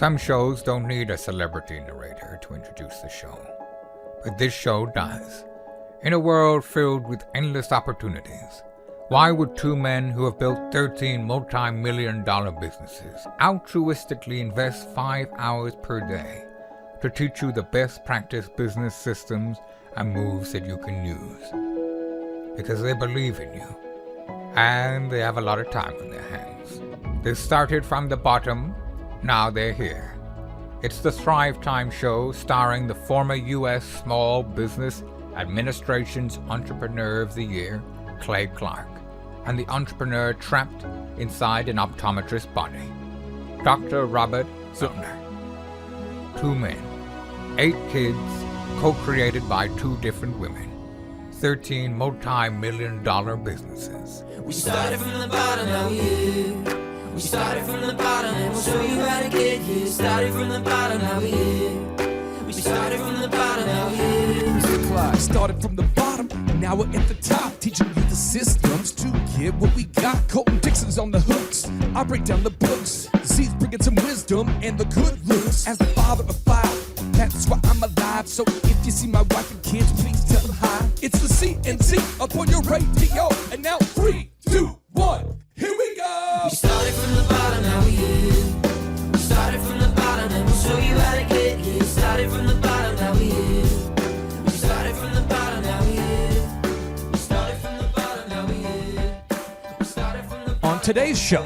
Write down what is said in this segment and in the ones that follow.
Some shows don't need a celebrity narrator to introduce the show, but this show does. In a world filled with endless opportunities, why would two men who have built 13 multi-million-dollar businesses altruistically invest 5 hours per day to teach you the best practice business systems and moves that you can use? Because they believe in you, and they have a lot of time on their hands. They started from the bottom, now they're here. It's the Thrivetime show starring the former U.S. Small Business Administration's Entrepreneur of the Year, Clay Clark, and the entrepreneur trapped inside an optometrist's body, Dr. Robert Zuttner. 2 men, 8 kids, co-created by 2 different women, 13 multi-million-dollar businesses. We started from the bottom, now we're here. We started from the bottom, and we'll show you how to get here. Started from the bottom, now we're here. We started from the bottom, now we're here. Started from the bottom, now we're at the top, teaching you the systems to get what we got. Colton Dixon's on the hooks, I break down the books. Z's bringing some wisdom and the good looks. As the father of 5, that's why I'm alive. So if you see my wife and kids, please tell them hi. It's the CNC up on your radio, and now 3, 2, 1, here we go. We started from the bottom, now we're here. We started from the bottom, and we'll show you how to get here. Started from the bottom, now we're here. We started from the bottom, now we're here. We started from the bottom, now we're here. We started from the bottom. On today's show,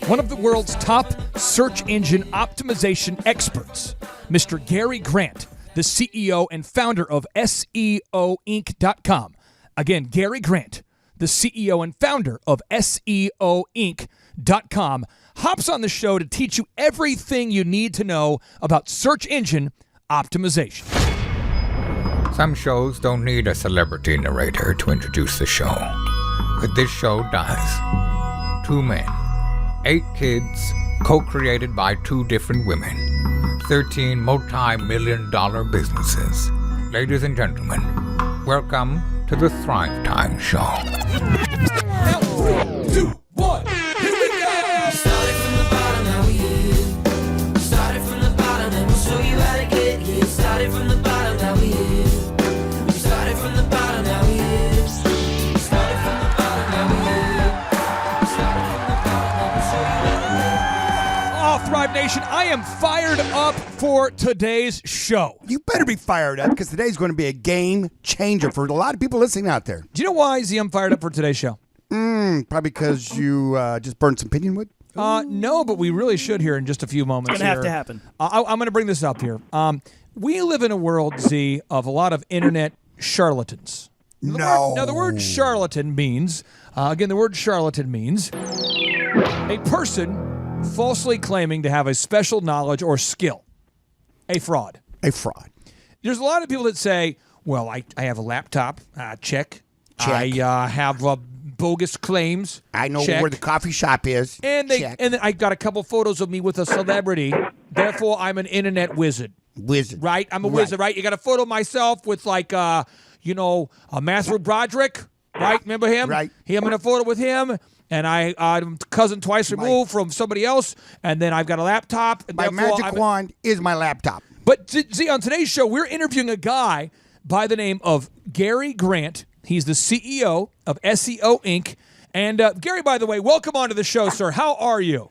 one of the world's top search engine optimization experts, Mr. Gary Grant, the CEO and founder of SEOinc.com. Again, Gary Grant, the CEO and founder of SEOinc.com, hops on the show to teach you everything you need to know about search engine optimization. Some shows don't need a celebrity narrator to introduce the show, but this show does. 2 men, 8 kids, co-created by 2 different women, 13 multi-million-dollar businesses. Ladies and gentlemen, welcome to the Thrivetime Show. Now, 3, 2, 1, here we go! We started from the bottom, now we're here. We started from the bottom, and we'll show you how to get here. Started from the bottom, now we're here. We started from the bottom, now we're here. We started from the bottom, now we're here. We started from the bottom, now we'll show you how to get here. Oh, Thrive Nation, I am fired up for today's show. You better be fired up because today's going to be a game changer for a lot of people listening out there. Do you know why, Z, I'm fired up for today's show? Probably because you just burned some pinion wood. No, but we really should here in just a few moments. It's going to have to happen. I'm going to bring this up here. We live in a world, Z, of a lot of internet charlatans. Now, the word charlatan means, the word charlatan means a person falsely claiming to have a special knowledge or skill. A fraud. A fraud. There's a lot of people that say, well, I have a laptop. Check. Check. I have bogus claims. I know check. where the coffee shop is. And then I got a couple photos of me with a celebrity. Therefore, I'm an internet wizard. Wizard. Right? I'm a wizard, right? You got a photo of myself with a Matthew Broderick, right? Remember him? Right. I'm in a photo with him. And I'm cousin twice removed from somebody else. And then I've got a laptop. And my magic wand is my laptop. But see, on today's show, we're interviewing a guy by the name of Gary Grant. He's the CEO of SEO Inc. And Gary, by the way, welcome onto the show, sir. How are you?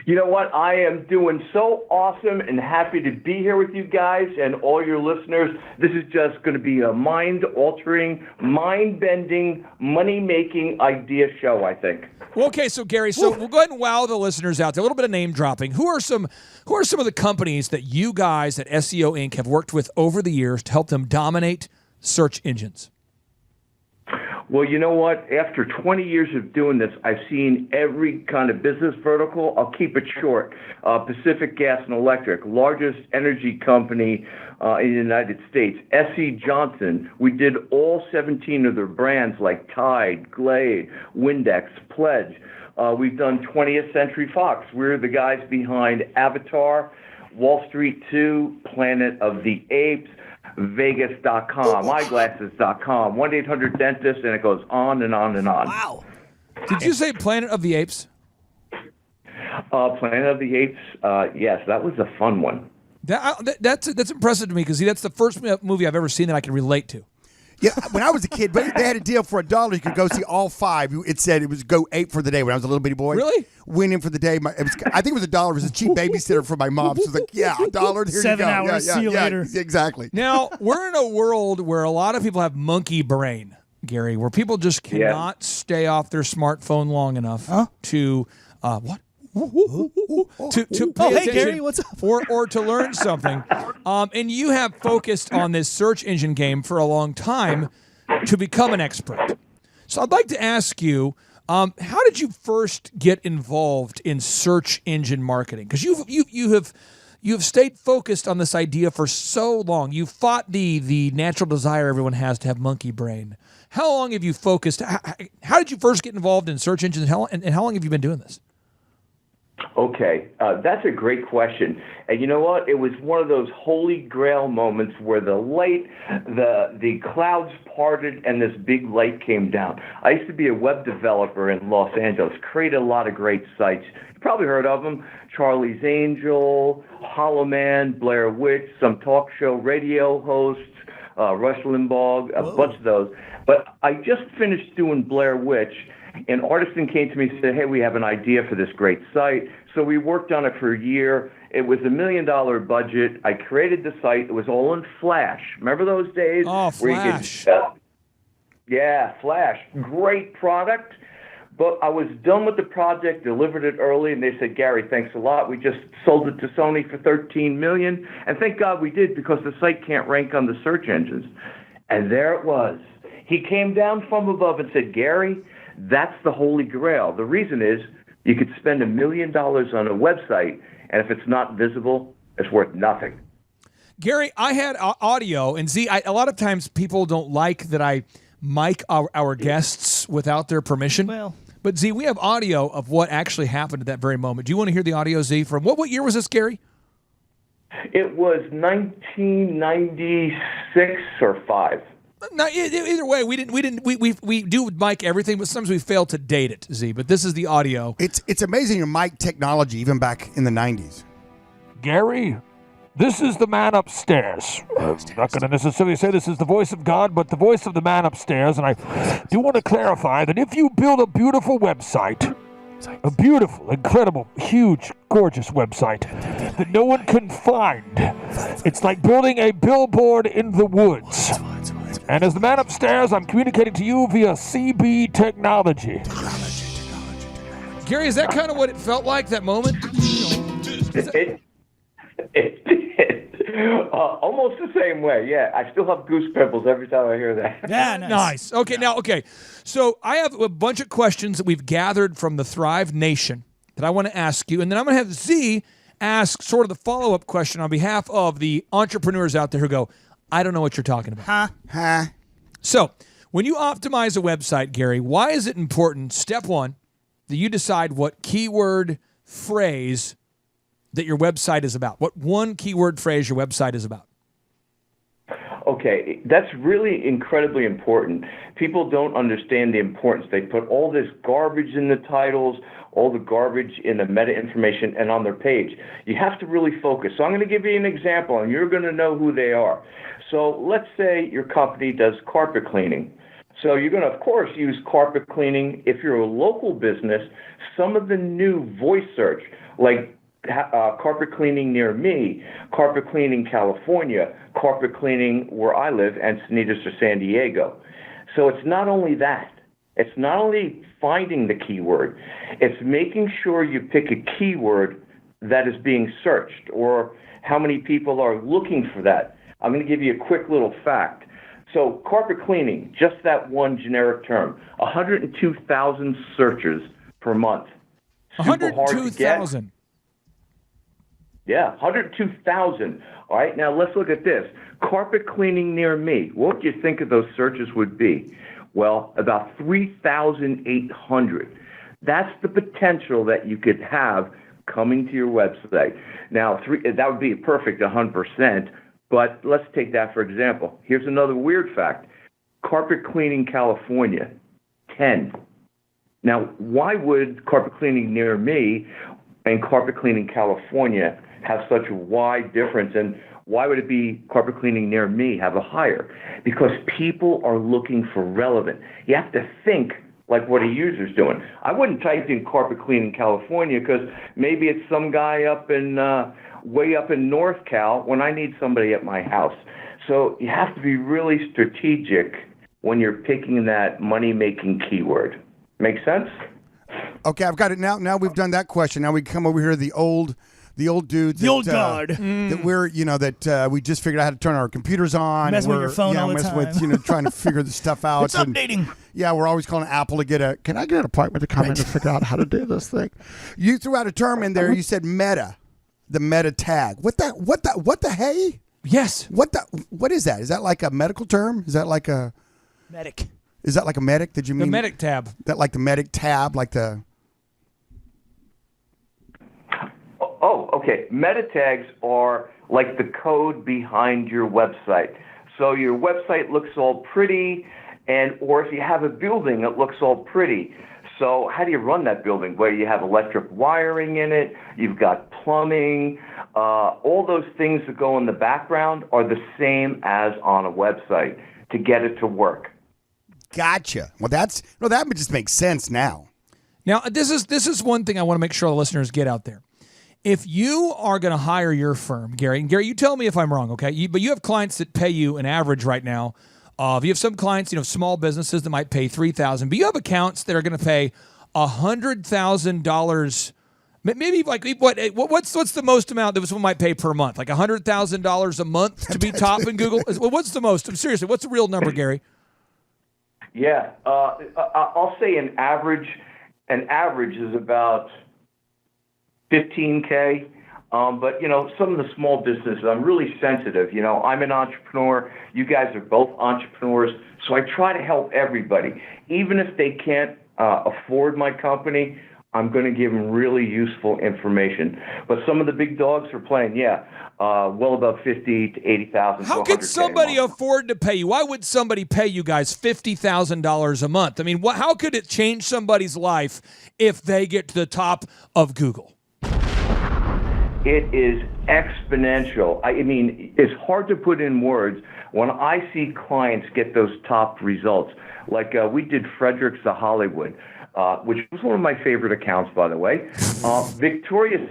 You know what? I am doing so awesome and happy to be here with you guys and all your listeners. This is just going to be a mind-altering, mind-bending, money-making idea show, I think. Well, okay, so Gary, we'll go ahead and wow the listeners out there. A little bit of name dropping. Who are some of the companies that you guys at SEO Inc. have worked with over the years to help them dominate search engines? Well, you know what? After 20 years of doing this, I've seen every kind of business vertical. I'll keep it short. Pacific Gas and Electric, largest energy company in the United States. S.C. Johnson, we did all 17 of their brands like Tide, Glade, Windex, Pledge. We've done 20th Century Fox. We're the guys behind Avatar, Wall Street 2, Planet of the Apes, Vegas.com, eyeglasses.com, 1-800-DENTIST, and it goes on and on and on. Wow. Did you say Planet of the Apes? Planet of the Apes, yes, that was a fun one. That's impressive to me because that's the first movie I've ever seen that I can relate to. Yeah, when I was a kid, they had a deal for $1. You could go see all 5. It said it was go 8 for the day when I was a little bitty boy. Really? Went in for the day. I think it was $1. It was a cheap babysitter for my mom. So it was like, yeah, $1. Here 7 you go. hours. Yeah, See you later. Exactly. Now, we're in a world where a lot of people have monkey brain, Gary, where people just cannot stay off their smartphone long enough to what? to pay attention, Gary, what's up? or to learn something. And you have focused on this search engine game for a long time to become an expert. So I'd like to ask you, how did you first get involved in search engine marketing? Because you have stayed focused on this idea for so long. You fought the natural desire everyone has to have monkey brain. How long have you focused? How did you first get involved in search engines, and how long have you been doing this? Okay, that's a great question. And you know what? It was one of those holy grail moments where the clouds parted and this big light came down. I used to be a web developer in Los Angeles, created a lot of great sites. You probably heard of them: Charlie's Angel, Hollow Man, Blair Witch, some talk show radio hosts, Rush Limbaugh, a bunch of those. But I just finished doing Blair Witch. An artisan came to me and said, hey, we have an idea for this great site. So we worked on it for a year. It was $1 million budget. I created the site. It was all in Flash. Remember those days? Oh, Flash. Flash. Flash. Great product. But I was done with the project, delivered it early, and they said, Gary, thanks a lot. We just sold it to Sony for $13 million. And thank God we did, because the site can't rank on the search engines. And there it was. He came down from above and said, Gary, that's the holy grail. The reason is you could spend $1 million on a website, and if it's not visible, it's worth nothing. Gary, I had audio, and a lot of times people don't like that I mic our guests without their permission. Well, but Z, we have audio of what actually happened at that very moment. Do you want to hear the audio, Z? From what year was this, Gary? It was 1996 or 5. No, either way, we do mic everything, but sometimes we fail to date it, Z. But this is the audio. It's amazing your mic technology, even back in the 90s. Gary, this is the man upstairs. I'm not going to necessarily say this is the voice of God, but the voice of the man upstairs. And I do want to clarify that if you build a beautiful website, a beautiful, incredible, huge, gorgeous website that no one can find, it's like building a billboard in the woods. And as the man upstairs, I'm communicating to you via CB technology. Gary, is that kind of what it felt like, that moment? It almost the same way, yeah. I still have goose pimples every time I hear that. yeah, Nice. Okay. So I have a bunch of questions that we've gathered from the Thrive Nation that I want to ask you, and then I'm going to have Z ask sort of the follow-up question on behalf of the entrepreneurs out there who go, I don't know what you're talking about. Huh? So when you optimize a website, Gary, why is it important, step one, that you decide what keyword phrase that your website is about? What one keyword phrase your website is about? Okay, that's really incredibly important. People don't understand the importance. They put all this garbage in the titles, all the garbage in the meta information, and on their page. You have to really focus. So I'm going to give you an example, and you're going to know who they are. So let's say your company does carpet cleaning. So you're going to, of course, use carpet cleaning. If you're a local business, some of the new voice search, like carpet cleaning near me, carpet cleaning California, carpet cleaning where I live, and Encinitas or San Diego. So it's not only that. It's not only finding the keyword. It's making sure you pick a keyword that is being searched, or how many people are looking for that. I'm going to give you a quick little fact. So carpet cleaning, just that one generic term, 102,000 searches per month. Super hard to get. 102,000. Yeah, 102,000. All right, now let's look at this. Carpet cleaning near me. What do you think of those searches would be? Well, about 3,800. That's the potential that you could have coming to your website. Now, that would be a perfect 100%, but let's take that for example. Here's another weird fact. Carpet cleaning California, 10. Now, why would carpet cleaning near me and carpet cleaning California have such a wide difference? And why would it be carpet cleaning near me have a higher? Because people are looking for relevant. You have to think like what a user's doing. I wouldn't type in carpet cleaning California because maybe it's some guy up in way up in North Cal when I need somebody at my house. So you have to be really strategic when you're picking that money-making keyword. Make sense? Okay, I've got it now. Now we've done that question. Now we come over here to the old dudes. The old guard. That we're, that we just figured out how to turn our computers on. Messing and with your phone all the messing time. with, trying to figure the stuff out. It's updating. Yeah, we're always calling Apple to can I get an appointment to come in and figure out how to do this thing? You threw out a term in there. You said meta, the meta tag. What the hey? Yes. What is that? Is that like a medical term? Is that like a Medic. Is that like a medic? Did you mean The medic tab? That like the medic tab, like the. Oh, okay. Meta tags are like the code behind your website. So your website looks all pretty, or if you have a building, it looks all pretty. So how do you run that building? Where you have electric wiring in it, you've got plumbing, all those things that go in the background are the same as on a website to get it to work. Gotcha. Well, that just makes sense now. Now, this is one thing I want to make sure the listeners get out there. If you are going to hire your firm, Gary, and Gary, you tell me if I'm wrong, okay? But you have clients that pay you an average right now. You have some clients, small businesses that might pay $3,000, but you have accounts that are going to pay $100,000. Maybe like what's the most amount that someone might pay per month? Like $100,000 a month to be top in Google? What's the most? Seriously, what's the real number, Gary? Yeah, I'll say an average is about $15K. But some of the small businesses, I'm really sensitive. I'm an entrepreneur. You guys are both entrepreneurs, so I try to help everybody. Even if they can't afford my company, I'm going to give them really useful information. But some of the big dogs are playing, well above $50,000 to $80,000. How could somebody afford to pay you? Why would somebody pay you guys $50,000 a month? I mean, how could it change somebody's life if they get to the top of Google? It is exponential. I mean, it's hard to put in words. When I see clients get those top results, like we did Frederick's of Hollywood, which was one of my favorite accounts, by the way. Victoria's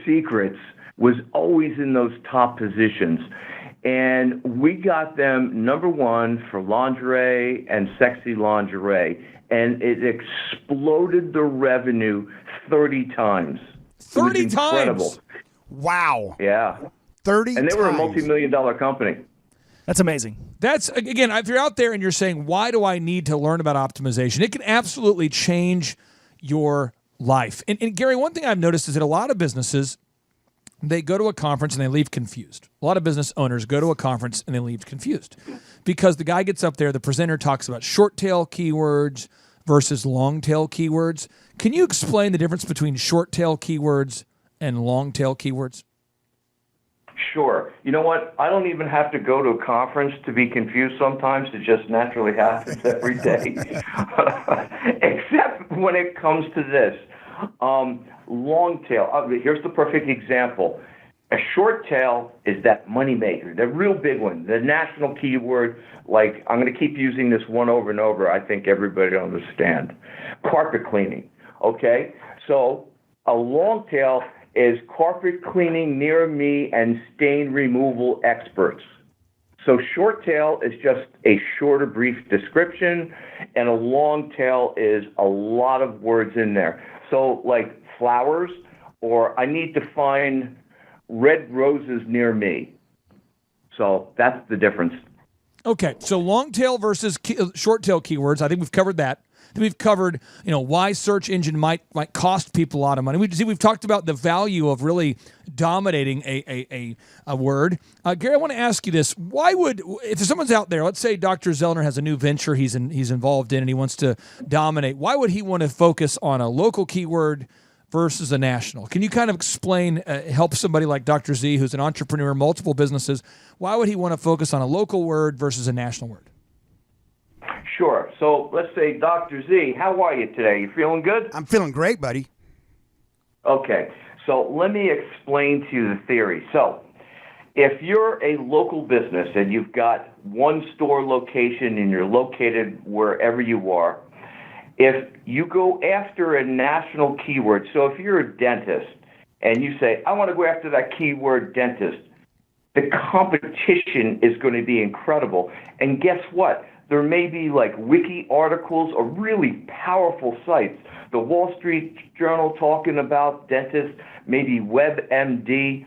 Secrets was always in those top positions. And we got them number one for lingerie and sexy lingerie. And it exploded the revenue 30 times. 30 times? Wow. Yeah. 30 And they were a times. multi-million-dollar company. That's amazing. That's, again, if you're out there and you're saying, why do I need to learn about optimization? It can absolutely change your life. And Gary, one thing I've noticed is that a lot of businesses, they go to a conference and they leave confused. A lot of business owners go to a conference and they leave confused because the guy gets up there, the presenter talks about short tail keywords versus long tail keywords. Can you explain the difference between short tail keywords and long tail keywords? Sure. You know what? I don't even have to go to a conference to be confused sometimes. It just naturally happens every day. Except when it comes to this. Long tail. Here's the perfect example. A short tail is that money maker, the real big one, the national keyword. Like, I'm going to keep using this one over and over. I think everybody will understand. Carpet cleaning. Okay? So a long tail is carpet cleaning near me and stain removal experts. So short tail is just a shorter, brief description, and a long tail is a lot of words in there. So like flowers, or I need to find red roses near me. So that's the difference. Okay, so long tail versus short tail keywords. I think we've covered that. We've covered, why search engine might cost people a lot of money. We've talked about the value of really dominating a word. Gary, I want to ask you this: why would, if someone's out there, let's say Dr. Zellner has a new venture he's involved in and he wants to dominate, why would he want to focus on a local keyword versus a national? Can you kind of explain, help somebody like Dr. Z, who's an entrepreneur, multiple businesses, why would he want to focus on a local word versus a national word? Sure. So let's say, Dr. Z, how are you today? You feeling good? I'm feeling great, buddy. Okay, so let me explain to you the theory. So, if you're a local business and you've got one store location and you're located wherever you are, if you go after a national keyword, so if you're a dentist and you say, I want to go after that keyword dentist, the competition is going to be incredible. And guess what? There may be like wiki articles or really powerful sites. The Wall Street Journal talking about dentists, maybe WebMD.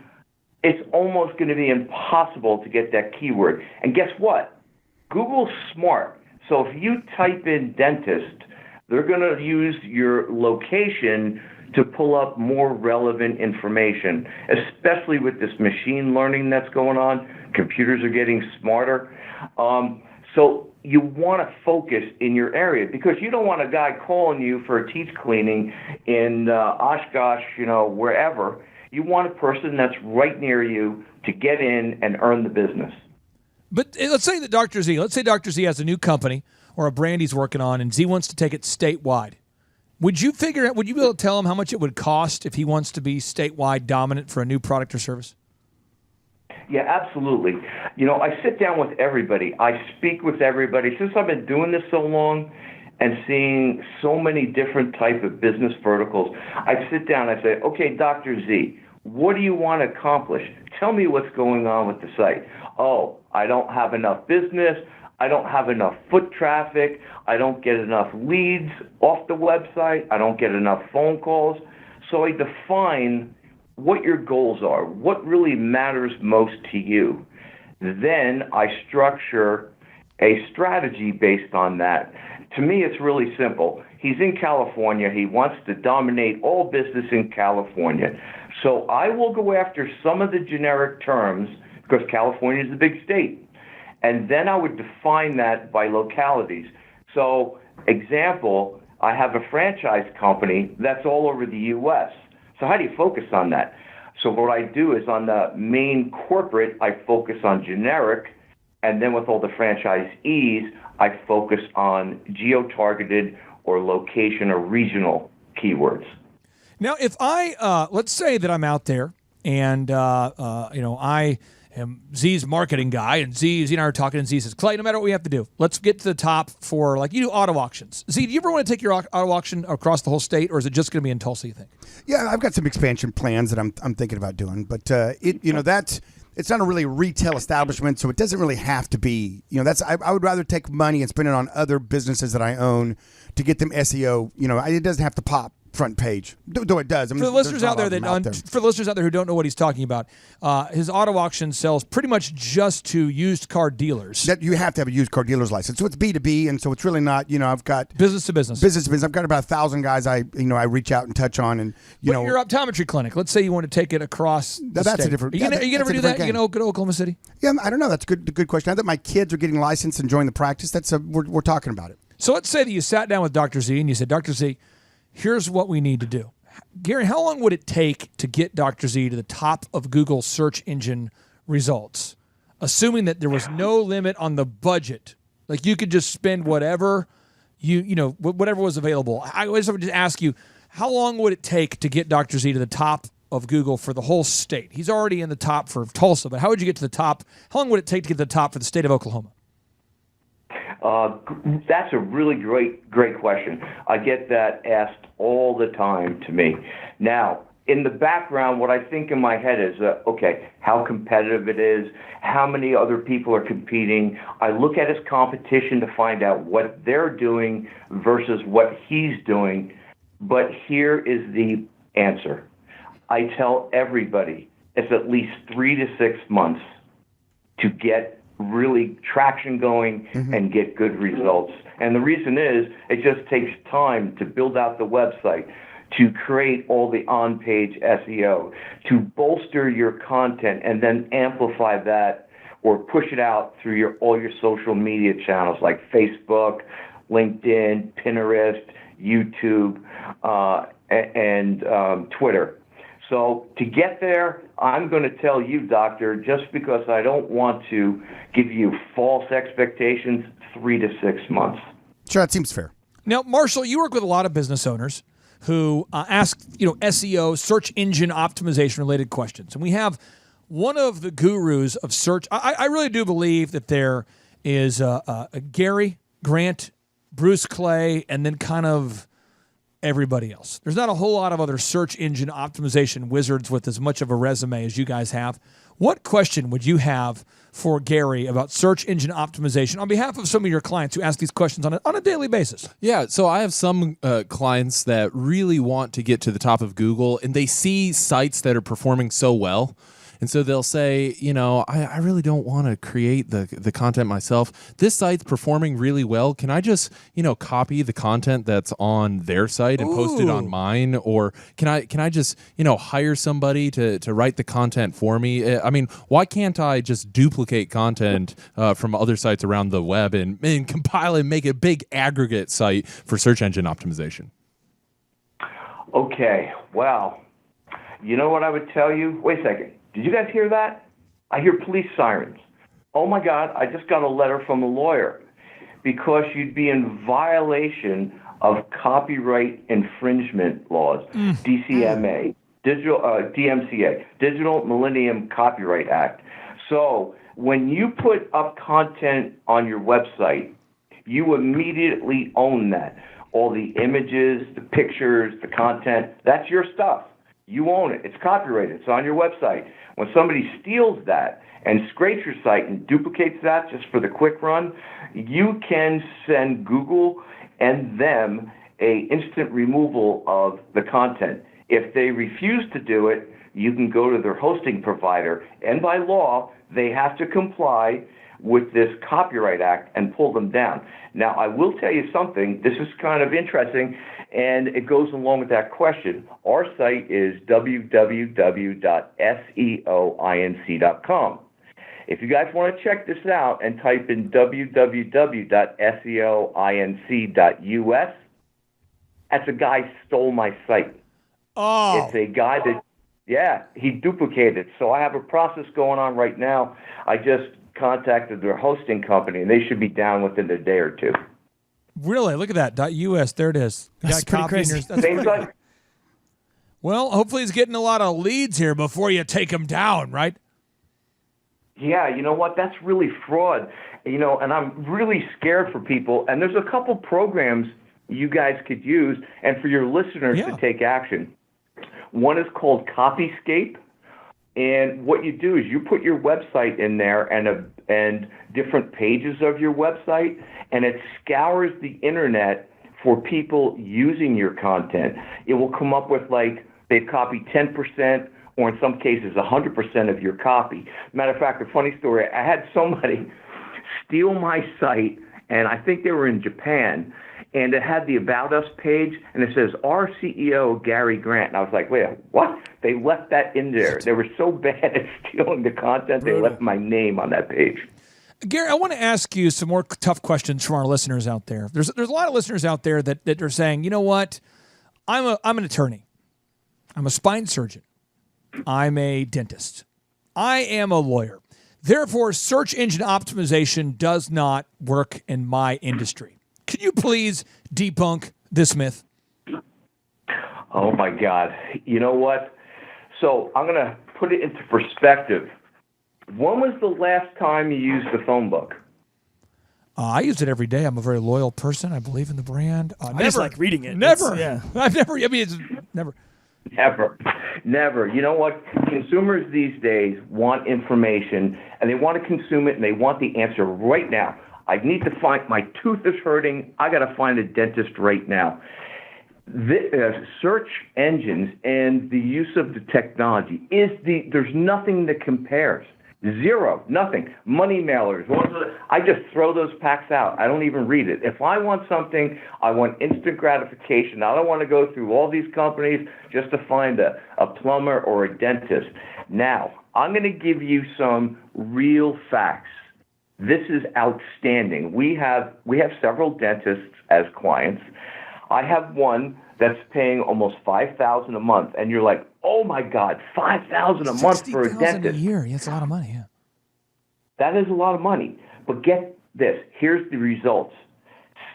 It's almost going to be impossible to get that keyword. And guess what? Google's smart. So if you type in dentist, they're going to use your location to pull up more relevant information, especially with this machine learning that's going on. Computers are getting smarter. So you want to focus in your area because you don't want a guy calling you for a teeth cleaning in Oshkosh, wherever. You want a person that's right near you to get in and earn the business. But let's say that Dr. Z has a new company or a brand he's working on, and Z wants to take it statewide. Would you be able to tell him how much it would cost if he wants to be statewide dominant for a new product or service? Yeah, absolutely. I sit down with everybody. I speak with everybody. Since I've been doing this so long and seeing so many different type of business verticals, I sit down and I say, okay, Dr. Z, what do you want to accomplish? Tell me what's going on with the site. Oh, I don't have enough business. I don't have enough foot traffic. I don't get enough leads off the website. I don't get enough phone calls. So I define what your goals are, what really matters most to you. Then I structure a strategy based on that. To me, it's really simple. He's in California. He wants to dominate all business in California. So I will go after some of the generic terms because California is a big state. And then I would define that by localities. So, example, I have a franchise company that's all over the U.S. So how do you focus on that? So what I do is on the main corporate, I focus on generic, and then with all the franchisees, I focus on geo-targeted or location or regional keywords. Now, if I, let's say that I'm out there and, I am Z's marketing guy, and Z and I are talking, and Z says, Clay, no matter what we have to do, let's get to the top for, like, you do auto auctions. Z, do you ever want to take your auto auction across the whole state, or is it just going to be in Tulsa, you think? Yeah, I've got some expansion plans that I'm thinking about doing, but it's not a really retail establishment, so it doesn't really have to be. I would rather take money and spend it on other businesses that I own to get them SEO. It doesn't have to pop front page, though it does. For the listeners out there for the listeners out there who don't know what he's talking about, his auto auction sells pretty much just to used car dealers. That you have to have a used car dealer's license, so it's B2B, and so it's really not. I've got business to business. Business to business. I've got about 1,000 guys I reach out and touch on, and your optometry clinic. Let's say you want to take it across. That's state. a different. Are you going to ever do that? Game. You going to go to Oklahoma City? Yeah, I don't know. That's a good question. Now that my kids are getting licensed and joining the practice, we're talking about it. So let's say that you sat down with Dr. Z and you said, Dr. Z, here's what we need to do. Gary, how long would it take to get Dr. Z to the top of Google search engine results, assuming that there was no limit on the budget? Like you could just spend whatever whatever was available. I always would just ask you, how long would it take to get Dr. Z to the top of Google for the whole state? He's already in the top for Tulsa, but how would you get to the top? How long would it take to get to the top for the state of Oklahoma? That's a really great question. I get that asked all the time to me. Now, in the background, what I think in my head is, okay, how competitive it is, how many other people are competing. I look at his competition to find out what they're doing versus what he's doing. But here is the answer. I tell everybody it's at least 3 to 6 months to get really traction going and get good results. And the reason is it just takes time to build out the website, to create all the on-page SEO, to bolster your content and then amplify that or push it out through all your social media channels like Facebook, LinkedIn, Pinterest, YouTube, and Twitter. So to get there, I'm going to tell you, Doctor, just because I don't want to give you false expectations, 3 to 6 months. Sure, that seems fair. Now, Marshall, you work with a lot of business owners who ask SEO, search engine optimization related questions, and we have one of the gurus of search. I really do believe that there is Gary Grant, Bruce Clay, and then kind of everybody else. There's not a whole lot of other search engine optimization wizards with as much of a resume as you guys have. What question would you have for Gary about search engine optimization on behalf of some of your clients who ask these questions on a daily basis? Yeah, so I have some clients that really want to get to the top of Google, and they see sites that are performing so well. And so they'll say, I really don't want to create the content myself. This site's performing really well. Can I just, copy the content that's on their site and post it on mine? Or can I just, hire somebody to write the content for me? I mean, why can't I just duplicate content from other sites around the web and compile and make a big aggregate site for search engine optimization? Okay, well, you know what I would tell you? Wait a second. Did you guys hear that? I hear police sirens. Oh my God, I just got a letter from a lawyer because you'd be in violation of copyright infringement laws, DCMA, DMCA, Digital Millennium Copyright Act. So when you put up content on your website, you immediately own that. All the images, the pictures, the content, that's your stuff. You own it. It's copyrighted. It's on your website. When somebody steals that and scrapes your site and duplicates that just for the quick run, you can send Google and them a instant removal of the content. If they refuse to do it, you can go to their hosting provider, and by law, they have to comply with this Copyright Act and pull them down. Now, I will tell you something. This is kind of interesting, and it goes along with that question. Our site is www.seoinc.com. If you guys want to check this out and type in www.seoinc.us, that's a guy stole my site. Oh. It's a guy that, he duplicated it. So I have a process going on right now. I just contacted their hosting company, and they should be down within a day or two. Really? Look at that. .us. There it is. That's pretty crazy. Same site. Well, hopefully he's getting a lot of leads here before you take him down, right? Yeah, you know what? That's really fraud. And I'm really scared for people. And there's a couple programs you guys could use and for your listeners to take action. One is called Copyscape. And what you do is you put your website in there and different pages of your website, and it scours the internet for people using your content. It will come up with they've copied 10%, or in some cases 100% of your copy. Matter of fact, a funny story, I had somebody steal my site, and I think they were in Japan, and it had the About Us page, and it says, our CEO, Gary Grant. And I was like, wait, what? They left that in there. They were so bad at stealing the content, they left my name on that page. Gary, I want to ask you some more tough questions from our listeners out there. There's a lot of listeners out there that are saying, you know what? I'm an attorney. I'm a spine surgeon. I'm a dentist. I am a lawyer. Therefore, search engine optimization does not work in my industry. Can you please debunk this myth? Oh, my God. You know what? So I'm going to put it into perspective. When was the last time you used the phone book? I use it every day. I'm a very loyal person. I believe in the brand. I just like reading it. Never. Yeah. I've never. I mean, it's never. Never. You know what? Consumers these days want information, and they want to consume it, and they want the answer right now. I need to find, my tooth is hurting. I got to find a dentist right now. Search engines and the use of the technology there's nothing that compares. Zero, nothing. Money mailers. I just throw those packs out. I don't even read it. If I want something, I want instant gratification. I don't want to go through all these companies just to find a plumber or a dentist. Now, I'm going to give you some real facts. This is outstanding. We have several dentists as clients. I have one that's paying almost $5,000 a month, and you're like, "Oh my God, $5,000 a month for a dentist? a year? Yeah, it's a lot of money. Yeah, that is a lot of money." But get this: here's the results.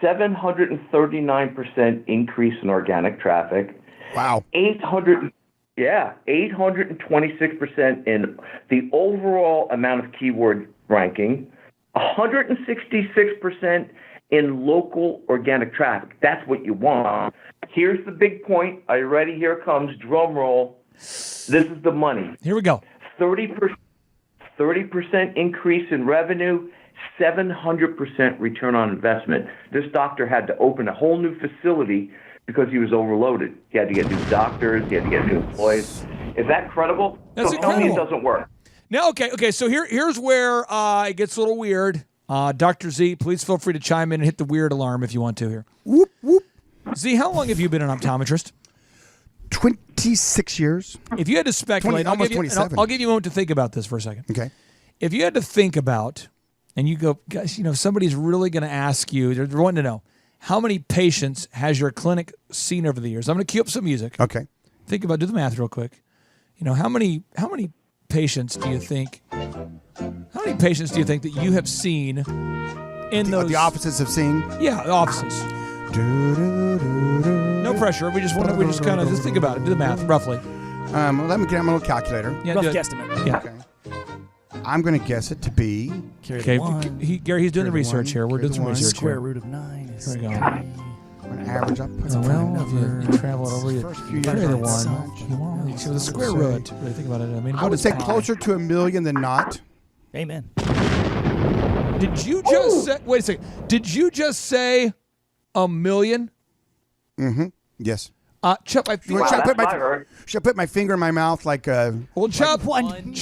739% increase in organic traffic. Wow. 826% in the overall amount of keyword ranking, 166% in local organic traffic. That's what you want. Here's the big point. Are you ready? Here it comes. Drum roll. This is the money. Here we go. 30% increase in revenue, 700% return on investment. This doctor had to open a whole new facility because he was overloaded. He had to get new doctors. He had to get new employees. Is that credible? That's so tell me it incredible. doesn't work. Now, okay. So here's where it gets a little weird. Dr. Z, please feel free to chime in and hit the weird alarm if you want to here. Whoop, whoop. Z, how long have you been an optometrist? 26 years. If you had to speculate, 20, almost 27. I'll give you a moment to think about this for a second. Okay. If you had to think about, and you go, guys, somebody's really going to ask you, they're wanting to know, how many patients has your clinic seen over the years? I'm going to cue up some music. Okay. Think about, do the math real quick. How many patients do you think? How many patients do you think that you have seen in those? The offices have seen. Yeah, the offices. No pressure. We just kind of just think about it. Do the math roughly. Let me get my little calculator. Yeah, Rough do it. guesstimate. Yeah. Okay. I'm going to guess it to be. Okay. Gary, he's doing the research here. We're doing some research Square here. root of 9 is Here we go. An average up. You travel it over. First few You years, the not one. so much. You want so the square root. Really think about it. I mean, I what would is say pi? closer to 1 million than not. Amen. Did you just say? Wait a second. Did you just say 1 million? Mm-hmm. Yes. Chuck, I feel. Should I Wow, put that's what I heard. should I put my finger in my mouth like Well, Chuck, Chuck, 1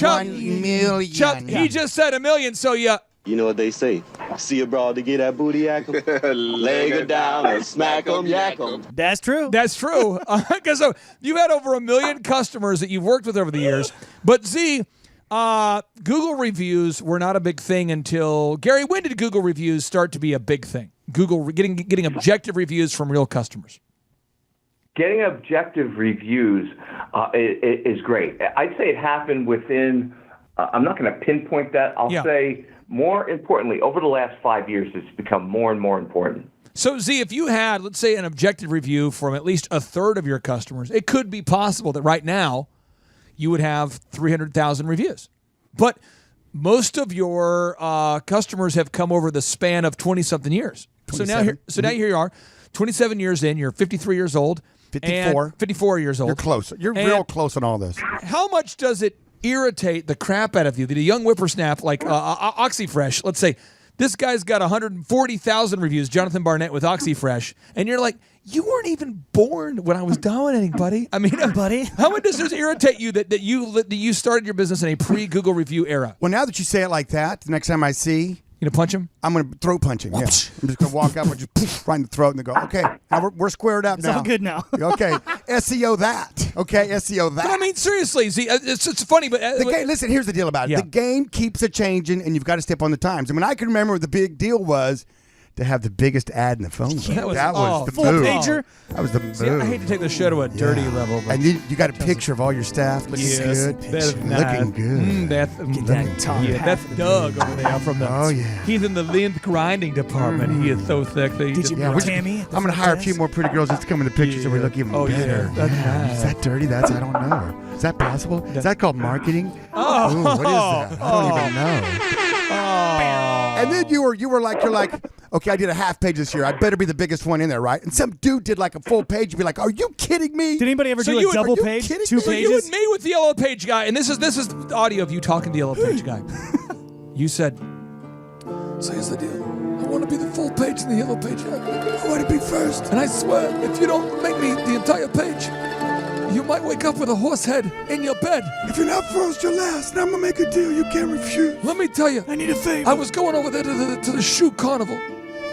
million? Chuck, he just said 1 million. So yeah. You know what they say? See a broad to get that booty yak 'em, leg her down and smack 'em, yak 'em. That's true. That's true. Because so you've had over 1 million customers that you've worked with over the years. But Z, Google reviews were not a big thing until Gary. When did Google reviews start to be a big thing? Google getting objective reviews from real customers. Getting objective reviews is great. I'd say it happened within, I'm not going to pinpoint that. I'll say more importantly, over the last 5 years, it's become more and more important. So, Z, if you had, let's say, an objective review from at least a third of your customers, it could be possible that right now you would have 300,000 reviews. But most of your customers have come over the span of 20-something years. So now here you are, 27 years in, you're 53 years old. 54. And 54 years old. You're close. You're And real close on all this. How much does it irritate the crap out of you that a young whippersnapper like OxyFresh, let's say, this guy's got 140,000 reviews, Jonathan Barnett with OxyFresh, and you're like, you weren't even born when I was dominating, buddy. I mean, buddy. How much does this irritate you that you started your business in a pre-Google review era? Well, now that you say it like that, the next time I see, you gonna punch him? I'm gonna throat punch him. Yeah. I'm just gonna walk up and just poof, right in the throat and go, okay, now we're squared up It's now. all good now. Okay, SEO that. Okay, SEO that. But I mean, seriously, Z, it's funny, but the game, listen, here's the deal about it. Yeah. The game keeps it changing, and you've got to step on the times. I mean, I can remember the big deal was to have the biggest ad in the phone book. That was- the full move. pager. That was the move. See, I hate to take the show to a dirty level, but And you got a picture of all your staff looking good. That's Looking good. That's Doug over there from the. Oh, yeah. He's in the length grinding department. He is so thick. That he Did just, you Yeah, meet we're Tammy? I'm gonna hire a few more pretty girls just to come in the picture so we look even Oh, yeah. better. That's nice. Is that dirty? I don't know. Is that possible? Is that called marketing? Ooh, what is that? I don't even know. And then you're like, okay, I did a half page this year. I better be the biggest one in there, right? And some dude did like a full page. You'd be like, are you kidding me? Did anybody ever So do you- a double are you page? kidding 2 me? So you pages? and me with the yellow page guy, and this is the audio of you talking to the yellow page guy. You said, "So here's the deal. I want to be the full page and the yellow page guy. I want to be first. And I swear, if you don't make me the entire page, you might wake up with a horse head in your bed. If you're not first, you're last. And I'm gonna make a deal you can't refuse. Let me tell you, I need a favor. I was going over there to the shoe carnival,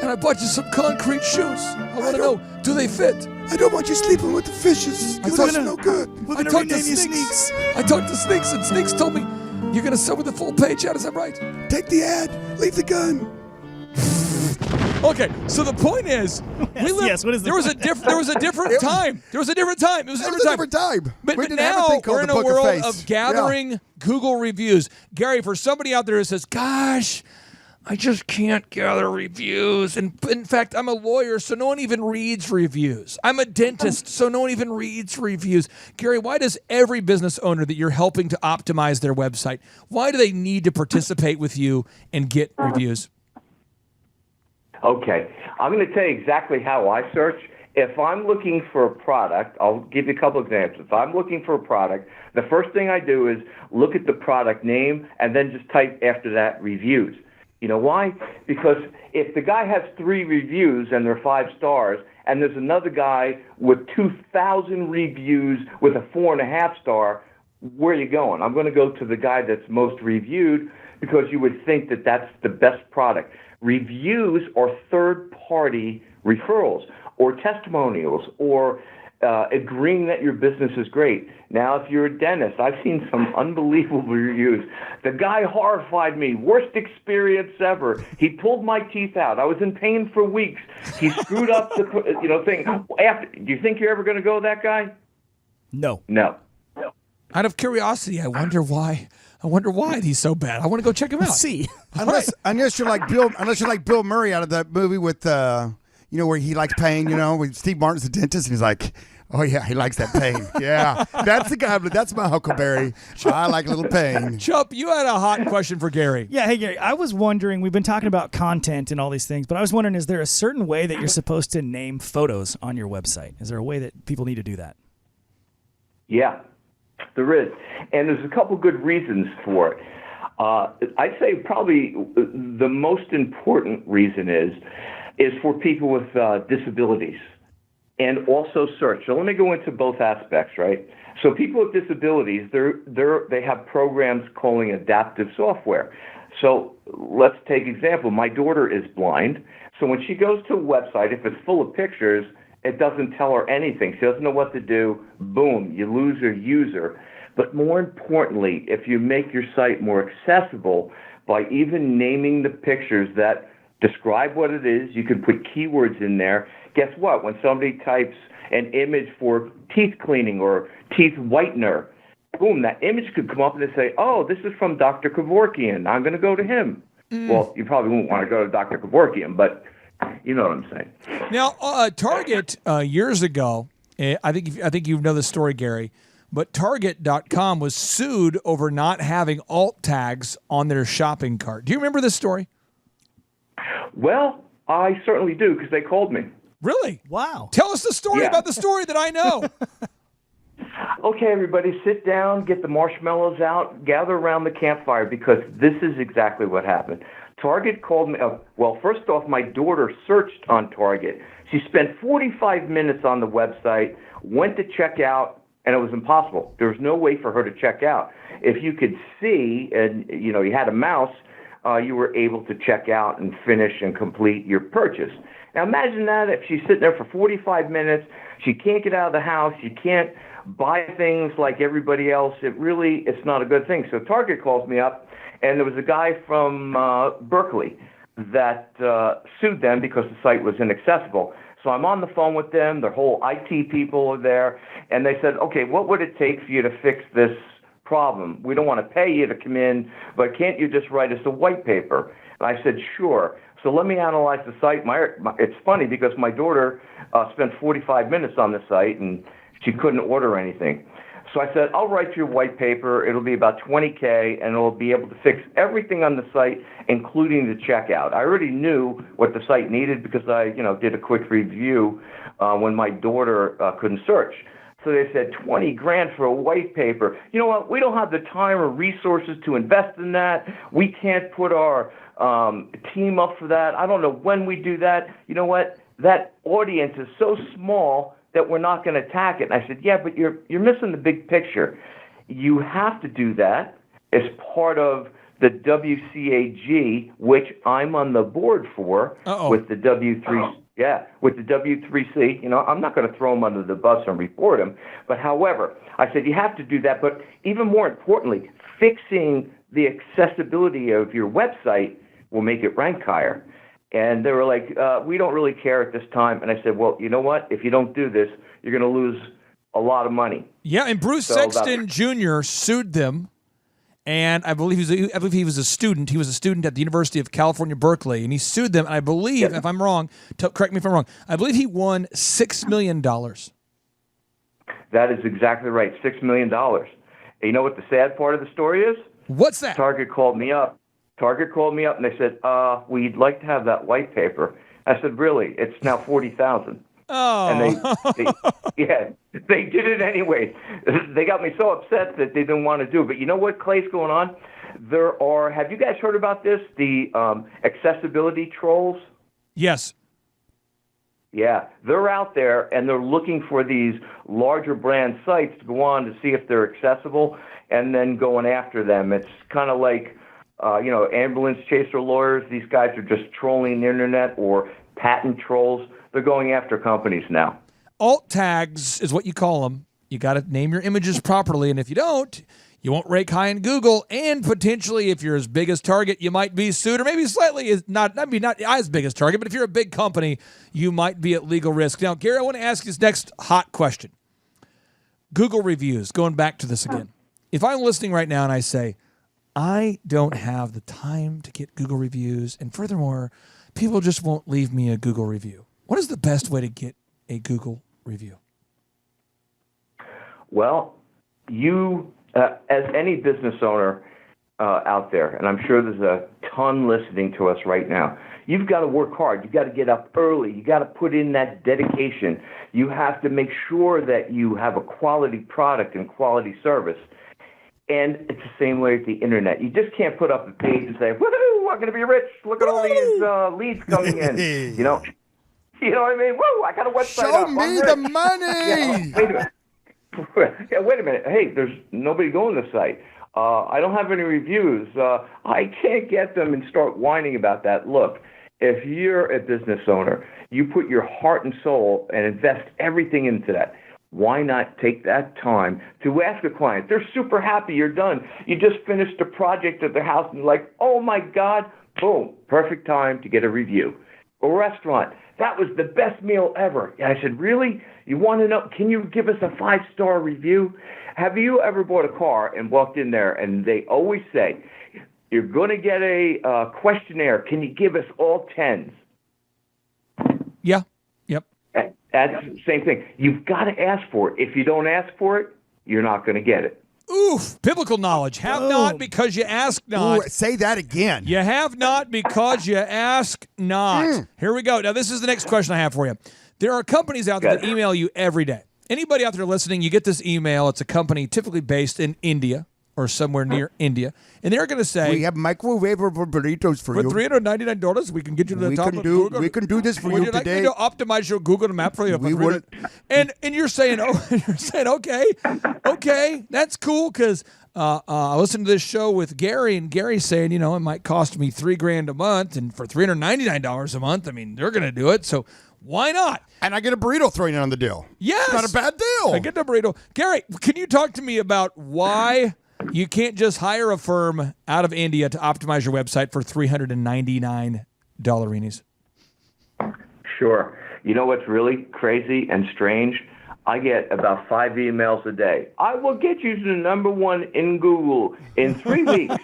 and I bought you some concrete shoes. I want to know, do they fit? I don't want you sleeping with the fishes. I That's thought- no good. We're I gonna talked to rename you Sneaks. I talked to Sneaks, and Sneaks told me you're gonna sell with the full page out. Is that right? Take the ad. Leave the gun. Okay, so the point is, we lived, yes, what is the there was a different time. There was a different time. It was a It was different a time. different time. But We didn't have a now thing called we're in the a Poker world Face. of gathering Google reviews. Gary, for somebody out there who says, "Gosh, I just can't gather reviews. And in fact, I'm a lawyer, so no one even reads reviews. I'm a dentist, so no one even reads reviews. Gary, why does every business owner that you're helping to optimize their website, why do they need to participate with you and get reviews? Okay, I'm going to tell you exactly how I search. If I'm looking for a product, I'll give you a couple examples. If I'm looking for a product, the first thing I do is look at the product name and then just type after that reviews. You know why? Because if the guy has 3 reviews and they're 5 stars, and there's another guy with 2,000 reviews with a 4.5 star, where are you going? I'm going to go to the guy that's most reviewed because you would think that that's the best product. Reviews are third-party referrals or testimonials or agreeing that your business is great. Now, if you're a dentist, I've seen some unbelievable reviews. The guy horrified me. Worst experience ever. He pulled my teeth out. I was in pain for weeks. He screwed up the thing. Do you think you're ever going to go with that guy? No. No. Out of curiosity, I wonder why he's so bad. I want to go check him out. See, Unless you're like Bill Murray out of that movie with where he likes pain, with Steve Martin's the dentist, and he's like, oh yeah, he likes that pain. Yeah, that's the guy. That's my Huckleberry. I like a little pain. Chup, you had a hot question for Gary. Yeah, hey Gary, I was wondering, we've been talking about content and all these things, but I was wondering, is there a certain way that you're supposed to name photos on your website? Is there a way that people need to do that? Yeah, there is. And there's a couple good reasons for it. I'd say probably the most important reason is for people with disabilities and also search. So let me go into both aspects, right? So people with disabilities, they have programs calling adaptive software. So let's take example. My daughter is blind. So when she goes to a website, if it's full of pictures, it doesn't tell her anything. She doesn't know what to do. Boom, you lose your user. But more importantly, if you make your site more accessible by even naming the pictures that describe what it is, you can put keywords in there. Guess what? When somebody types an image for teeth cleaning or teeth whitener, boom, that image could come up and they say, oh, this is from Dr. Kevorkian. I'm going to go to him. Well, you probably won't want to go to Dr. Kevorkian, but you know what I'm saying. Now, Target years ago, I think you know the story, Gary, but Target.com was sued over not having alt tags on their shopping cart. Do you remember this story? Well, I certainly do because they called me. Really? Wow. Tell us the story about the story that I know. Okay, everybody, sit down, get the marshmallows out, gather around the campfire because this is exactly what happened. Target called me. Well, first off, my daughter searched on Target. She spent 45 minutes on the website, went to check out, and it was impossible. There was no way for her to check out. If you could see and you had a mouse, you were able to check out and finish and complete your purchase. Now imagine that if she's sitting there for 45 minutes, she can't get out of the house, she can't buy things like everybody else. It's not a good thing. So Target calls me up, and there was a guy from Berkeley that sued them because the site was inaccessible. So I'm on the phone with them, their whole IT people are there, and they said, okay, what would it take for you to fix this problem? We don't want to pay you to come in, but can't you just write us a white paper? And I said, sure. So let me analyze the site. It's funny because my daughter spent 45 minutes on the site and she couldn't order anything. So I said, I'll write you a white paper. It'll be about $20K and it'll be able to fix everything on the site, including the checkout. I already knew what the site needed because I, did a quick review when my daughter couldn't search. So they said $20,000 for a white paper. You know what? We don't have the time or resources to invest in that. We can't put our team up for that. I don't know when we do that. You know what? That audience is so small that we're not going to attack it. And I said, yeah, but you're missing the big picture. You have to do that as part of the WCAG, which I'm on the board for with the W3. Yeah, with the W3C, I'm not going to throw them under the bus and report them. But however, I said you have to do that. But even more importantly, fixing the accessibility of your website will make it rank higher. And they were like, we don't really care at this time. And I said, well, you know what? If you don't do this, you're going to lose a lot of money. Yeah, and Bruce Sexton Jr. sued them. And I believe he was a student. He was a student at the University of California, Berkeley, and he sued them. And I believe, if I'm wrong, correct me if I'm wrong, I believe he won $6 million. That is exactly right, $6 million. And you know what the sad part of the story is? What's that? Target called me up, and they said, we'd like to have that white paper. I said, really? It's now $40,000. Oh. And they did it anyway. They got me so upset that they didn't want to do it. But you know what, Clay's going on? Have you guys heard about this? The accessibility trolls? Yes. Yeah, they're out there and they're looking for these larger brand sites to go on to see if they're accessible and then going after them. It's kind of like, ambulance chaser lawyers. These guys are just trolling the internet, or patent trolls. They're going after companies now. Alt tags is what you call them. You got to name your images properly, and if you don't, you won't rank high in Google. And potentially, if you're as big as Target, you might be sued, or maybe slightly not as big as Target. But if you're a big company, you might be at legal risk. Now, Gary, I want to ask you this next hot question. Google reviews. Going back to this again. If I'm listening right now and I say, I don't have the time to get Google reviews, and furthermore, people just won't leave me a Google review. What is the best way to get a Google review? Well, you, as any business owner out there, and I'm sure there's a ton listening to us right now, you've got to work hard. You've got to get up early. You got to put in that dedication. You have to make sure that you have a quality product and quality service. And it's the same way with the internet. You just can't put up a page and say, woohoo, I'm going to be rich. Look at all these leads coming in. You know what I mean? Woo, I got a website Show up. me the money. Yeah, wait a minute. Hey, there's nobody going to the site. I don't have any reviews. I can't get them, and start whining about that. Look, if you're a business owner, you put your heart and soul and invest everything into that. Why not take that time to ask a client? They're super happy you're done. You just finished a project at their house and like, oh my God, boom, perfect time to get a review. A restaurant, that was the best meal ever. And I said, really? You want to know, can you give us a 5-star review? Have you ever bought a car and walked in there and they always say, you're going to get a questionnaire. Can you give us all 10s? Yeah. Yep. That's the same thing. You've got to ask for it. If you don't ask for it, you're not going to get it. Oof. Biblical knowledge. Have not because you ask not. Ooh, say that again. You have not because you ask not. Here we go. Now, this is the next question I have for you. There are companies out there that email you every day. Anybody out there listening, you get this email. It's a company typically based in India or somewhere near India. And they're going to say, we have microwavable burritos for you. For $399, we can get you to the top of Google. We can do this for Would you Like today. me to optimize your Google map for you? We would. And you're saying, okay, that's cool because I listened to this show with Gary, and Gary's saying, it might cost me $3,000 a month, and for $399 a month, I mean, they're going to do it. So why not? And I get a burrito thrown in on the deal. Yes. It's not a bad deal. I get the burrito. Gary, can you talk to me about why you can't just hire a firm out of India to optimize your website for $399? Sure. You know what's really crazy and strange? I get about 5 emails a day. I will get you to the number one in Google in 3 weeks.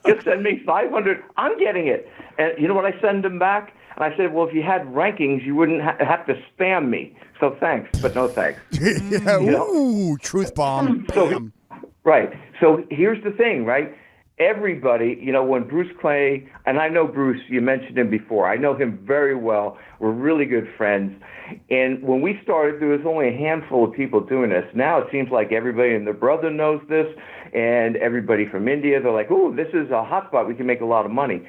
Just send me 500. I'm getting it. And you know what I send them back? And I said, well, if you had rankings, you wouldn't have to spam me. So thanks, but no thanks. Yeah, ooh, truth bomb. Bam. Right. So here's the thing, right? Everybody, when Bruce Clay, and I know Bruce, you mentioned him before. I know him very well. We're really good friends. And when we started, there was only a handful of people doing this. Now it seems like everybody and their brother knows this, and everybody from India, they're like, oh, this is a hotspot. We can make a lot of money.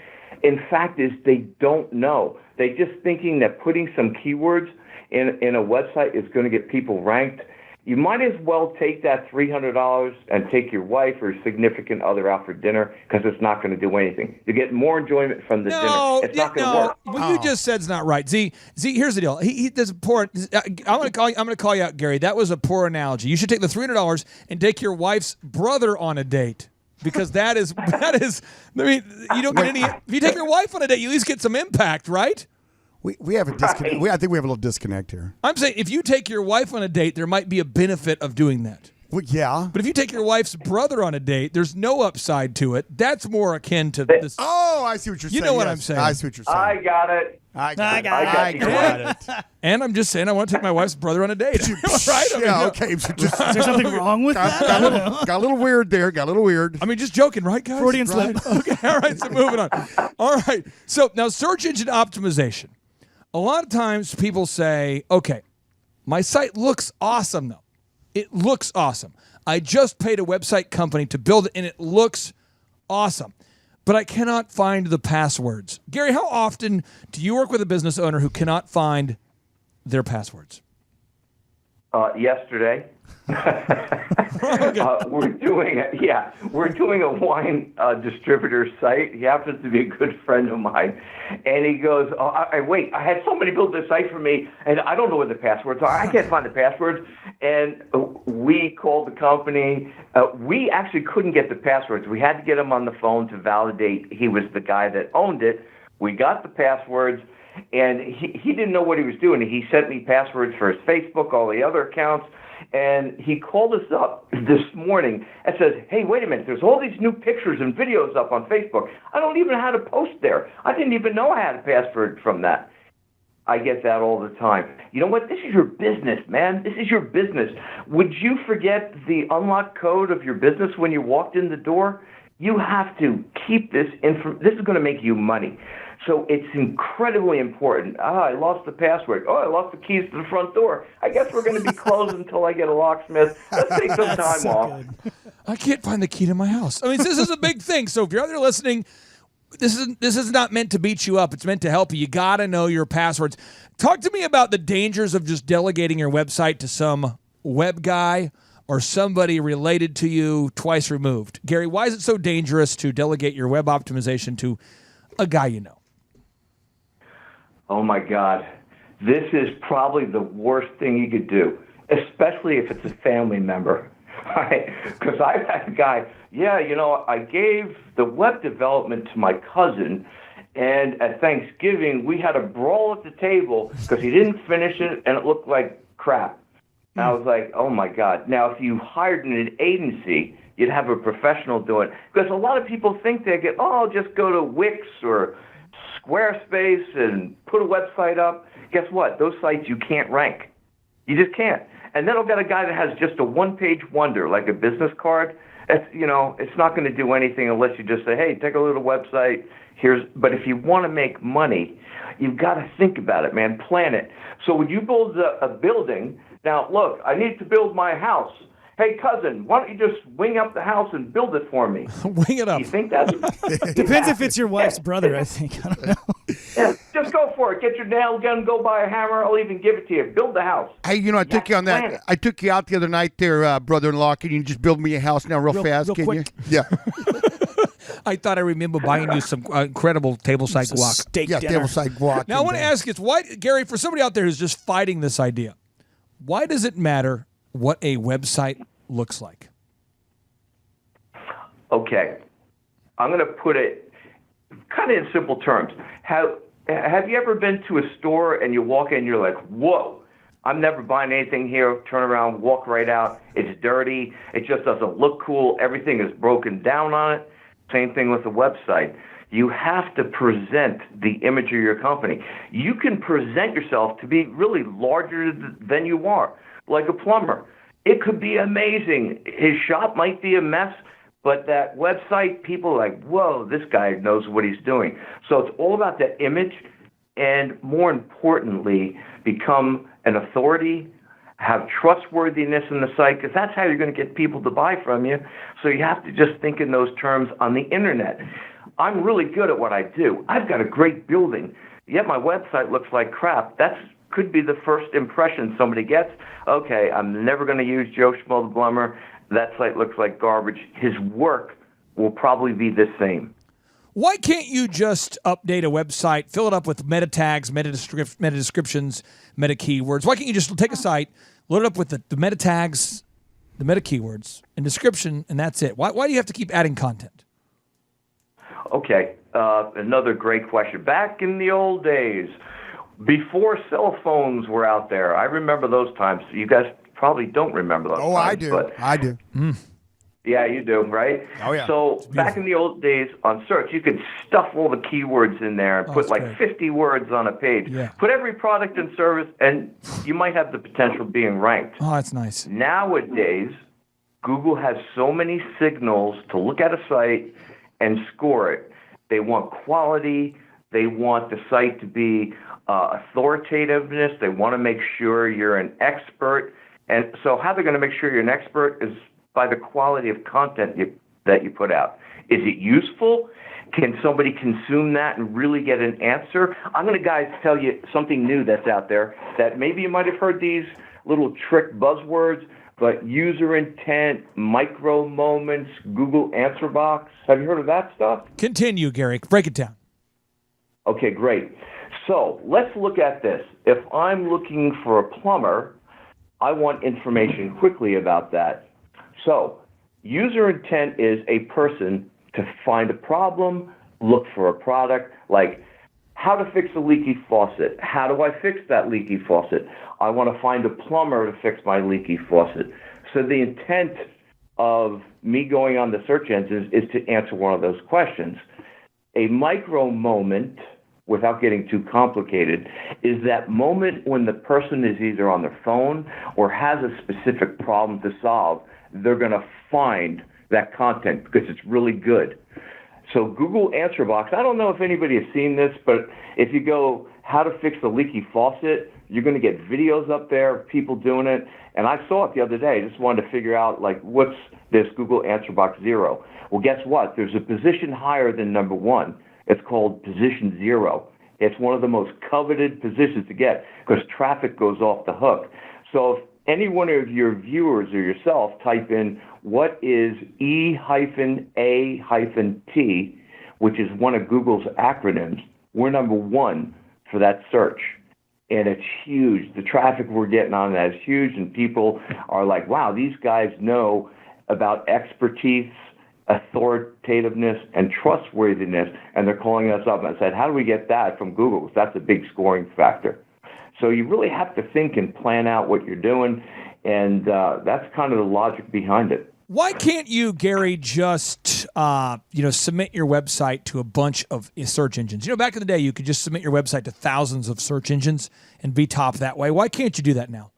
In fact is they don't know. They're just thinking that putting some keywords in a website is going to get people ranked. You might as well take that $300 and take your wife or significant other out for dinner, because it's not going to do anything. You get more enjoyment from the dinner. It's not going to work. What you just said's not right. Z, here's the deal. He does poor. I'm going to call you out, Gary. That was a poor analogy. You should take the $300 and take your wife's brother on a date. Because that is. I mean, you don't get any. If you take your wife on a date, you at least get some impact, right? We have a disconnect. I think we have a little disconnect here. I'm saying if you take your wife on a date, there might be a benefit of doing that. Well, yeah. But if you take your wife's brother on a date, there's no upside to it. That's more akin to this. Oh, I see what you're saying. You know what Yes. I'm saying. I see what you're saying. I got it. I got it. And I'm just saying I want to take my wife's brother on a date. Right? I mean, Yeah, okay. So just, Is there something wrong with that? got a little weird there. Got a little weird. I mean, just joking, right, guys? Freudian slip. Okay, all right, so moving on. All right, so now search engine optimization. A lot of times people say, okay, my site looks awesome, though. It looks awesome. I just paid a website company to build it, and it looks awesome. But I cannot find the passwords. Gary, how often do you work with a business owner who cannot find their passwords? Yesterday. We're doing a wine distributor site. He happens to be a good friend of mine, and he goes, wait, I had somebody build this site for me, and I don't know where the passwords are. I can't find the passwords. And we called the company. We actually couldn't get the passwords. We had to get him on the phone to validate he was the guy that owned it. We got the passwords. And he didn't know what he was doing. He sent me passwords for his Facebook, all the other accounts, and he called us up this morning and says, hey, wait a minute, there's all these new pictures and videos up on Facebook. I don't even know how to post there. I didn't even know I had a password from that. I get that all the time. You know what? This is your business, man. This is your business. Would you forget the unlock code of your business when you walked in the door? You have to keep this this is going to make you money. So it's incredibly important. I lost the password. Oh, I lost the keys to the front door. I guess we're going to be closed until I get a locksmith. Let's take some time off. I can't find the key to my house. I mean, this is a big thing. So if you're out there listening, this is not meant to beat you up. It's meant to help you. You got to know your passwords. Talk to me about the dangers of just delegating your website to some web guy or somebody related to you twice removed. Gary, why is it so dangerous to delegate your web optimization to a guy you know? Oh, my God. This is probably the worst thing you could do, especially if it's a family member. Because I've had a guy, I gave the web development to my cousin, and at Thanksgiving, we had a brawl at the table because he didn't finish it, and it looked like crap. And I was like, oh, my God. Now, if you hired an agency, you'd have a professional do it. Because a lot of people think I'll just go to Wix or Squarespace and put a website up. Guess what? Those sites you can't rank. You just can't. And then I've got a guy that has just a one-page wonder, like a business card. It's not going to do anything unless you just say, hey, take a little website. But if you want to make money, you've got to think about it, man. Plan it. So when you build a building, now look, I need to build my house. Hey, cousin, why don't you just wing up the house and build it for me? Wing it up. You think that's... Depends if it's your wife's brother, I think. I don't know. Yeah, just go for it. Get your nail gun, go buy a hammer. I'll even give it to you. Build the house. Hey, I took you on that. Planet. I took you out the other night there, brother-in-law. Can you just build me a house now real fast? real Can quick. you? Yeah. I thought I remember buying you some incredible tableside guac. Steak Yeah, dinner. table-side guac. Now, I want to ask you, why, Gary, for somebody out there who's just fighting this idea, why does it matter what a website looks like? Okay. I'm going to put it kind of in simple terms. Have you ever been to a store and you walk in and you're like, whoa, I'm never buying anything here. Turn around, walk right out. It's dirty. It just doesn't look cool. Everything is broken down on it. Same thing with the website. You have to present the image of your company. You can present yourself to be really larger than you are, like a plumber. It could be amazing. His shop might be a mess, but that website, people are like, whoa, this guy knows what he's doing. So it's all about that image and, more importantly, become an authority, have trustworthiness in the site, because that's how you're going to get people to buy from you. So you have to just think in those terms on the Internet. I'm really good at what I do. I've got a great building, yet my website looks like crap. That's could be the first impression somebody gets. Okay, I'm never going to use Joe Schmo the Plumber. That site looks like garbage. His work will probably be the same. Why can't you just update a website, fill it up with meta tags, meta descriptions, meta keywords? Why can't you just take a site, load it up with the meta tags, the meta keywords, and description, and that's it? Why do you have to keep adding content? Okay, another great question. Back in the old days, before cell phones were out there, I remember those times. You guys probably don't remember those. Oh, I times, do. But I do. yeah, you do, right? Oh, yeah. So back in the old days on search, you could stuff all the keywords in there and put that's like great. 50 words on a page. Yeah. Put every product and service, and you might have the potential of being ranked. Oh, that's nice. Nowadays, Google has so many signals to look at a site and score it. They want quality. They want the site to be authoritativeness. They want to make sure you're an expert. And so how they're going to make sure you're an expert is by the quality of content that you put out. Is it useful? Can somebody consume that and really get an answer? I'm going to, guys, tell you something new that's out there that maybe you might have heard these little trick buzzwords, but user intent, micro moments, Google answer box. Have you heard of that stuff? Continue, Gary. Break it down. Okay, great. So let's look at this. If I'm looking for a plumber, I want information quickly about that. So user intent is a person to find a problem, look for a product, like how to fix a leaky faucet. How do I fix that leaky faucet? I want to find a plumber to fix my leaky faucet. So the intent of me going on the search engines is to answer one of those questions. A micro moment, without getting too complicated, is that moment when the person is either on their phone or has a specific problem to solve. They're going to find that content because it's really good. So Google Answer Box, I don't know if anybody has seen this, but if you go how to fix a leaky faucet, you're going to get videos up there of people doing it. And I saw it the other day. I just wanted to figure out, like, what's this Google Answer Box 0? Well, guess what? There's a position higher than number 1. It's called position 0. It's one of the most coveted positions to get because traffic goes off the hook. So if any one of your viewers or yourself type in what is E-A-T, which is one of Google's acronyms, we're number 1 for that search. And it's huge. The traffic we're getting on that is huge, and people are like, wow, these guys know about expertise, authoritativeness, and trustworthiness, and they're calling us up. And I said, how do we get that from Google? Because that's a big scoring factor. So you really have to think and plan out what you're doing, and that's kind of the logic behind it. Why can't you, Gary, just submit your website to a bunch of search engines? You know, back in the day, you could just submit your website to thousands of search engines and be top that way. Why can't you do that now?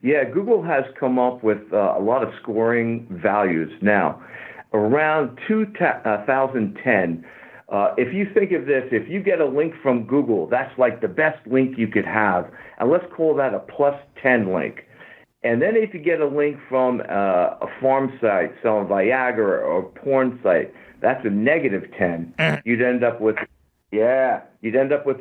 Yeah, Google has come up with a lot of scoring values now. Around 2010, if you think of this, if you get a link from Google, that's like the best link you could have. And let's call that a +10 link. And then if you get a link from a farm site selling Viagra or a porn site, that's a -10. You'd end up with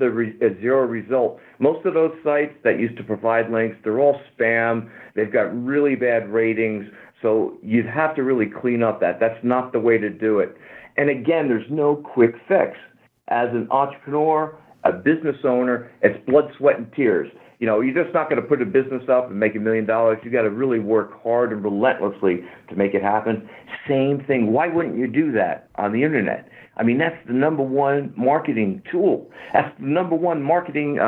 a 0 result. Most of those sites that used to provide links, they're all spam. They've got really bad ratings. So you'd have to really clean up that. That's not the way to do it. And again, there's no quick fix. As an entrepreneur, a business owner, it's blood, sweat, and tears. You know, you're just not going to put a business up and make $1 million. You got to really work hard and relentlessly to make it happen. Same thing. Why wouldn't you do that on the internet? I mean, that's the number 1 marketing tool. That's the number 1 marketing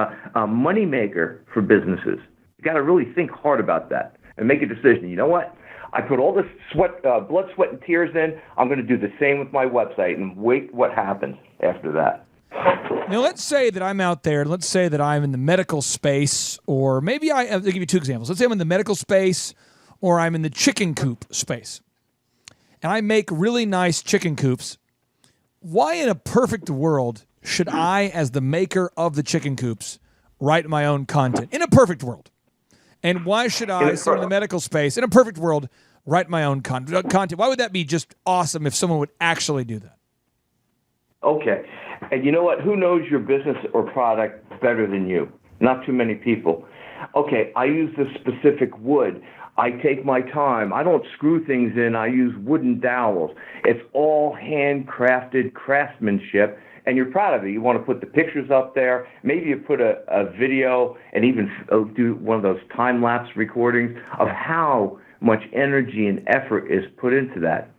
money maker for businesses. You got to really think hard about that and make a decision. You know what? I put all this blood, sweat, and tears in. I'm going to do the same with my website and wait what happens after that. Now, let's say that I'm out there. Let's say that I'm in the medical space, or maybe I'll give you 2 examples. Let's say I'm in the medical space, or I'm in the chicken coop space, and I make really nice chicken coops. Why in a perfect world should I, as the maker of the chicken coops, write my own content? In a perfect world. And why should I, someone in the medical space, in a perfect world, write my own content? Why would that be just awesome if someone would actually do that? Okay. And you know what? Who knows your business or product better than you? Not too many people. Okay, I use this specific wood. I take my time. I don't screw things in. I use wooden dowels. It's all handcrafted craftsmanship, and you're proud of it. You want to put the pictures up there. Maybe you put a video and even do one of those time-lapse recordings of how much energy and effort is put into that.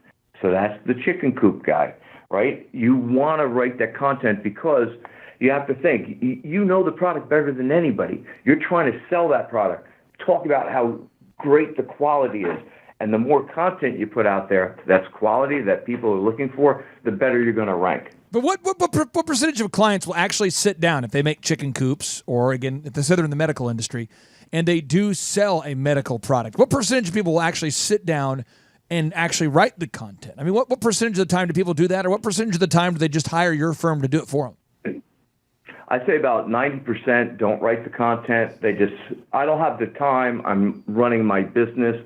So that's the chicken coop guy, right? You want to write that content because you have to think. You know the product better than anybody. You're trying to sell that product. talk about how great the quality is. And the more content you put out there that's quality, that people are looking for, the better you're going to rank. But what percentage of clients will actually sit down if they make chicken coops, or again, if they say they're in the medical industry, and they do sell a medical product? What percentage of people will actually sit down and actually write the content? I mean, what percentage of the time do people do that, or what percentage of the time do they just hire your firm to do it for them? I'd say about 90% don't write the content. I don't have the time. I'm running my business.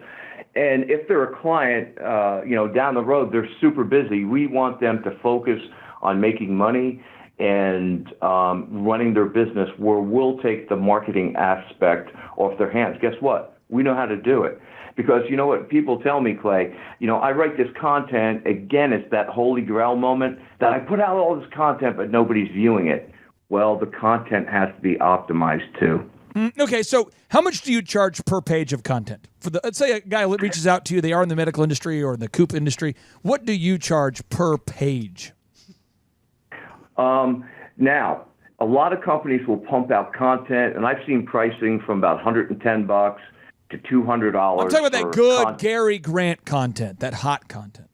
And if they're a client, down the road, they're super busy. We want them to focus on making money and running their business, where we'll take the marketing aspect off their hands. Guess what? We know how to do it. Because you know what people tell me, Clay, I write this content. Again, it's that holy grail moment that I put out all this content, but nobody's viewing it. Well, the content has to be optimized too. Okay, so how much do you charge per page of content? Let's say a guy reaches out to you, they are in the medical industry or in the coop industry. What do you charge per page? Now, a lot of companies will pump out content, and I've seen pricing from about $110 to $200. I'm talking about that good Gary Grant content, that hot content.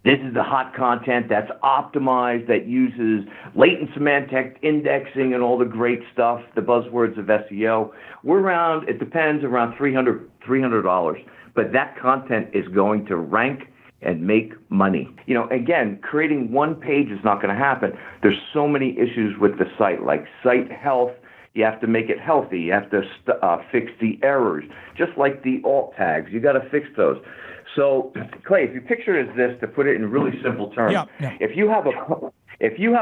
This is the hot content that's optimized, that uses latent semantic indexing and all the great stuff, the buzzwords of SEO. We're around, it depends, around $300. But that content is going to rank and make money. Again, creating one page is not going to happen. There's so many issues with the site, like site health. You have to make it healthy. You have to fix the errors, just like the alt tags. You got to fix those. So, Clay, if you picture it as this, to put it in really simple terms, if you have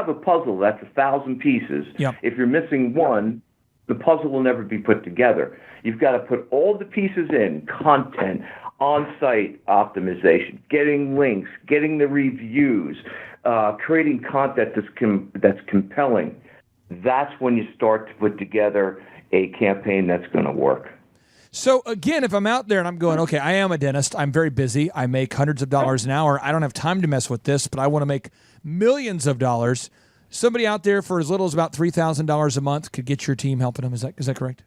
a puzzle that's 1,000 pieces, if you're missing one, the puzzle will never be put together. You've got to put all the pieces in: content, on-site optimization, getting links, getting the reviews, creating content that's compelling. That's when you start to put together a campaign that's going to work. So again, if I'm out there and I'm going, okay, I am a dentist, I'm very busy, I make hundreds of dollars an hour, I don't have time to mess with this, but I want to make millions of dollars. Somebody out there for as little as about $3,000 a month could get your team helping them. Is that correct?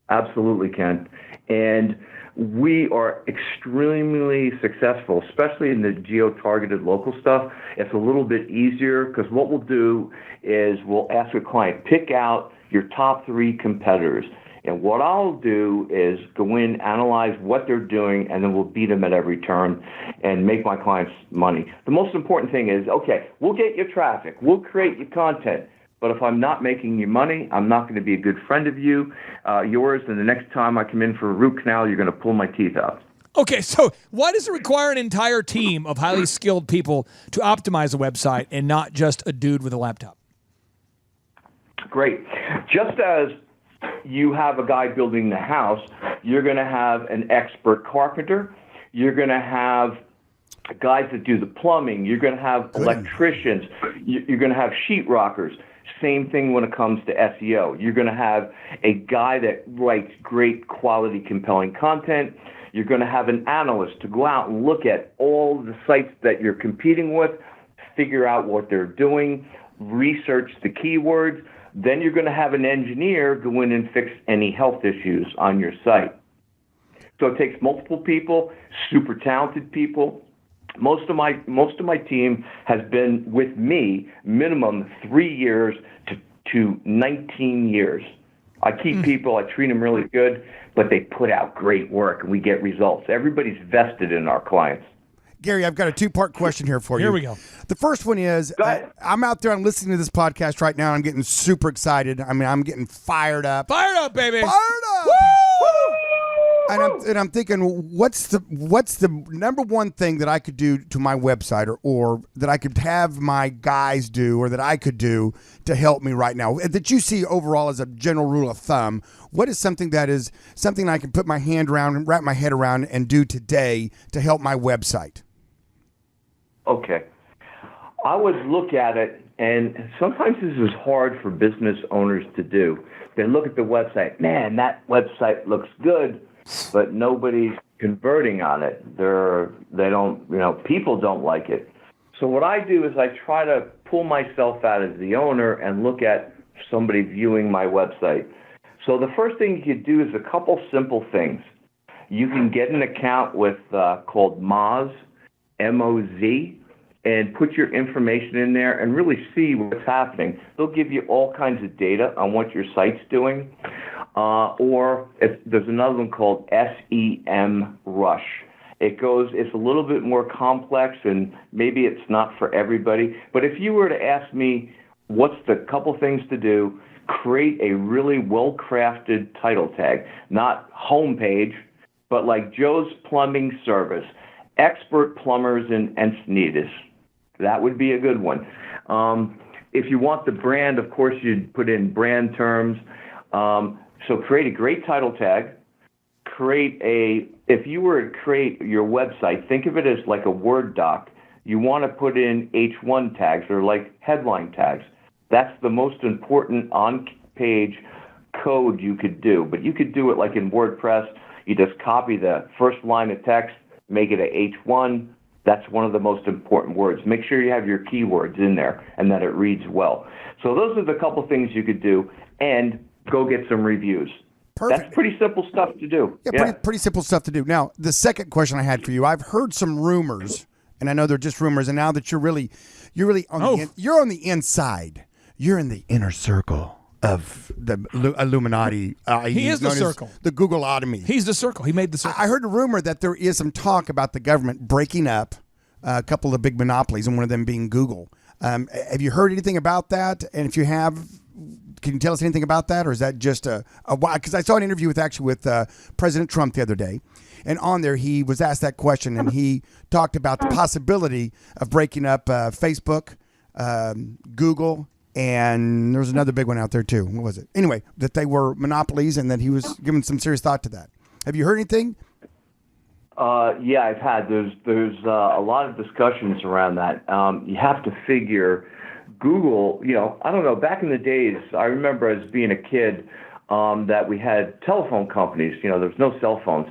Absolutely, Ken. And we are extremely successful, especially in the geo-targeted local stuff. It's a little bit easier because what we'll do is we'll ask a client, pick out your top 3 competitors. And what I'll do is go in, analyze what they're doing, and then we'll beat them at every turn and make my clients money. The most important thing is, okay, we'll get you traffic, we'll create your content, but if I'm not making you money, I'm not going to be a good friend of yours, and the next time I come in for a root canal, you're going to pull my teeth out. Okay, so why does it require an entire team of highly skilled people to optimize a website and not just a dude with a laptop? Great. Just as you have a guy building the house, you're going to have an expert carpenter, you're going to have guys that do the plumbing, you're going to have electricians, you're going to have sheetrockers. Same thing when it comes to SEO. You're going to have a guy that writes great quality, compelling content. You're going to have an analyst to go out and look at all the sites that you're competing with, figure out what they're doing, research the keywords. Then you're going to have an engineer go in and fix any health issues on your site. So it takes multiple people, super talented people. Most of my team has been with me minimum 3 years to 19 years. I keep people, I treat them really good, but they put out great work and we get results. Everybody's vested in our clients. Gary, I've got a 2-part question here for you. Here we go. The first one is, I'm out there, I'm listening to this podcast right now, I'm getting super excited. I mean, I'm getting fired up. Fired up, baby. Fired up. Woo! And I'm thinking, what's the number one thing that I could do to my website or that I could have my guys do or that I could do to help me right now? That you see overall as a general rule of thumb, what is something I can put my hand around and wrap my head around and do today to help my website? Okay. I would look at it, and sometimes this is hard for business owners to do. They look at the website, man, that website looks good, but nobody's converting on it. People don't like it. So what I do is I try to pull myself out as the owner and look at somebody viewing my website. So the first thing you could do is a couple simple things. You can get an account with called Moz, M-O-Z, and put your information in there and really see what's happening. They'll give you all kinds of data on what your site's doing. Or if there's another one called SEM Rush. It's a little bit more complex, and maybe it's not for everybody. But if you were to ask me what's the couple things to do, create a really well-crafted title tag, not homepage, but like Joe's Plumbing Service, Expert Plumbers in Encinitas. That would be a good one. If you want the brand, of course, you'd put in brand terms. So create a great title tag. If you were to create your website, think of it as like a Word doc. You want to put in H1 tags or like headline tags. That's the most important on-page code you could do. But you could do it like in WordPress. You just copy the first line of text, make it a H1. That's one of the most important words. Make sure you have your keywords in there and that it reads well. So those are the couple things you could do, and go get some reviews. Perfect. That's pretty simple stuff to do. Yeah, pretty simple stuff to do. Now, the second question I had for you, I've heard some rumors, and I know they're just rumors, and now that you're really on you're on the inside. You're in the inner circle of the Illuminati. He is the circle. The Googleotomy. He's the circle. He made the circle. I heard a rumor that there is some talk about the government breaking up a couple of big monopolies, and one of them being Google. Have you heard anything about that? And if you have, can you tell us anything about that, or is that just because I saw an interview with President Trump the other day, and on there he was asked that question, and he talked about the possibility of breaking up Facebook, Google, and there was another big one out there too. What was it? Anyway, that they were monopolies, and that he was giving some serious thought to that. Have you heard anything? Yeah, I've had. There's a lot of discussions around that. You have to figure Google, I don't know, back in the days, I remember as being a kid that we had telephone companies, there was no cell phones,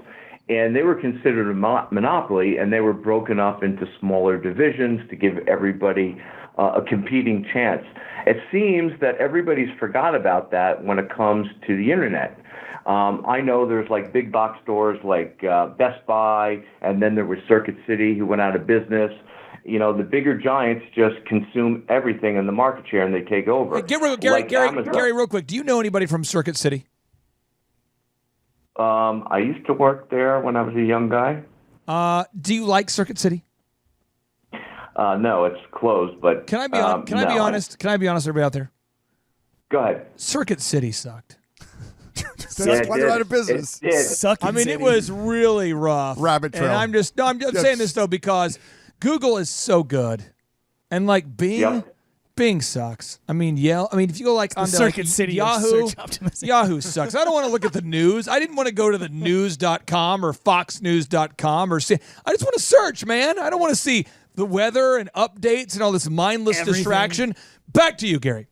and they were considered a monopoly, and they were broken up into smaller divisions to give everybody a competing chance. It seems that everybody's forgot about that when it comes to the internet. I know there's like big box stores like Best Buy, and then there was Circuit City who went out of business. The bigger giants just consume everything in the market share, and they take over. Hey, Gary, real quick, do you know anybody from Circuit City? I used to work there when I was a young guy. Do you like Circuit City? No, it's closed. But can I be honest? Can I be honest, everybody out there? Go ahead. Circuit City sucked. That's why they're out of business. It was really rough. Rabbit trail. And I'm just saying this though because Google is so good, and like Bing sucks. I mean, if you go like on Circuit City Yahoo, search optimization. Yahoo sucks. I don't want to look at the news. I didn't want to go to the news.com or foxnews.com or see. I just want to search, man. I don't want to see the weather and updates and all this mindless distraction. Back to you, Gary.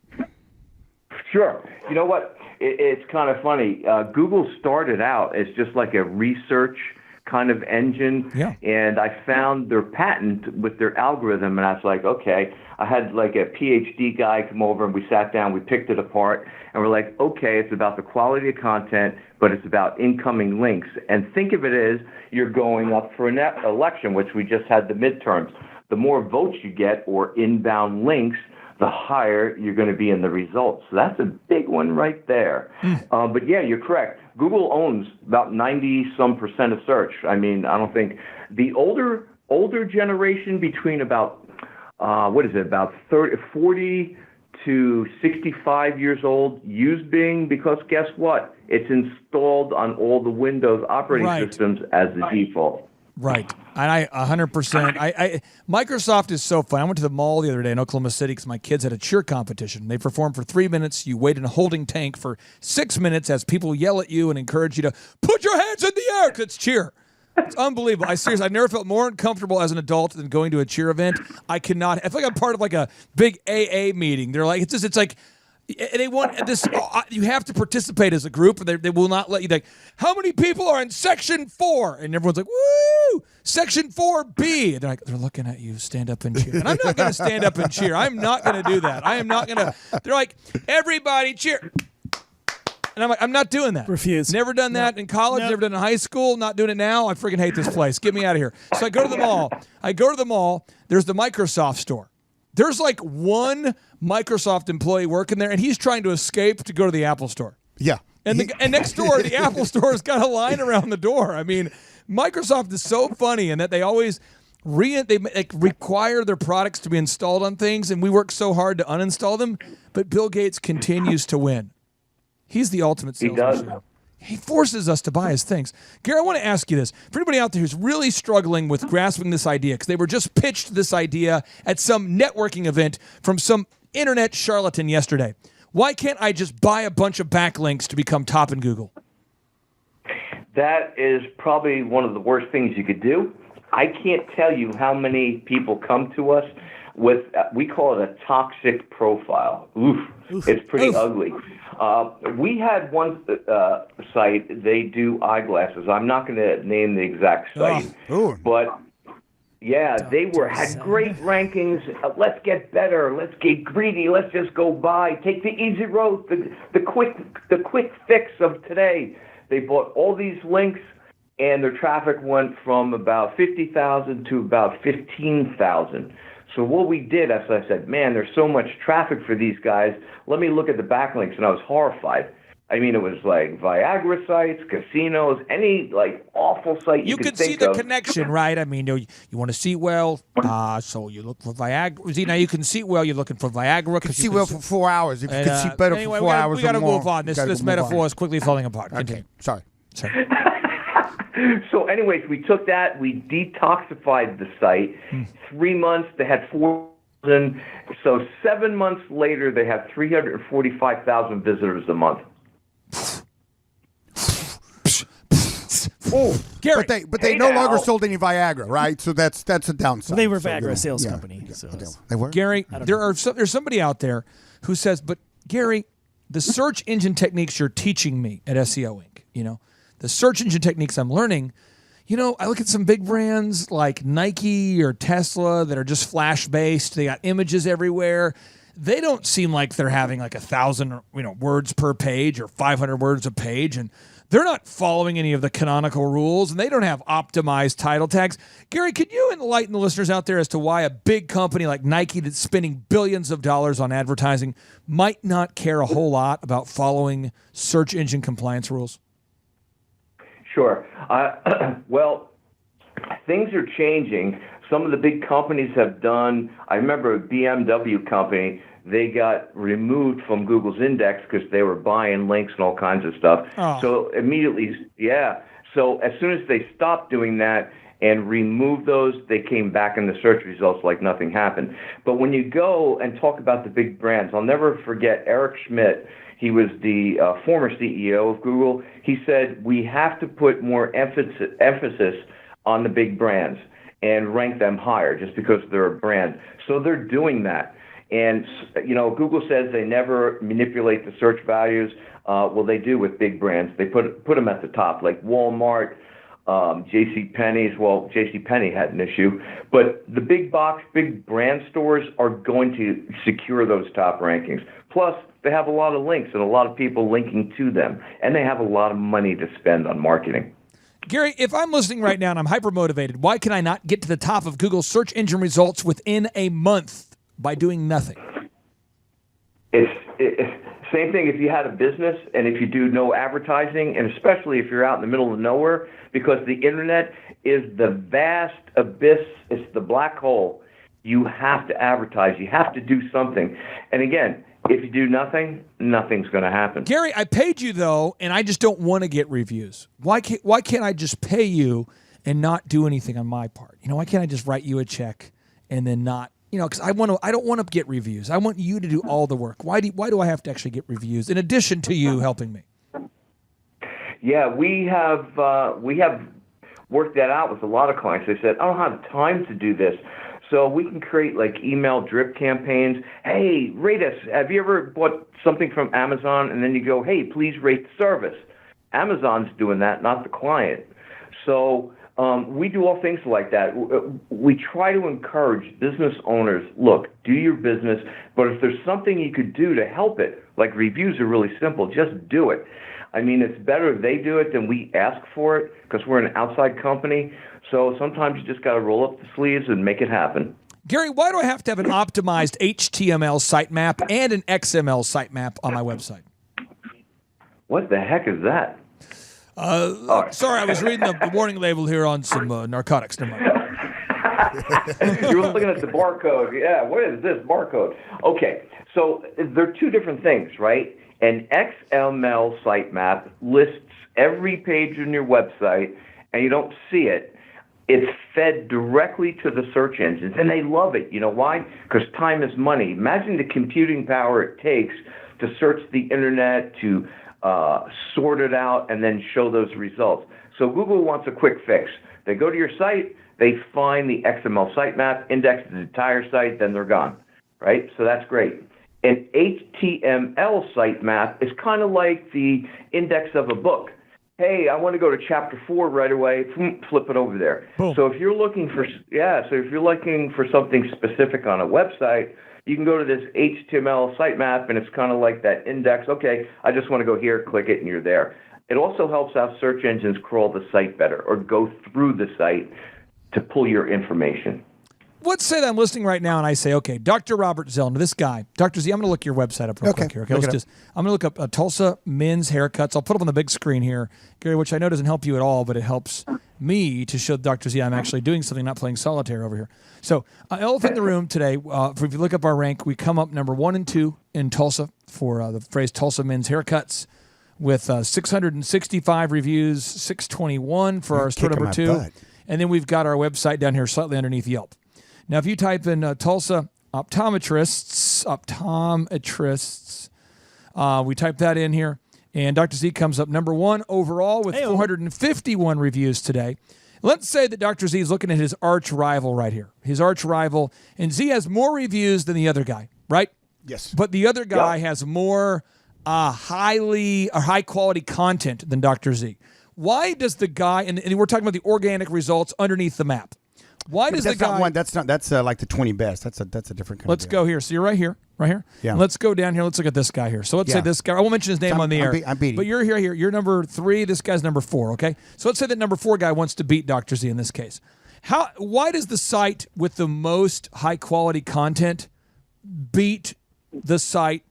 Sure. You know what? It's kind of funny. Google started out as just like a research kind of engine, and I found their patent with their algorithm, and I was like, okay. I had like a PhD guy come over, and we sat down, we picked it apart, and we're like, okay, it's about the quality of content, but it's about incoming links. And think of it as you're going up for an election, which we just had the midterms. The more votes you get or inbound links, the higher you're going to be in the results. So that's a big one right there. But yeah, you're correct. Google owns about 90-some% of search. I mean, I don't think the older generation between about, about 40 to 65 years old use Bing because guess what? It's installed on all the Windows operating systems as the default. Right. And I 100%. Microsoft is so fun. I went to the mall the other day in Oklahoma City because my kids had a cheer competition. They performed for 3 minutes. You wait in a holding tank for 6 minutes as people yell at you and encourage you to put your hands in the air because it's cheer. It's unbelievable. I've never felt more uncomfortable as an adult than going to a cheer event. I feel like I'm part of like a big AA meeting. They're like, it's like, they want this. You have to participate as a group, or they will not let you. Like, how many people are in Section 4? And everyone's like, "Woo! Section 4B." And they're looking at you. Stand up and cheer. And I'm not going to stand up and cheer. I'm not going to do that. I am not going to. They're like, everybody cheer. And I'm like, I'm not doing that. Refuse. Never done that in college, never done it in high school, not doing it now. I freaking hate this place. Get me out of here. So I go to the mall. There's the Microsoft store. There's like one Microsoft employee working there, and he's trying to escape to go to the Apple store. Yeah. And next door, the Apple store has got a line around the door. I mean, Microsoft is so funny in that they always require their products to be installed on things, and we work so hard to uninstall them, but Bill Gates continues to win. He's the ultimate salesman. He forces us to buy his things. Gary, I want to ask you this. For anybody out there who's really struggling with grasping this idea, because they were just pitched this idea at some networking event from some internet charlatan yesterday, why can't I just buy a bunch of backlinks to become top in Google? That is probably one of the worst things you could do. I can't tell you how many people come to us with, we call it a toxic profile. Oof. It's pretty ugly. We had one site, they do eyeglasses. I'm not going to name the exact site, but yeah, they had great rankings. Let's get better. Let's get greedy. Let's just go buy. Take the easy road, the quick fix of today. They bought all these links, and their traffic went from about 50,000 to about 15,000. So what we did, as I said, man, there's so much traffic for these guys. Let me look at the backlinks, and I was horrified. I mean, it was like Viagra sites, casinos, any like awful site you could think see the of. connection, right? I mean, you want to see well, so you look for Viagra. See, now you can see well, you're looking for Viagra. You can see well for 4 hours. If you can see better anyway, for 4 hours we got to or more, move on. This metaphor is quickly falling apart. Okay, sorry. So anyways, we took that, we detoxified the site. 3 months, they had 4,000. So 7 months later, they had 345,000 visitors a month. Oh, Gary, but they no longer sold any Viagra, right? So that's a downside. They were Viagra sales company. So they were. Gary, there's somebody out there who says, but Gary, the search engine techniques you're teaching me at SEO Inc., the search engine techniques I'm learning, I look at some big brands like Nike or Tesla that are just flash-based. They got images everywhere. They don't seem like they're having like 1,000, words per page or 500 words a page, and they're not following any of the canonical rules, and they don't have optimized title tags. Gary, could you enlighten the listeners out there as to why a big company like Nike that's spending billions of dollars on advertising might not care a whole lot about following search engine compliance rules? Sure. Well, things are changing. Some of the big companies have done, I remember a BMW company, they got removed from Google's index because they were buying links and all kinds of stuff. Oh. So immediately, so as soon as they stopped doing that and removed those, they came back in the search results like nothing happened. But when you go and talk about the big brands, I'll never forget Eric Schmidt. He was the former CEO of Google. He said, we have to put more emphasis on the big brands and rank them higher just because they're a brand. So they're doing that. And, Google says they never manipulate the search values. Well, they do with big brands. They put them at the top, like Walmart, JCPenney's. Well, JCPenney had an issue. But the big box, big brand stores are going to secure those top rankings. Plus, they have a lot of links and a lot of people linking to them. And they have a lot of money to spend on marketing. Gary, if I'm listening right now and I'm hyper-motivated, why can I not get to the top of Google's search engine results within a month by doing nothing? It's same thing if you had a business and if you do no advertising, and especially if you're out in the middle of nowhere, because the internet is the vast abyss. It's the black hole. You have to advertise. You have to do something. And again, if you do nothing, nothing's going to happen. Gary, I paid you, though, and I just don't want to get reviews. Why can't I just pay you and not do anything on my part? Why can't I just write you a check and then not, because I don't want to get reviews. I want you to do all the work. Why do I have to actually get reviews in addition to you helping me? Yeah, we have worked that out with a lot of clients. They said, I don't have time to do this. So we can create like email drip campaigns. Hey, rate us. Have you ever bought something from Amazon and then you go, hey, please rate the service? Amazon's doing that, not the client. So We do all things like that. We try to encourage business owners, look, do your business, but if there's something you could do to help it, like reviews are really simple, just do it. I mean, it's better if they do it than we ask for it because we're an outside company. So sometimes you just got to roll up the sleeves and make it happen. Gary, why do I have to have an optimized HTML sitemap and an XML sitemap on my website? What the heck is that? Sorry, I was reading the warning label here on some narcotics. Never mind. You were looking at the barcode. Yeah, what is this barcode? Okay, so they're two different things, right? An XML sitemap lists every page on your website, and you don't see it. It's fed directly to the search engines, and they love it. You know why? Because time is money. Imagine the computing power it takes to search the internet, to sort it out, and then show those results. So Google wants a quick fix. They go to your site, they find the XML sitemap, index the entire site, then they're gone, right? So that's great. An HTML sitemap is kind of like the index of a book. Hey, I want to go to chapter 4 right away. Flip it over there. Boom. So if you're looking for something specific on a website, you can go to this HTML sitemap, and it's kind of like that index. Okay, I just want to go here, click it, and you're there. It also helps out search engines crawl the site better or go through the site to pull your information. Let's say that I'm listening right now and I say, okay, Dr. Robert Zellner, this guy, Dr. Z, I'm going to look your website up real quick here. Okay, I'm going to look up Tulsa men's haircuts. I'll put them on the big screen here, Gary, which I know doesn't help you at all, but it helps me to show Dr. Z I'm actually doing something, not playing solitaire over here. So, elephant in the room today, if you look up our rank, we come up number 1 and 2 in Tulsa for the phrase Tulsa men's haircuts with 665 reviews, 621 for our store number 2. And then we've got our website down here slightly underneath Yelp. Now, if you type in Tulsa optometrists, we type that in here, and Dr. Z comes up number 1 overall with 451 reviews today. Let's say that Dr. Z is looking at his arch rival right here, and Z has more reviews than the other guy, right? Yes. But the other guy has more high quality content than Dr. Z. Why does the guy, and we're talking about the organic results underneath the map. Why does the guy? That's like the 20 best. That's a different kind. Let's go here. So you're right here. Yeah. Let's go down here. Let's look at this guy here. So let's say this guy. I won't mention his name on the air. I'm beating. But you're here. You're number 3. This guy's number 4. Okay. So let's say that number 4 guy wants to beat Dr. Z in this case. Why does the site with the most high quality content beat the site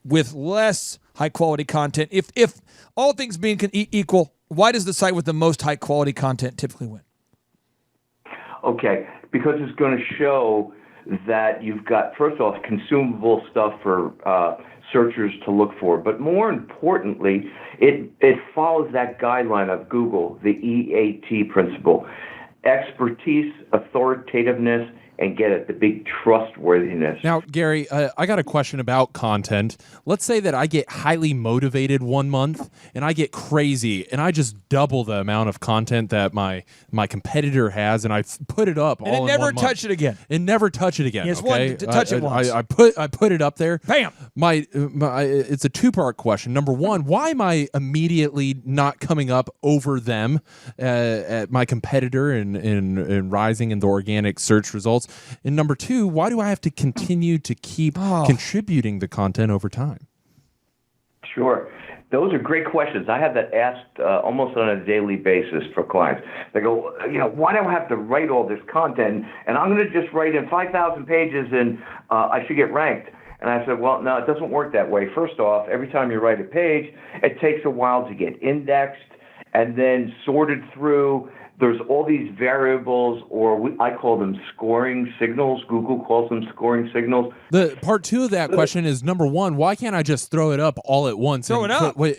with less high quality content? If all things being equal, why does the site with the most high quality content typically win? Okay, because it's going to show that you've got, first off, consumable stuff for searchers to look for. But more importantly, it follows that guideline of Google, the EAT principle. Expertise, authoritativeness, and get it, the big trustworthiness. Now, Gary, I got a question about content. Let's say that I get highly motivated one month and I get crazy and I just double the amount of content that my competitor has, and I put it up all in 1 month. And never touch it again. And never touch it again. Yes, okay? touch it once. I put it up there. Bam! It's a 2-part question. Number 1, why am I immediately not coming up over them at my competitor in rising in the organic search results? And number 2, why do I have to continue to keep contributing the content over time? Sure. Those are great questions. I have that asked almost on a daily basis for clients. They go, why do I have to write all this content? And I'm going to just write in 5,000 pages and I should get ranked. And I said, well, no, it doesn't work that way. First off, every time you write a page, it takes a while to get indexed and then sorted through. There's all these variables, or I call them scoring signals. Google calls them scoring signals. The part 2 of that question is, number 1, why can't I just throw it up all at once? Throw it up. What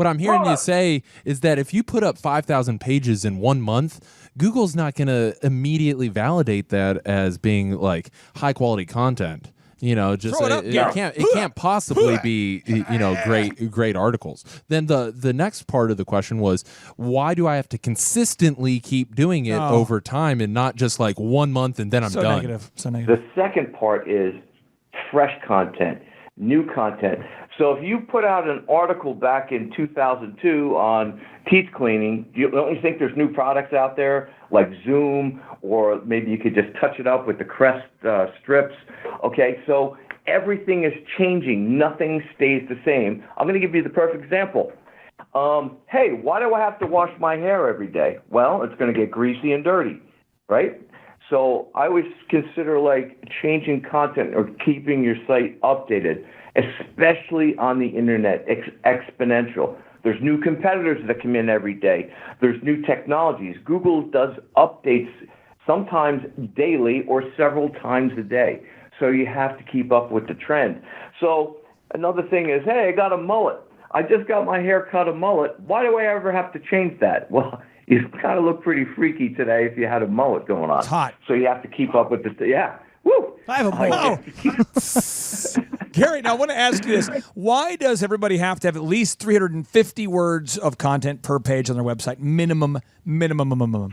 I'm hearing you say is that if you put up 5,000 pages in 1 month, Google's not going to immediately validate that as being like high quality content. It can't possibly be great articles. Then the next part of the question was, why do I have to consistently keep doing it over time and not just like 1 month and then I'm done? So negative. The second part is fresh content, new content. So if you put out an article back in 2002 on teeth cleaning, don't you think there's new products out there like Zoom, or maybe you could just touch it up with the Crest strips? Okay, so everything is changing. Nothing stays the same. I'm going to give you the perfect example. Hey, why do I have to wash my hair every day? Well, it's going to get greasy and dirty, right? So I always consider like changing content or keeping your site updated, especially on the internet, exponential. There's new competitors that come in every day. There's new technologies. Google does updates sometimes daily or several times a day. So you have to keep up with the trend. So another thing is, hey, I got a mullet. I just got my hair cut a mullet. Why do I ever have to change that? Well, you kind of look pretty freaky today if you had a mullet going on. It's hot. So you have to keep up with the, yeah. Woo! I have a mullet. Gary, now I want to ask you this. Why does everybody have to have at least 350 words of content per page on their website? Minimum. Minimum.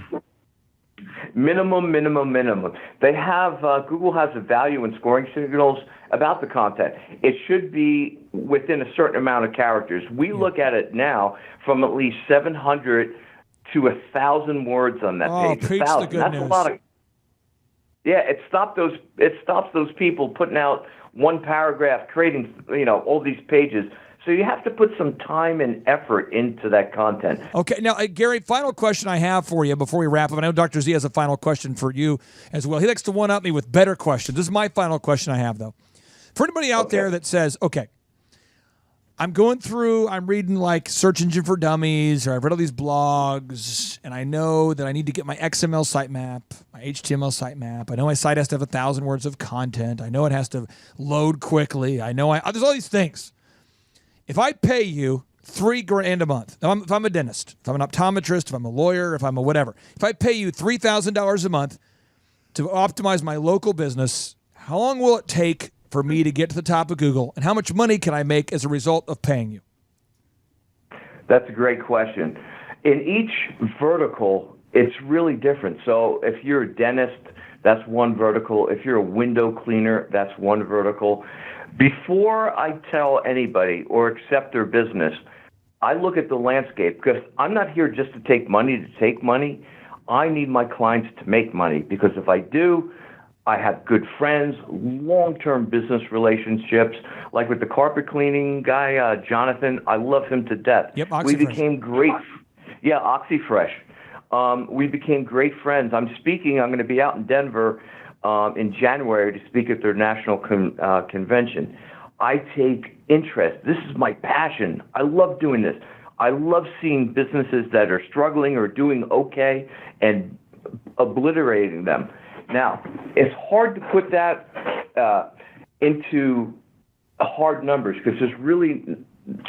They have, Google has a value in scoring signals about the content. It should be within a certain amount of characters. We look at it now from at least 700 to 1,000 words on that page. Preach 1,000. the good That's news. a lot of. Yeah, it stops those people putting out one paragraph, creating all these pages. So you have to put some time and effort into that content. Okay, now, Gary, final question I have for you before we wrap up. I know Dr. Z has a final question for you as well. He likes to one-up me with better questions. This is my final question I have, though. For anybody out there that says, okay, I'm going through, I'm reading like Search Engine for Dummies, or I've read all these blogs, and I know that I need to get my XML sitemap, my HTML sitemap. I know my site has to have 1,000 words of content. I know it has to load quickly. I know there's all these things. If I pay you $3,000 a month, if I'm a dentist, if I'm an optometrist, if I'm a lawyer, if I'm a whatever, if I pay you $3,000 a month to optimize my local business, how long will it take for me to get to the top of Google, and how much money can I make as a result of paying you? That's a great question. In each vertical, it's really different. So if you're a dentist, that's one vertical. If you're a window cleaner, that's one vertical. Before I tell anybody or accept their business, I look at the landscape, because I'm not here just to take money to take money. I need my clients to make money, because if I do, I have good friends, long-term business relationships, like with the carpet cleaning guy, Jonathan. I love him to death. Yep, we Oxyfresh. became great. Yeah, Oxyfresh. We became great friends. I'm going to be out in Denver in January to speak at their national convention. I take interest. This is my passion. I love doing this. I love seeing businesses that are struggling or doing okay and obliterating them. Now, it's hard to put that into hard numbers, because there's really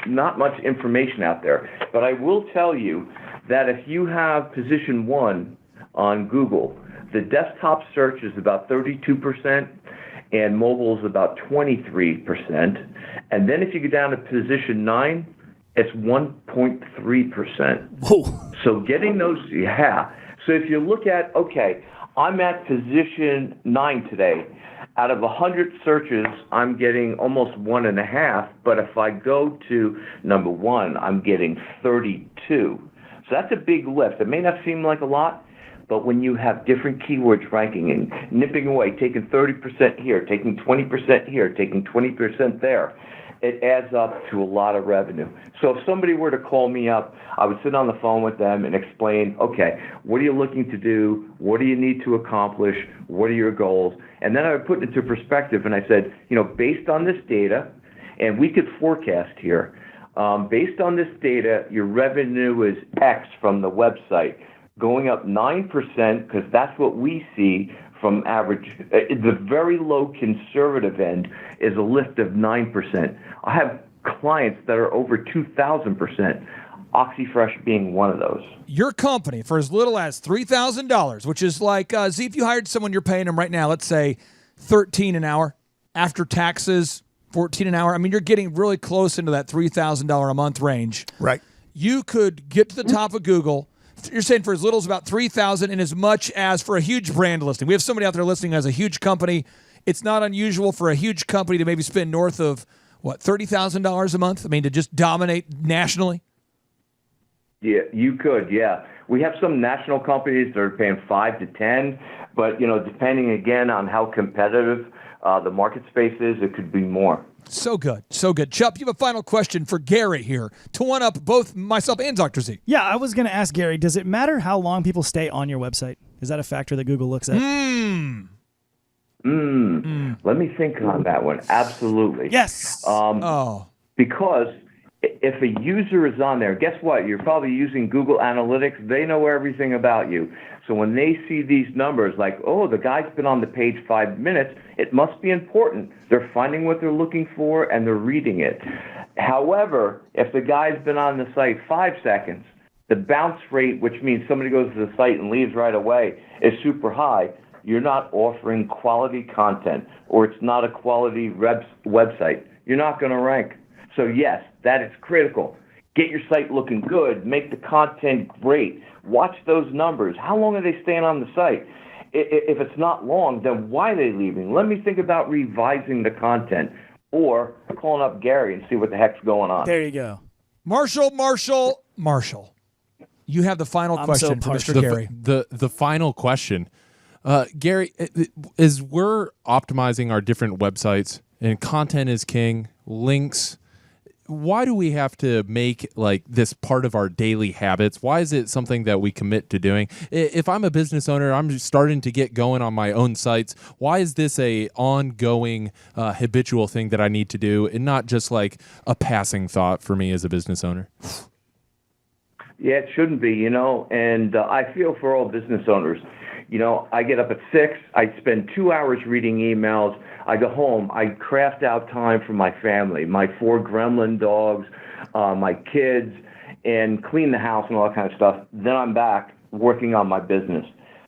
not much information out there. But I will tell you that if you have position 1 on Google, the desktop search is about 32%, and mobile is about 23%. And then if you go down to position 9, it's 1.3%. Whoa. So getting those, So if you look at, okay, I'm at position 9 today. Out of 100 searches, I'm getting almost 1.5. But if I go to number 1, I'm getting 32. So that's a big lift. It may not seem like a lot, but when you have different keywords ranking and nipping away, taking 30% here, taking 20% here, taking 20% there, it adds up to a lot of revenue. So if somebody were to call me up, I would sit on the phone with them and explain, okay, what are you looking to do? What do you need to accomplish? What are your goals? And then I would put it into perspective, and I said, based on this data, and we could forecast here, based on this data, your revenue is X from the website, going up 9%, because that's what we see from average. The very low conservative end is a lift of 9%. I have clients that are over 2,000%, Oxyfresh being one of those. Your company, for as little as $3,000, which is like, see, if you hired someone, you're paying them right now, let's say $13 an hour, after taxes, $14 an hour. I mean, you're getting really close into that $3,000 a month range. Right. You could get to the top of Google. You're saying for as little as about $3,000, and as much as for a huge brand listing. We have somebody out there listening who has a huge company. It's not unusual for a huge company to maybe spend north of what, $30,000 a month? I mean, to just dominate nationally? Yeah, you could. Yeah, we have some national companies that are paying 5 to 10, but depending again on how competitive the market space is, it could be more. So good, so good. Chup, you have a final question for Gary here to one up both myself and Dr. Z. Yeah, I was going to ask Gary, does it matter how long people stay on your website? Is that a factor that Google looks at? Let me think on that one. Absolutely. Yes. Because if a user is on there, guess what? You're probably using Google Analytics. They know everything about you. So when they see these numbers like, oh, the guy's been on the page 5 minutes, it must be important. They're finding what they're looking for and they're reading it. However, if the guy's been on the site 5 seconds, the bounce rate, which means somebody goes to the site and leaves right away, is super high. You're not offering quality content, or it's not a quality website. You're not going to rank. So yes, that is critical. Get your site looking good. Make the content great. Watch those numbers. How long are they staying on the site? If it's not long, then why are they leaving? Let me think about revising the content or calling up Gary and see what the heck's going on. There you go. Marshall. You have the final question for Mr. Gary. The final question. Gary, as we're optimizing our different websites and content is king, links, why do we have to make like this part of our daily habits? Why is it something that we commit to doing? If I'm a business owner, I'm just starting to get going on my own sites. Why is this a ongoing habitual thing that I need to do and not just like a passing thought for me as a business owner? Yeah, it shouldn't be, and I feel for all business owners. I get up at 6, I spend 2 hours reading emails, I go home, I craft out time for my family, my 4 gremlin dogs, my kids, and clean the house and all that kind of stuff. Then I'm back working on my business.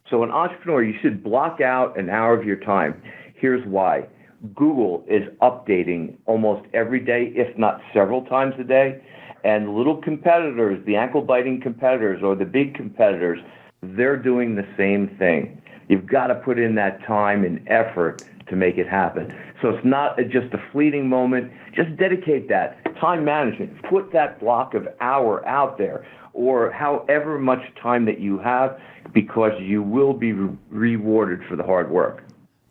So an entrepreneur, you should block out an hour of your time. Here's why. Google is updating almost every day, if not several times a day, and little competitors, the ankle-biting competitors or the big competitors, they're doing the same thing. You've got to put in that time and effort to make it happen. So it's not just a fleeting moment. Just dedicate that. Time management. Put that block of hour out there or however much time that you have, because you will be rewarded for the hard work.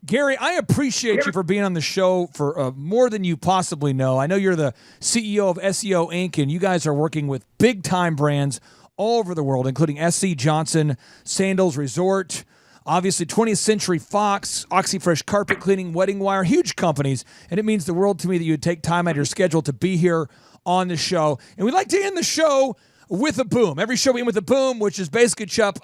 Gary, I appreciate you for being on the show for more than you possibly know. I know you're the CEO of SEO Inc., and you guys are working with big-time brands all over the world, including SC Johnson, Sandals Resort, obviously 20th Century Fox, OxyFresh Carpet Cleaning, Wedding Wire, huge companies. And it means the world to me that you would take time out of your schedule to be here on the show. And we'd like to end the show with a boom. Every show we end with a boom, which is basically, Chup,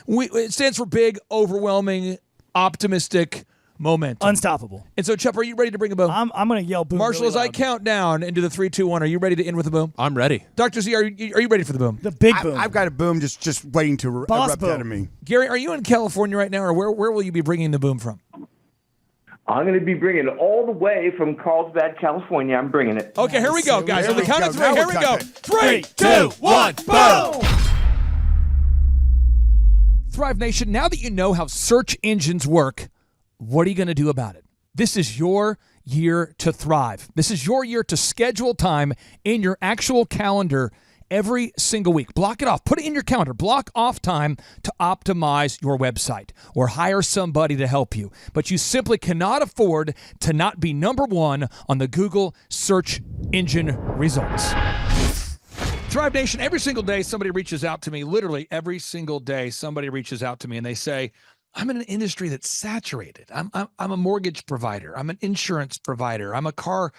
it stands for big, overwhelming, optimistic, momentum. Unstoppable. And so, Chup, are you ready to bring a boom? I'm going to yell boom. Marshall, really as I count down into the 3, 2, 1, are you ready to end with a boom? I'm ready. Dr. Z, are you ready for the boom? The big boom. I've got a boom just waiting to Boss erupt boom. out of me. Gary, are you in California right now, or where will you be bringing the boom from? I'm going to be bringing it all the way from Carlsbad, California. I'm bringing it. Okay, here we go, guys. On the count of 3, here we go. 3, 2, 1, boom! Thrive Nation, now that you know how search engines work, what are you going to do about it? This is your year to thrive. This is your year to schedule time in your actual calendar every single week. Block it off. Put it in your calendar. Block off time to optimize your website or hire somebody to help you. But you simply cannot afford to not be number one on the Google search engine results. Thrive Nation, every single day somebody reaches out to me, literally every single day somebody reaches out to me and they say, I'm in an industry that's saturated. I'm a mortgage provider. I'm an insurance provider. I'm a car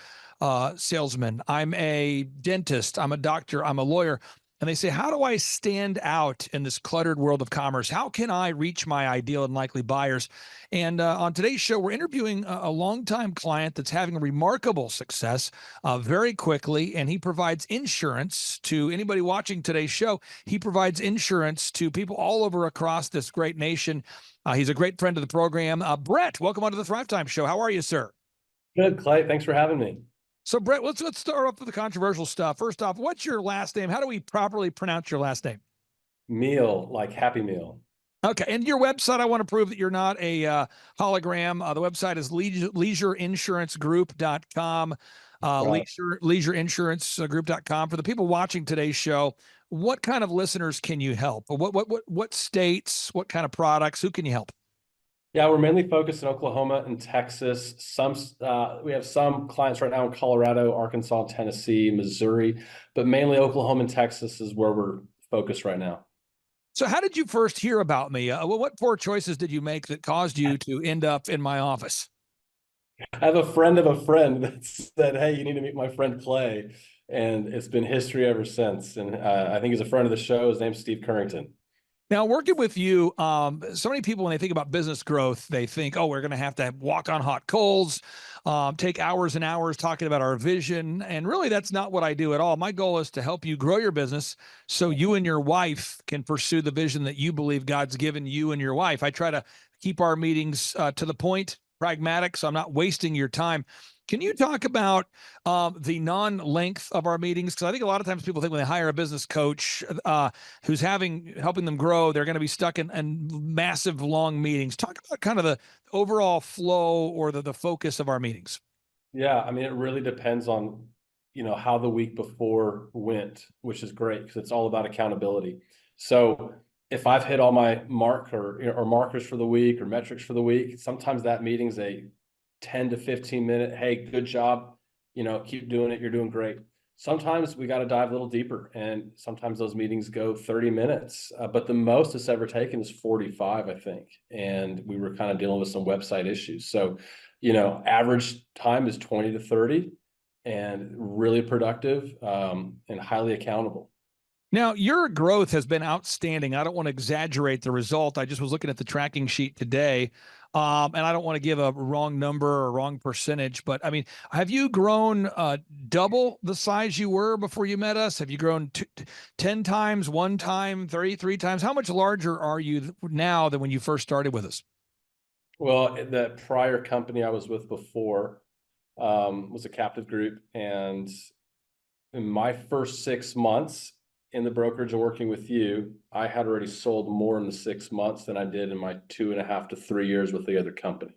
salesman. I'm a dentist. I'm a doctor. I'm a lawyer. And they say, how do I stand out in this cluttered world of commerce? How can I reach my ideal and likely buyers? And on today's show, we're interviewing a longtime client that's having remarkable success very quickly. And he provides insurance to anybody watching today's show. He provides insurance to people all over across this great nation. He's a great friend of the program. Brett, welcome onto the Thrivetime Show. How are you, sir? Good, Clay. Thanks for having me. So, Brett, let's start off with the controversial stuff. First off, what's your last name? How do we properly pronounce your last name? Meal, like Happy Meal. Okay, and your website, I want to prove that you're not a hologram. The website is leisureinsurancegroup.com. Right. leisureinsurancegroup.com. For the people watching today's show, what kind of listeners can you help? What states, what kind of products, who can you help? Yeah, we're mainly focused in Oklahoma and Texas. We have some clients right now in Colorado, Arkansas, Tennessee, Missouri, but mainly Oklahoma and Texas is where we're focused right now. So how did you first hear about me? What poor choices did you make that caused you to end up in my office? I have a friend of a friend that said, "Hey, you need to meet my friend Clay," and it's been history ever since. And I think he's a friend of the show. His name's Steve Currington. Now, working with you, so many people, when they think about business growth, they think, oh, we're going to have walk on hot coals, take hours and hours talking about our vision. And really, that's not what I do at all. My goal is to help you grow your business so you and your wife can pursue the vision that you believe God's given you and your wife. I try to keep our meetings to the point, pragmatic, so I'm not wasting your time. Can you talk about the non-length of our meetings? Because I think a lot of times people think when they hire a business coach who's helping them grow, they're going to be stuck in massive long meetings. Talk about kind of the overall flow or the focus of our meetings. Yeah, I mean, it really depends on, how the week before went, which is great because it's all about accountability. So if I've hit all my markers for the week or metrics for the week, sometimes that meeting's a 10 to 15 minute, hey, good job, keep doing it, you're doing great. Sometimes we got to dive a little deeper, and sometimes those meetings go 30 minutes, but the most it's ever taken is 45, I think. And we were kind of dealing with some website issues. So, average time is 20 to 30 and really productive and highly accountable. Now, your growth has been outstanding. I don't want to exaggerate the result. I just was looking at the tracking sheet today, and I don't want to give a wrong number or wrong percentage, but I mean, have you grown double the size you were before you met us? Have you grown 10 times, 1 time, 33 times? How much larger are you now than when you first started with us? Well, the prior company I was with before was a captive group, and in my first 6 months in the brokerage and working with you, I had already sold more in the 6 months than I did in my 2.5 to 3 years with the other company.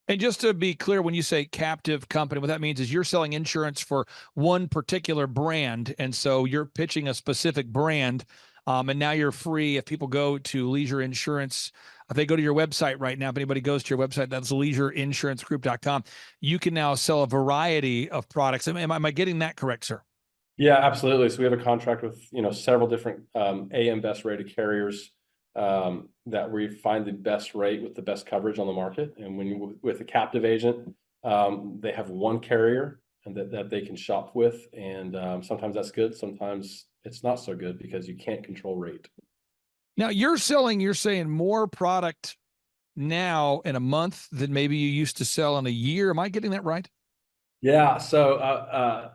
And just to be clear, when you say captive company, what that means is you're selling insurance for one particular brand. And so you're pitching a specific brand. And now you're free. If people go to Leisure Insurance, if they go to your website right now, if anybody goes to your website, that's leisureinsurancegroup.com, you can now sell a variety of products. Am I getting that correct, sir? Yeah, absolutely. So we have a contract with, several different AM best rated carriers that we find the best rate with the best coverage on the market. And when you with a captive agent, they have one carrier and that they can shop with. And sometimes that's good. Sometimes it's not so good because you can't control rate. Now you're saying more product now in a month than maybe you used to sell in a year. Am I getting that right? Yeah. So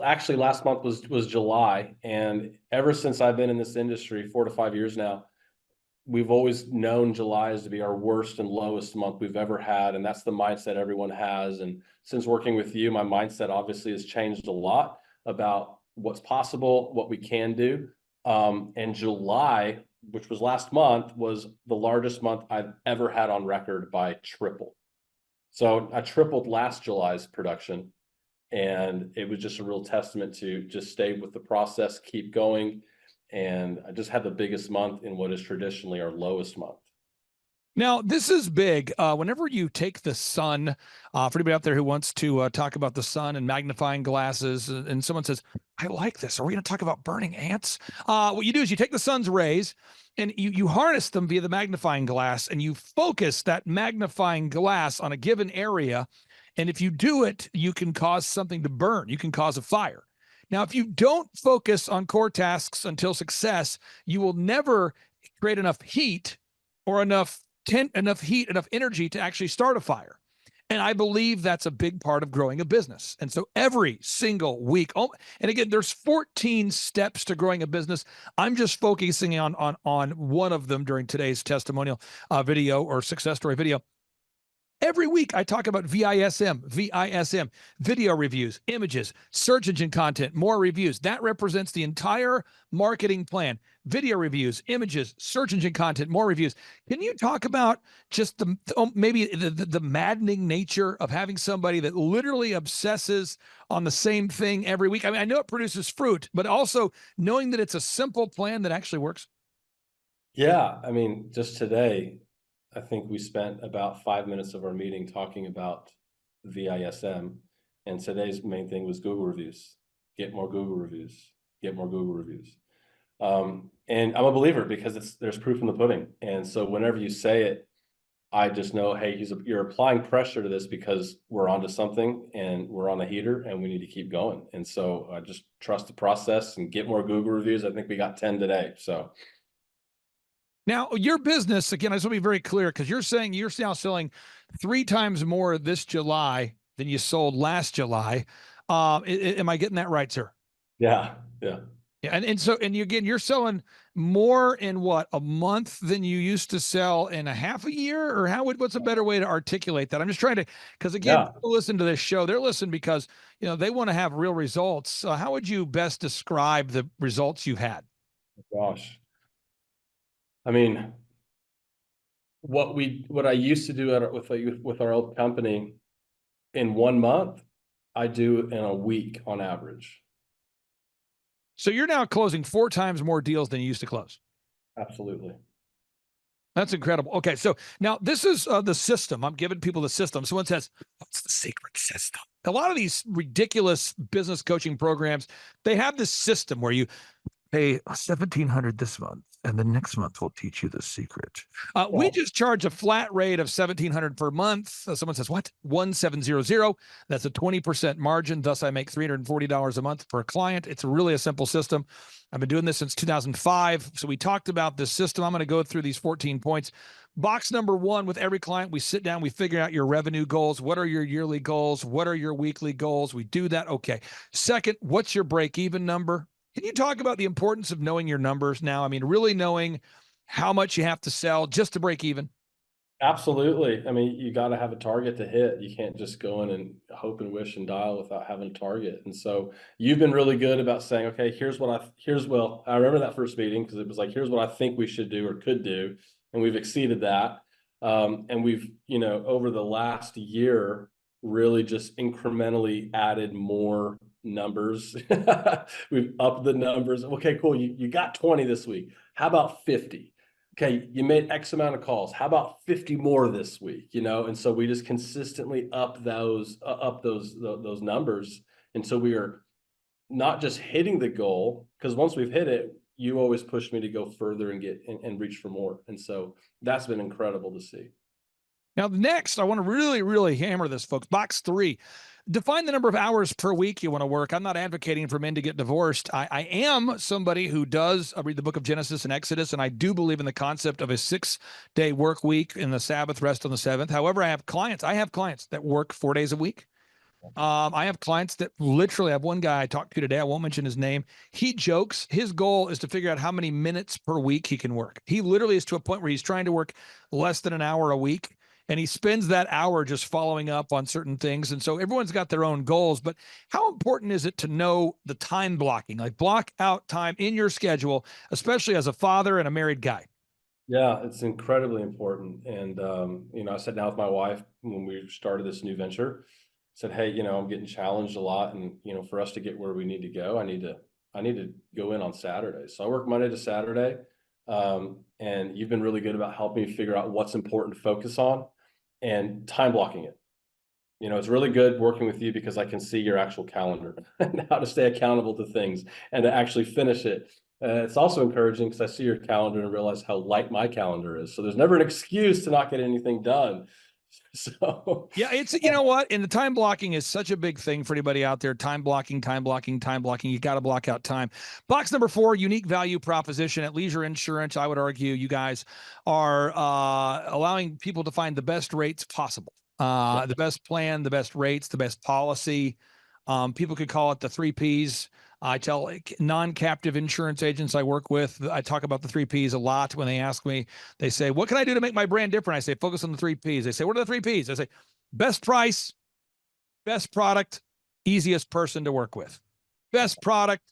actually last month was July. And ever since I've been in this industry 4 to 5 years now, we've always known July is to be our worst and lowest month we've ever had. And that's the mindset everyone has. And since working with you, my mindset obviously has changed a lot about what's possible, what we can do. And July, which was last month, was the largest month I've ever had on record by triple. So I tripled last July's production. And it was just a real testament to just stay with the process, keep going. And I just had the biggest month in what is traditionally our lowest month. Now, this is big. Whenever you take the sun, for anybody out there who wants to talk about the sun and magnifying glasses, and someone says, I like this. Are we going to talk about burning ants? What you do is you take the sun's rays and you harness them via the magnifying glass, and you focus that magnifying glass on a given area. And if you do it, you can cause something to burn. You can cause a fire. Now, if you don't focus on core tasks until success, you will never create enough heat or enough energy to actually start a fire. And I believe that's a big part of growing a business. And so every single week, and again, there's 14 steps to growing a business. I'm just focusing on one of them during today's testimonial video or success story video. Every week I talk about VISM, video reviews, images, search engine content, more reviews. That represents the entire marketing plan. Video reviews, images, search engine content, more reviews. Can you talk about just the maddening nature of having somebody that literally obsesses on the same thing every week? I mean, I know it produces fruit, but also knowing that it's a simple plan that actually works. Yeah, I mean, just today, I think we spent about 5 minutes of our meeting talking about VISM, and today's main thing was Google reviews. Get more Google reviews. Get more Google reviews. And I'm a believer because there's proof in the pudding. And so whenever you say it, I just know, hey, you're applying pressure to this because we're onto something and we're on a heater and we need to keep going. And so I just trust the process and get more Google reviews. I think we got 10 today. So. Now, your business, again, I just want to be very clear because you're saying you're now selling 3 times more this July than you sold last July. Am I getting that right, sir? Yeah. Yeah, and you're selling more in what, a month than you used to sell in a half a year, or what's a better way to articulate that? I'm just trying to, because again, people listen to this show, they're listening because they want to have real results. How would you best describe the results you've had? Gosh, I mean, what I used to do with our old company in 1 month, I do in a week on average. So you're now closing 4 times more deals than you used to close. Absolutely. That's incredible. Okay, so now this is the system. I'm giving people the system. Someone says, what's the secret system? A lot of these ridiculous business coaching programs, they have this system where you pay $1,700 this month, and the next month we'll teach you the secret. We just charge a flat rate of $1,700 per month. Someone says, what? $1,700. That's a 20% margin. Thus, I make $340 a month per client. It's really a simple system. I've been doing this since 2005. So we talked about this system. I'm going to go through these 14 points. Box number 1, with every client, we sit down, we figure out your revenue goals. What are your yearly goals? What are your weekly goals? We do that. Okay. Second, what's your break-even number? Can you talk about the importance of knowing your numbers now? I mean, really knowing how much you have to sell just to break even? Absolutely. I mean, you got to have a target to hit. You can't just go in and hope and wish and dial without having a target. And so you've been really good about saying, okay, I remember that first meeting because it was like, here's what I think we should do or could do. And we've exceeded that. And we've, over the last year, really just incrementally added more numbers. We've upped the numbers. Okay, cool. You got 20 this week. How about 50? Okay, you made X amount of calls. How about 50 more this week? And so we just consistently up those numbers. And so we are not just hitting the goal, because once we've hit it, you always push me to go further and get and reach for more. And so that's been incredible to see. Now, next, I want to really, really hammer this, folks. Box 3, define the number of hours per week you want to work. I'm not advocating for men to get divorced. I am somebody who does read the book of Genesis and Exodus, and I do believe in the concept of a 6-day work week and the Sabbath rest on the 7th. However, I have clients that work 4 days a week. I have clients that literally, I have one guy I talked to today. I won't mention his name. He jokes. His goal is to figure out how many minutes per week he can work. He literally is to a point where he's trying to work less than an hour a week. And he spends that hour just following up on certain things. And so everyone's got their own goals, but how important is it to know the time blocking, like block out time in your schedule, especially as a father and a married guy? Yeah, it's incredibly important. And, I sat down with my wife when we started this new venture, said, hey, I'm getting challenged a lot. And, for us to get where we need to go, I need to go in on Saturdays. So I work Monday to Saturday. And you've been really good about helping me figure out what's important to focus on and time blocking it. It's really good working with you because I can see your actual calendar and how to stay accountable to things and to actually finish it. It's also encouraging because I see your calendar and realize how light my calendar is. So there's never an excuse to not get anything done. So yeah, it's, you know what? And the time blocking is such a big thing for anybody out there. Time blocking. You got to block out time. Box number 4, unique value proposition. At Leisure Insurance, I would argue you guys are allowing people to find the best rates possible. The best plan, the best rates, the best policy. People could call it the 3 Ps. I tell non-captive insurance agents I work with, I talk about the 3 Ps a lot. When they ask me, they say, what can I do to make my brand different? I say, focus on the 3 Ps. They say, what are the 3 Ps? I say, best price, best product, easiest person to work with. Best product,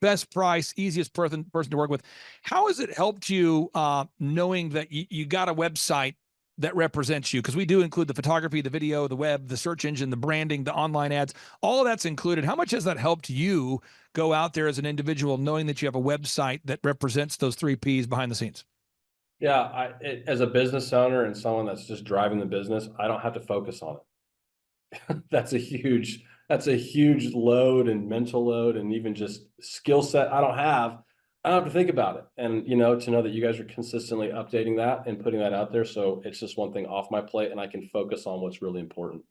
best price, easiest person to work with. How has it helped you knowing that you got a website that represents you? Because we do include the photography, the video, the web, the search engine, the branding, the online ads, all of that's included. How much has that helped you go out there as an individual knowing that you have a website that represents those 3 Ps behind the scenes? Yeah, as a business owner and someone that's just driving the business, I don't have to focus on it. That's a huge load and mental load and even just skill set I don't have to think about it. And, to know that you guys are consistently updating that and putting that out there. So it's just one thing off my plate and I can focus on what's really important.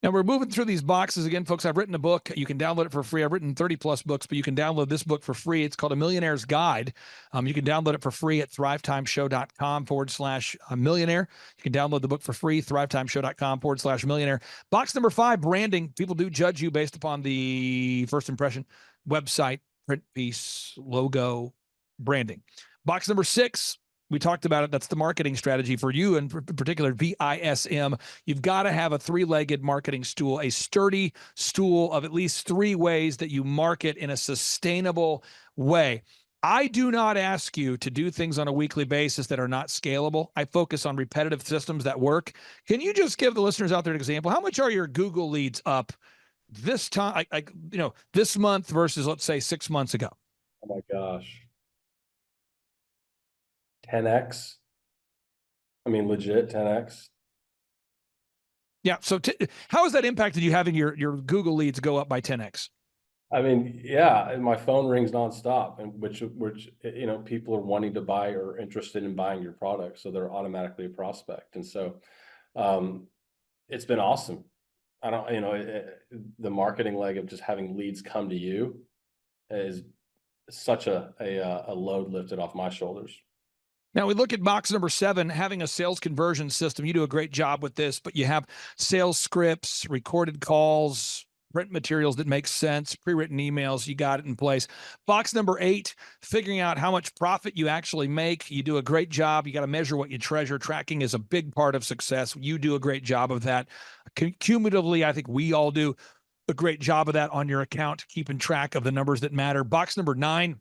Now we're moving through these boxes again, folks. I've written a book. You can download it for free. I've written 30 plus books, but you can download this book for free. It's called A Millionaire's Guide. You can download it for free at thrivetimeshow.com/millionaire. You can download the book for free, thrivetimeshow.com/millionaire. Box number 5, branding. People do judge you based upon the first impression, website, print piece, logo, branding. Box number 6, we talked about it. That's the marketing strategy for you, in particular, VISM. You've got to have a 3-legged marketing stool, a sturdy stool of at least 3 ways that you market in a sustainable way. I do not ask you to do things on a weekly basis that are not scalable. I focus on repetitive systems that work. Can you just give the listeners out there an example? How much are your Google leads up this time, this month versus, let's say, 6 months ago? Oh my gosh. 10x. I mean, legit 10x. Yeah. So how has that impacted you having your Google leads go up by 10x? I mean, yeah, and my phone rings nonstop, and which people are wanting to buy or interested in buying your product, so they're automatically a prospect, and so it's been awesome. I don't, the marketing leg of just having leads come to you is such a load lifted off my shoulders. Now we look at box number 7, having a sales conversion system. You do a great job with this, but you have sales scripts, recorded calls, print materials that make sense, pre-written emails. You got it in place. Box number 8, figuring out how much profit you actually make. You do a great job. You got to measure what you treasure. Tracking is a big part of success. You do a great job of that. Cumulatively, I think we all do a great job of that on your account, keeping track of the numbers that matter. Box number 9,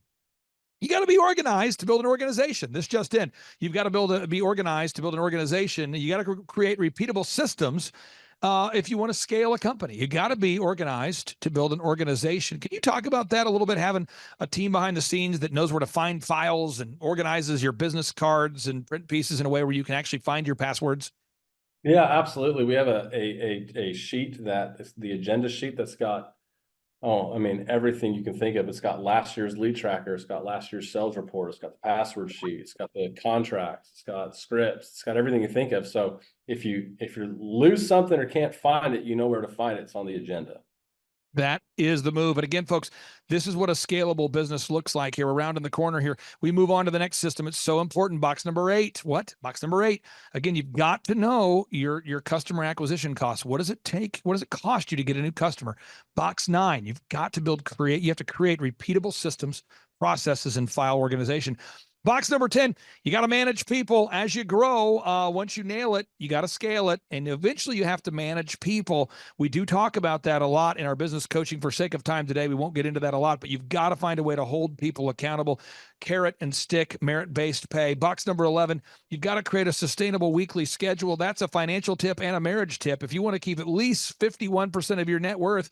you got to be organized to build an organization. This just in. You've got to be organized to build an organization. You got to create repeatable systems if you want to scale a company. You got to be organized to build an organization. Can you talk about that a little bit, having a team behind the scenes that knows where to find files and organizes your business cards and print pieces in a way where you can actually find your passwords? Yeah, absolutely. We have a sheet that is the agenda sheet that's got everything you can think of. It's got last year's lead tracker. It's got last year's sales report. It's got the password sheet. It's got the contracts. It's got scripts. It's got everything you think of. So if you lose something or can't find it, you know where to find it. It's on the agenda. That is the move. And again, folks, this is what a scalable business looks like here. We're around in the corner here. We move on to the next system. It's so important. Box number 8. What? Box number 8. Again, you've got to know your customer acquisition costs. What does it take? What does it cost you to get a new customer? Box 9. You've got to you have to create repeatable systems, processes, and file organization. Box number 10, you got to manage people as you grow. Once you nail it, you got to scale it. And eventually you have to manage people. We do talk about that a lot in our business coaching. For sake of time today, we won't get into that a lot, but you've got to find a way to hold people accountable. Carrot and stick, merit-based pay. Box number 11, you've got to create a sustainable weekly schedule. That's a financial tip and a marriage tip. If you want to keep at least 51% of your net worth,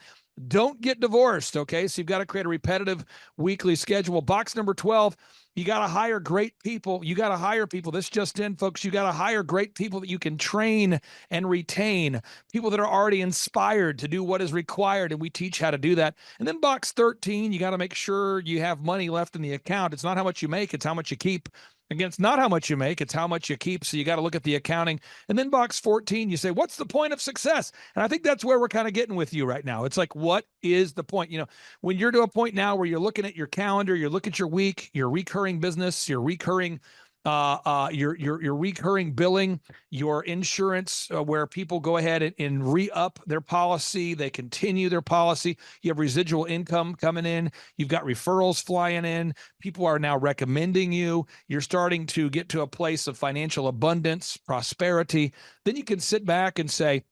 don't get divorced, okay? So you've got to create a repetitive weekly schedule. Box number 12, you got to hire great people. You got to hire people. This just in, folks. You got to hire great people that you can train and retain, people that are already inspired to do what is required, and we teach how to do that. And then box 13, you got to make sure you have money left in the account. It's not how much you make, it's how much you keep. Again, it's not how much you make, it's how much you keep. So you got to look at the accounting. And then box 14, you say, what's the point of success? And I think that's where we're kind of getting with you right now. It's like, what is the point? When you're to a point now where you're looking at your calendar, you look at your week, your recurring business, your recurring your recurring billing, your insurance, where people go ahead and re-up their policy, they continue their policy. You have residual income coming in. You've got referrals flying in. People are now recommending you. You're starting to get to a place of financial abundance, prosperity. Then you can sit back and say,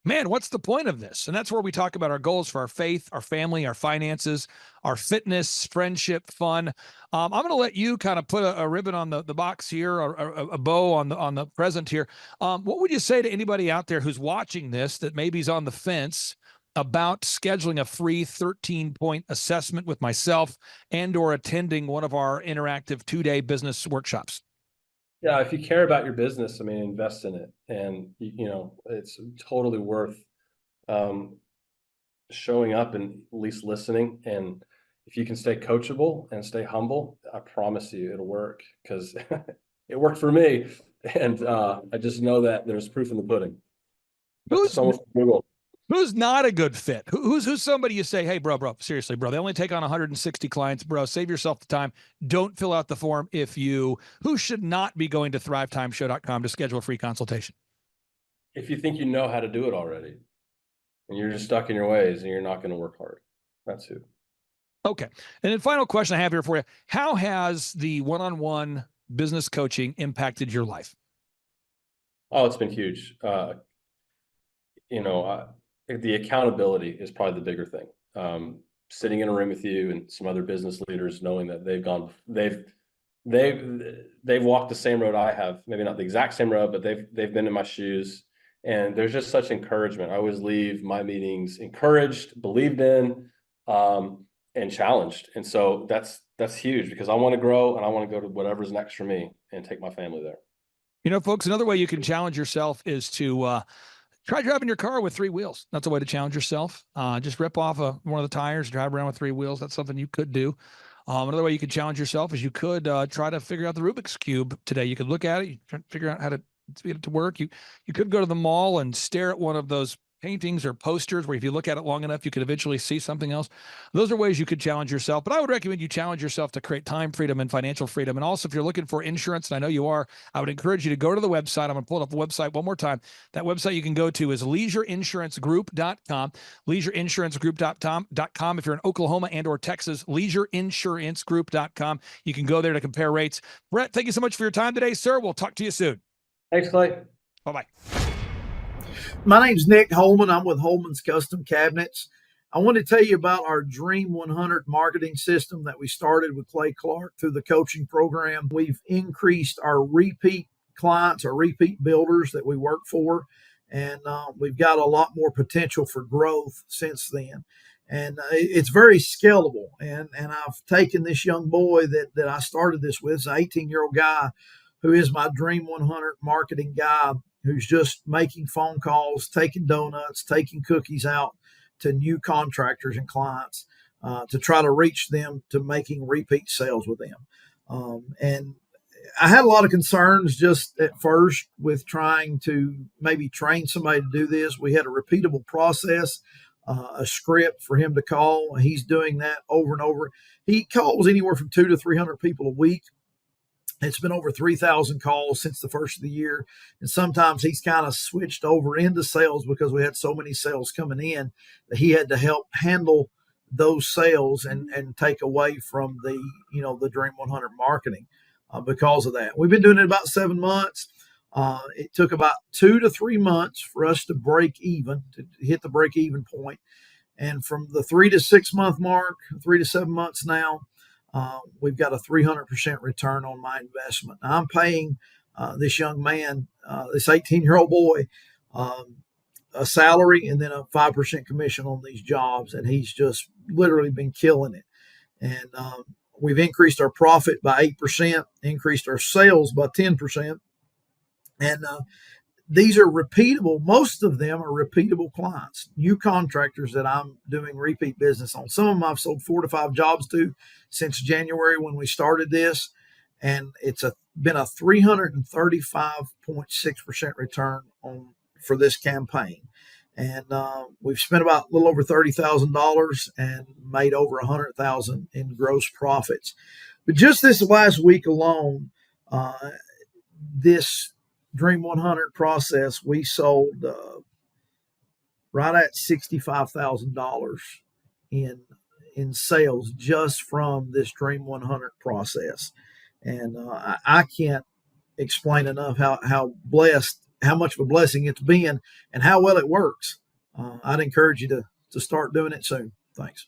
man, what's the point of this? And that's where we talk about our goals for our faith, our family, our finances, our fitness, friendship, fun. I'm going to let you kind of put a ribbon on the box here, or a bow on the present here. What would you say to anybody out there who's watching this that maybe is on the fence about scheduling a free 13-point assessment with myself and or attending one of our interactive 2-day business workshops? Yeah, if you care about your business, I mean, invest in it, and it's totally worth showing up and at least listening. And if you can stay coachable and stay humble, I promise you it'll work, because it worked for me, and I just know that there's proof in the pudding. Someone from Google. Who's not a good fit? Who's somebody you say, hey, bro, seriously, bro, they only take on 160 clients, bro, save yourself the time. Don't fill out the form who should not be going to thrivetimeshow.com to schedule a free consultation? If you think you know how to do it already, and you're just stuck in your ways and you're not going to work hard, that's who. Okay. And then final question I have here for you. How has the one-on-one business coaching impacted your life? Oh, it's been huge. The accountability is probably the bigger thing. Sitting in a room with you and some other business leaders, knowing that they've walked the same road I have, maybe not the exact same road, but they've been in my shoes, and there's just such encouragement. I always leave my meetings encouraged, believed in, and challenged. And so that's huge, because I want to grow and I want to go to whatever's next for me and take my family there. Folks, another way you can challenge yourself is to try driving your car with 3 wheels. That's a way to challenge yourself. Just rip off one of the tires, drive around with 3 wheels. That's something you could do. Another way you could challenge yourself is you could try to figure out the Rubik's Cube today. You could look at it, you try to figure out how to get it to work. You could go to the mall and stare at one of those paintings or posters where if you look at it long enough, you could eventually see something else. Those are ways you could challenge yourself, but I would recommend you challenge yourself to create time freedom and financial freedom. And also, if you're looking for insurance, and I know you are, I would encourage you to go to the website. I'm going to pull up the website one more time. That website you can go to is leisureinsurancegroup.com, leisureinsurancegroup.com. If you're in Oklahoma and or Texas, leisureinsurancegroup.com. You can go there to compare rates. Brett, thank you so much for your time today, sir. We'll talk to you soon. Thanks, Clay. Bye-bye. My name's Nick Holman. I'm with Holman's Custom Cabinets. I want to tell you about our Dream 100 marketing system that we started with Clay Clark through the coaching program. We've increased our repeat clients, our repeat builders that we work for, and we've got a lot more potential for growth since then. And it's very scalable. And I've taken this young boy that I started this with, an 18-year-old guy who is my Dream 100 marketing guy, who's just making phone calls, taking donuts, taking cookies out to new contractors and clients to try to reach them to making repeat sales with them. And I had a lot of concerns just at first with trying to maybe train somebody to do this. We had a repeatable process, a script for him to call. He's doing that over and over. He calls anywhere from 200 to 300 people a week. It's been over 3,000 calls since the first of the year. And sometimes he's kind of switched over into sales because we had so many sales coming in that he had to help handle those sales and take away from the Dream 100 marketing because of that. We've been doing it about 7 months. It took about 2 to 3 months for us to break even, to hit the break even point. And from the 3 to 6 month mark, 3 to 7 months now, we've got a 300% return on my investment. Now, I'm paying this young man, this 18-year-old boy, a salary and then a 5% commission on these jobs, and he's just literally been killing it. And we've increased our profit by 8%, increased our sales by 10%, and these are repeatable. Most of them are repeatable clients, new contractors that I'm doing repeat business on. Some of them I've sold 4 to 5 jobs to since January when we started this. And it's been a 335.6% return for this campaign. And we've spent about a little over $30,000 and made over $100,000 in gross profits. But just this last week alone, This Dream 100 process, we sold right at $65,000 in sales just from this Dream 100 process, and I can't explain enough how blessed, how much of a blessing it's been, and how well it works. I'd encourage you to start doing it soon. Thanks.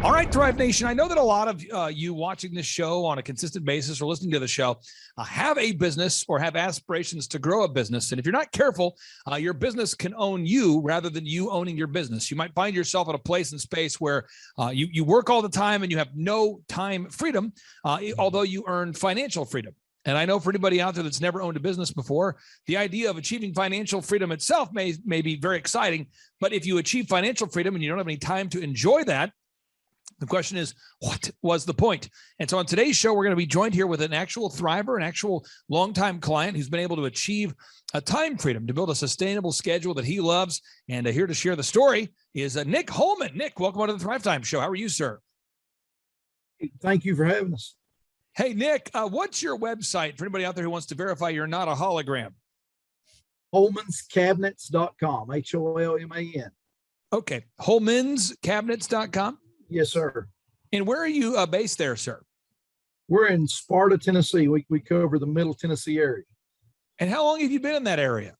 All right, Thrive Nation. I know that a lot of you watching this show on a consistent basis or listening to the show have a business or have aspirations to grow a business. And if you're not careful, your business can own you rather than you owning your business. You might find yourself at a place and space where you work all the time and you have no time freedom, although you earn financial freedom. And I know for anybody out there that's never owned a business before, the idea of achieving financial freedom itself may be very exciting. But if you achieve financial freedom and you don't have any time to enjoy that, the question is, what was the point? And so on today's show, we're going to be joined here with an actual thriver, an actual longtime client who's been able to achieve a time freedom to build a sustainable schedule that he loves. And here to share the story is Nick Holman. Nick, welcome on to the Thrivetime Show. How are you, sir? Thank you for having us. Hey, Nick, what's your website for anybody out there who wants to verify you're not a hologram? HolmansCabinets.com, HOLMAN. Okay, HolmansCabinets.com? Yes, sir. And where are you based there, sir? We're in Sparta, Tennessee. We cover the Middle Tennessee area. And how long have you been in that area?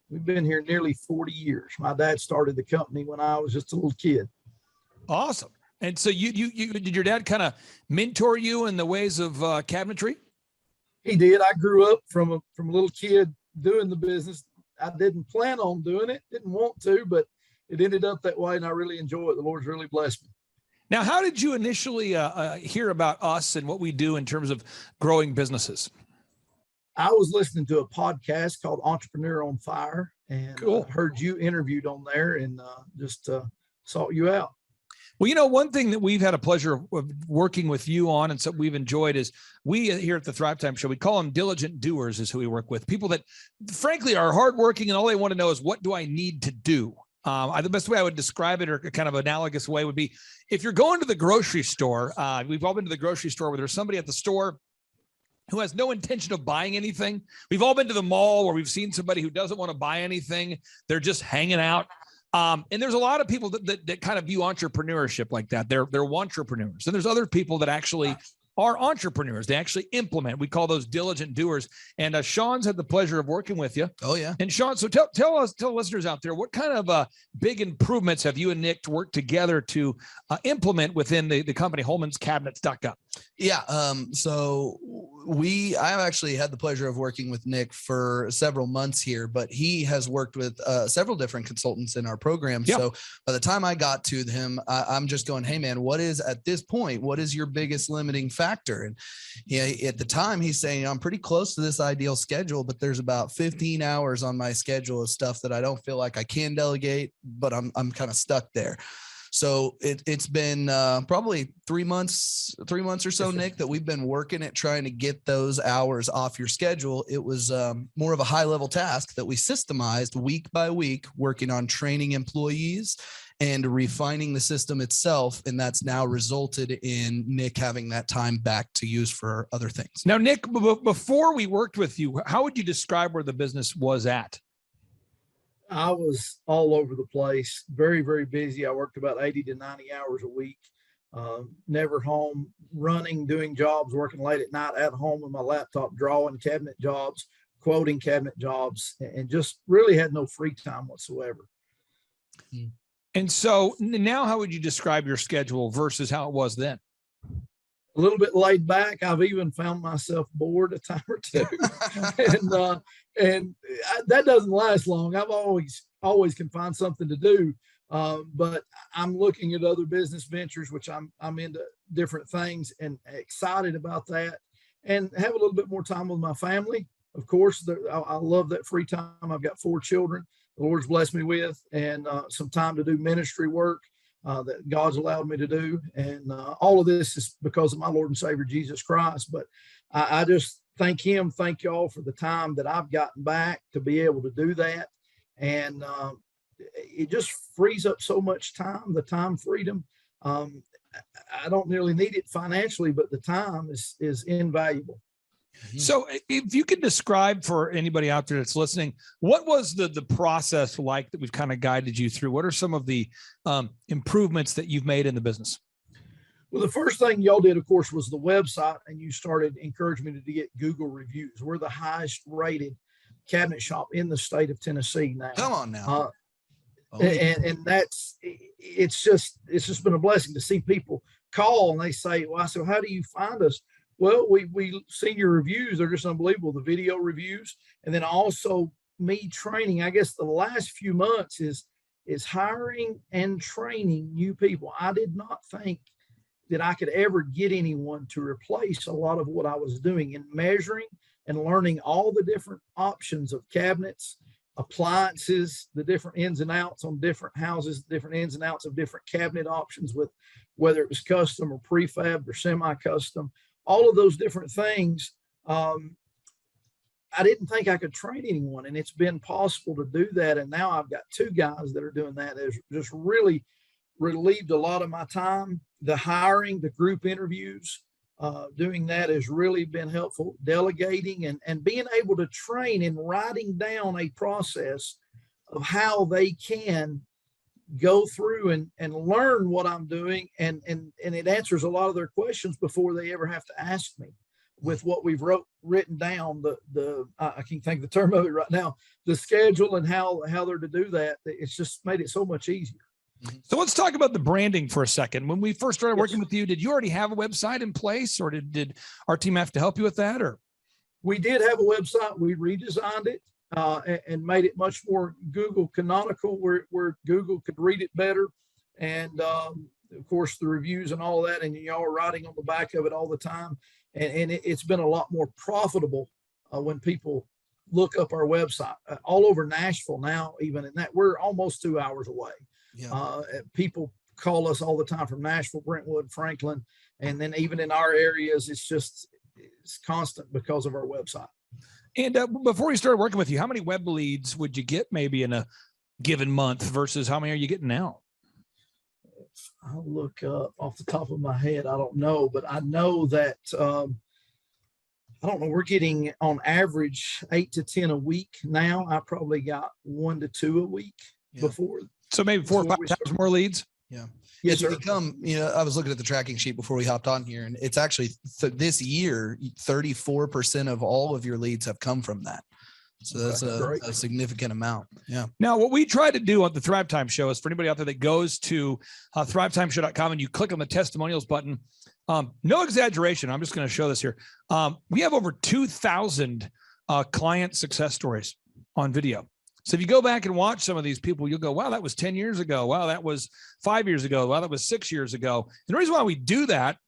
We've been here nearly 40 years. My dad started the company when I was just a little kid. Awesome. And so you did your dad kind of mentor you in the ways of cabinetry? He did. I grew up from a little kid doing the business. I didn't plan on doing it, didn't want to, but it ended up that way, and I really enjoy it. The Lord's really blessed me. Now, how did you initially hear about us and what we do in terms of growing businesses? I was listening to a podcast called Entrepreneur on Fire, and cool. Heard you interviewed on there, and just sought you out. Well, you know, one thing that we've had a pleasure of working with you on and so we've enjoyed is we here at the Thrivetime Show, we call them diligent doers is who we work with. People that frankly are hardworking and all they want to know is, what do I need to do? The best way I would describe it, or kind of analogous way, would be if you're going to the grocery store, we've all been to the grocery store where there's somebody at the store who has no intention of buying anything. We've all been to the mall where we've seen somebody who doesn't want to buy anything. They're just hanging out. And there's a lot of people that kind of view entrepreneurship like that. They're entrepreneurs. And there's other people that actually are entrepreneurs. They actually implement. We call those diligent doers. And Sean's had the pleasure of working with you. Oh, yeah. And Sean, so tell listeners out there, what kind of big improvements have you and Nick worked together to implement within the company HolmansCabinets.com? Yeah. So I've actually had the pleasure of working with Nick for several months here, but he has worked with several different consultants in our program. Yeah. So by the time I got to him, I'm just going, hey man, what is your biggest limiting factor? And at the time he's saying, I'm pretty close to this ideal schedule, but there's about 15 hours on my schedule of stuff that I don't feel like I can delegate, but I'm kind of stuck there. So it's been probably 3 months or so, Nick, that we've been working at trying to get those hours off your schedule. It was more of a high level task that we systemized week by week, working on training employees and refining the system itself. And that's now resulted in Nick having that time back to use for other things. Now, Nick, before we worked with you, how would you describe where the business was at? I was all over the place, very, very busy. I worked about 80 to 90 hours a week, never home, running, doing jobs, working late at night at home with my laptop, drawing cabinet jobs, quoting cabinet jobs, and just really had no free time whatsoever. And so now how would you describe your schedule versus how it was then? A little bit laid back. I've even found myself bored a time or two, and that doesn't last long. I've always can find something to do, but I'm looking at other business ventures, which I'm into different things and excited about that, and have a little bit more time with my family. Of course, I love that free time. I've got 4 children the Lord's blessed me with, and some time to do ministry work that God's allowed me to do. And all of this is because of my Lord and Savior, Jesus Christ. But I just thank y'all for the time that I've gotten back to be able to do that. And it just frees up so much time, the time freedom. I don't nearly need it financially, but the time is invaluable. So if you could describe for anybody out there that's listening, what was the process like that we've kind of guided you through? What are some of the improvements that you've made in the business? Well, the first thing y'all did, of course, was the website, and you started encouraging me to get Google reviews. We're the highest rated cabinet shop in the state of Tennessee now. Come on now. And it's just been a blessing to see people call and they say, well, I said, how do you find us? Well, we seen your reviews. They're just unbelievable. The video reviews. And then also me training, I guess the last few months is hiring and training new people. I did not think that I could ever get anyone to replace a lot of what I was doing in measuring and learning all the different options of cabinets, appliances, the different ins and outs on different houses, different ins and outs of different cabinet options, with whether it was custom or prefab or semi-custom, all of those different things. I didn't think I could train anyone, and it's been possible to do that. And now I've got 2 guys that are doing that. It's just really relieved a lot of my time. The hiring, the group interviews, doing that has really been helpful. Delegating and being able to train and writing down a process of how they can go through and learn what I'm doing. And it answers a lot of their questions before they ever have to ask me, with what we've written down, I can't think of the term of it right now, the schedule and how they're to do that. It's just made it so much easier. So let's talk about the branding for a second. When we first started working with you, did you already have a website in place, or did our team have to help you with that? Or we did have a website. We redesigned it and made it much more Google canonical, where Google could read it better. And of course, the reviews and all of that, and y'all are writing on the back of it all the time. And it's been a lot more profitable when people look up our website all over Nashville now, even in that we're almost 2 hours away. Yeah. People call us all the time from Nashville, Brentwood, Franklin, and then even in our areas, it's constant because of our website. And before we started working with you, how many web leads would you get maybe in a given month versus how many are you getting now? I'll look up off the top of my head. I don't know, but I know that I don't know. We're getting on average 8 to 10 a week now. I probably got 1 to 2 a week before. So maybe 4 or 5 times more leads. Yeah. Yes, it's become, I was looking at the tracking sheet before we hopped on here, and it's actually this year, 34% of all of your leads have come from that. So that's a significant amount. Yeah. Now, what we try to do on the Thrivetime show is for anybody out there that goes to thrivetimeshow.com and you click on the testimonials button, no exaggeration. I'm just going to show this here. We have over 2,000 client success stories on video. So if you go back and watch some of these people, you'll go, wow, that was 10 years ago. Wow, that was 5 years ago. Wow, that was 6 years ago. And the reason why we do that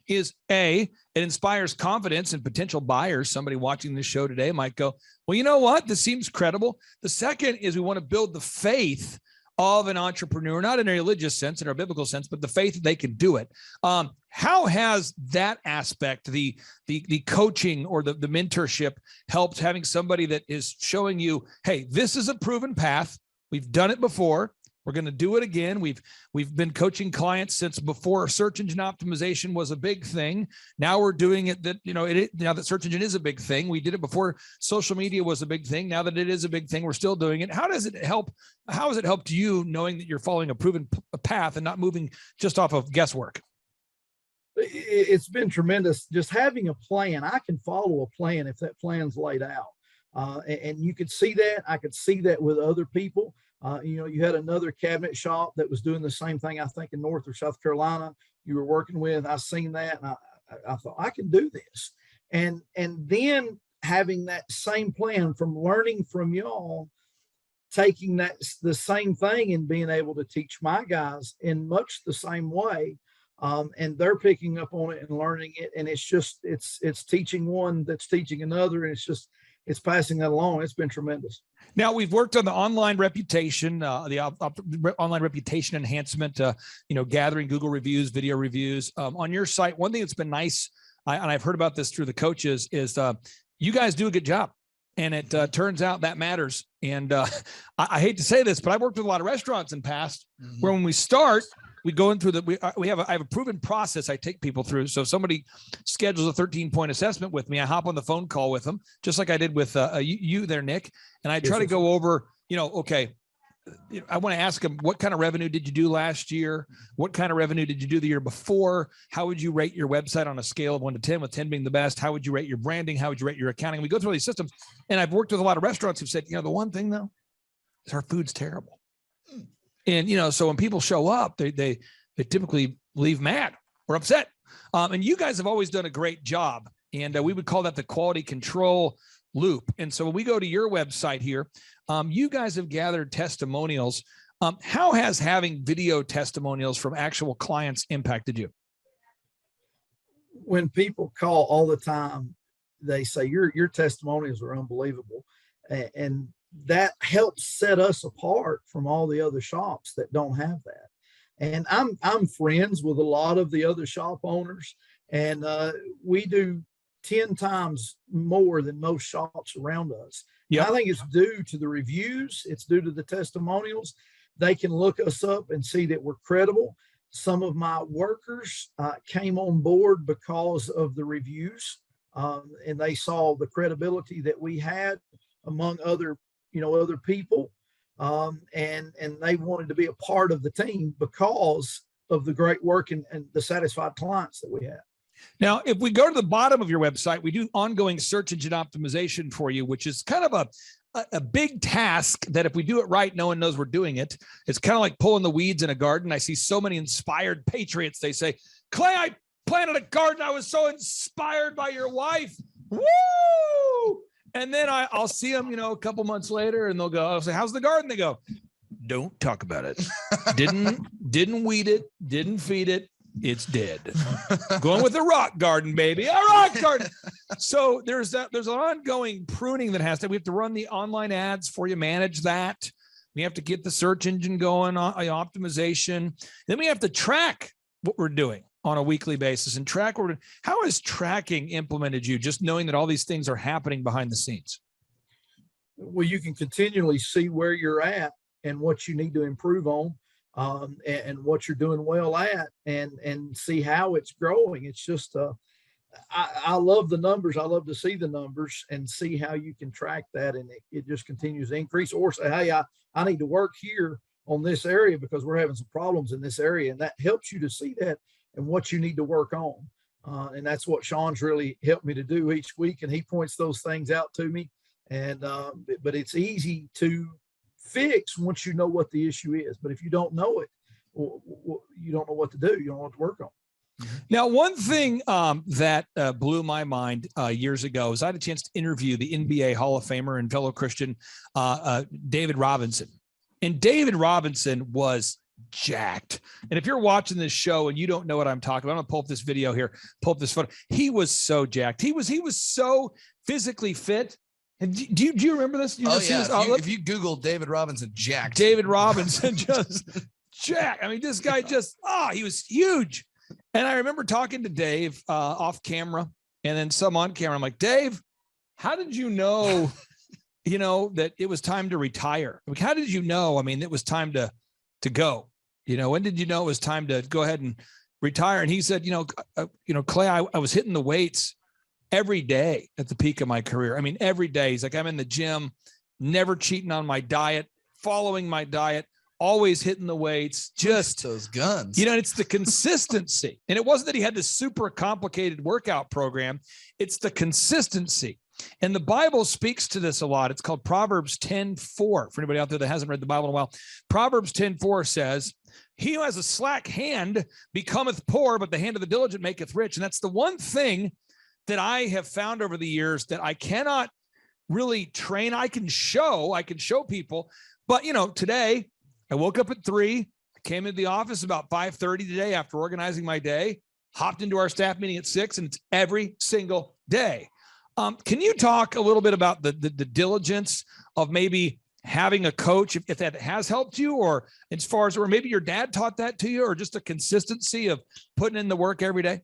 is A, it inspires confidence in potential buyers. Somebody watching this show today might go, well, you know what? This seems credible. The second is we want to build the faith of an entrepreneur, not in a religious sense, in a biblical sense, but the faith that they can do it. How has that aspect, the coaching or the mentorship, helped, having somebody that is showing you, hey, this is a proven path. We've done it before. We're going to do it again. We've been coaching clients since before search engine optimization was a big thing. Now we're doing it now that search engine is a big thing. We did it before social media was a big thing. Now that it is a big thing, we're still doing it. How does it help? How has it helped you knowing that you're following a proven path and not moving just off of guesswork? It's been tremendous. Just having a plan. I can follow a plan if that plan's laid out. And you could see that. I could see that with other people. You had another cabinet shop that was doing the same thing, I think, in North or South Carolina you were working with. I seen that, and I thought, I can do this. And then having that same plan from learning from y'all, taking the same thing and being able to teach my guys in much the same way. And they're picking up on it and learning it. And it's teaching one that's teaching another. And it's passing that along. It's been tremendous. Now we've worked on the online reputation, online reputation enhancement, gathering Google reviews, video reviews on your site. One thing that's been nice, and I've heard about this through the coaches, is you guys do a good job. And it turns out that matters. And I hate to say this, but I've worked with a lot of restaurants in the past where when we start, we go in through I have a proven process I take people through. So if somebody schedules a 13-point assessment with me, I hop on the phone call with them, just like I did with you there, Nick. And I try to go over, okay, I want to ask them, what kind of revenue did you do last year? What kind of revenue did you do the year before? How would you rate your website on a scale of 1 to 10, with 10 being the best? How would you rate your branding? How would you rate your accounting? We go through all these systems, and I've worked with a lot of restaurants who've said, the one thing though is our food's terrible. And, so when people show up, they typically leave mad or upset. And you guys have always done a great job. And we would call that the quality control loop. And so when we go to your website here, you guys have gathered testimonials. How has having video testimonials from actual clients impacted you? When people call all the time, they say your testimonials are unbelievable. And that helps set us apart from all the other shops that don't have that. And I'm friends with a lot of the other shop owners, and we do 10 times more than most shops around us. Yep. I think it's due to the reviews. It's due to the testimonials. They can look us up and see that we're credible. Some of my workers came on board because of the reviews, and they saw the credibility that we had among other people. And they wanted to be a part of the team because of the great work and the satisfied clients that we have. Now, if we go to the bottom of your website, we do ongoing search engine optimization for you, which is kind of a big task that if we do it right, no one knows we're doing it. It's kind of like pulling the weeds in a garden. I see so many inspired patriots. They say, Clay, I planted a garden. I was so inspired by your wife. Woo! And then I'll see them, a couple months later, and I'll say, how's the garden? They go, don't talk about it. Didn't weed it. Didn't feed it. It's dead. Going with the rock garden, baby. A rock garden. So there's an ongoing pruning that we have to run the online ads for you, manage that. We have to get the search engine going, optimization. Then we have to track what we're doing on a weekly basis and track what we're doing. How has tracking implemented you, just knowing that all these things are happening behind the scenes? Well, you can continually see where you're at and what you need to improve on. And what you're doing well at, and see how it's growing. It's just, I love the numbers. I love to see the numbers and see how you can track that, and it just continues to increase. Or say, hey, I need to work here on this area because we're having some problems in this area, and that helps you to see that and what you need to work on. And that's what Sean's really helped me to do each week, and he points those things out to me. And but it's easy to fix once you know what the issue is. But if you don't know it, you don't know what to do. You don't know what to work on. Now, one thing that blew my mind years ago is I had a chance to interview the NBA Hall of Famer and fellow Christian David Robinson. And David Robinson was jacked. And if you're watching this show and you don't know what I'm talking about, I'm gonna pull up this video here, pull up this photo. He was so jacked. He was so physically fit. And do you remember this? If you Google David Robinson jacked. David Robinson just jacked. I mean, this guy he was huge. And I remember talking to Dave off camera and then some on camera. I'm like, Dave, how did you know, that it was time to retire? Like, how did you know? I mean, it was time to go. When did you know it was time to go ahead and retire? And he said, Clay, I was hitting the weights every day at the peak of my career. I mean, every day. He's like, I'm in the gym, never cheating on my diet, following my diet, always hitting the weights, just those guns. It's the consistency. And it wasn't that he had this super complicated workout program. It's the consistency. And the Bible speaks to this a lot. It's called Proverbs 10:4. For anybody out there that hasn't read the Bible in a while, Proverbs 10:4 says, he who has a slack hand becometh poor, but the hand of the diligent maketh rich. And that's the one thing that I have found over the years that I cannot really train. I can show people, but today I woke up at 3, came into the office about 5:30 today after organizing my day, hopped into our staff meeting at 6, and it's every single day. Can you talk a little bit about the diligence of maybe having a coach, if that has helped you, or as far as, or maybe your dad taught that to you, or just a consistency of putting in the work every day?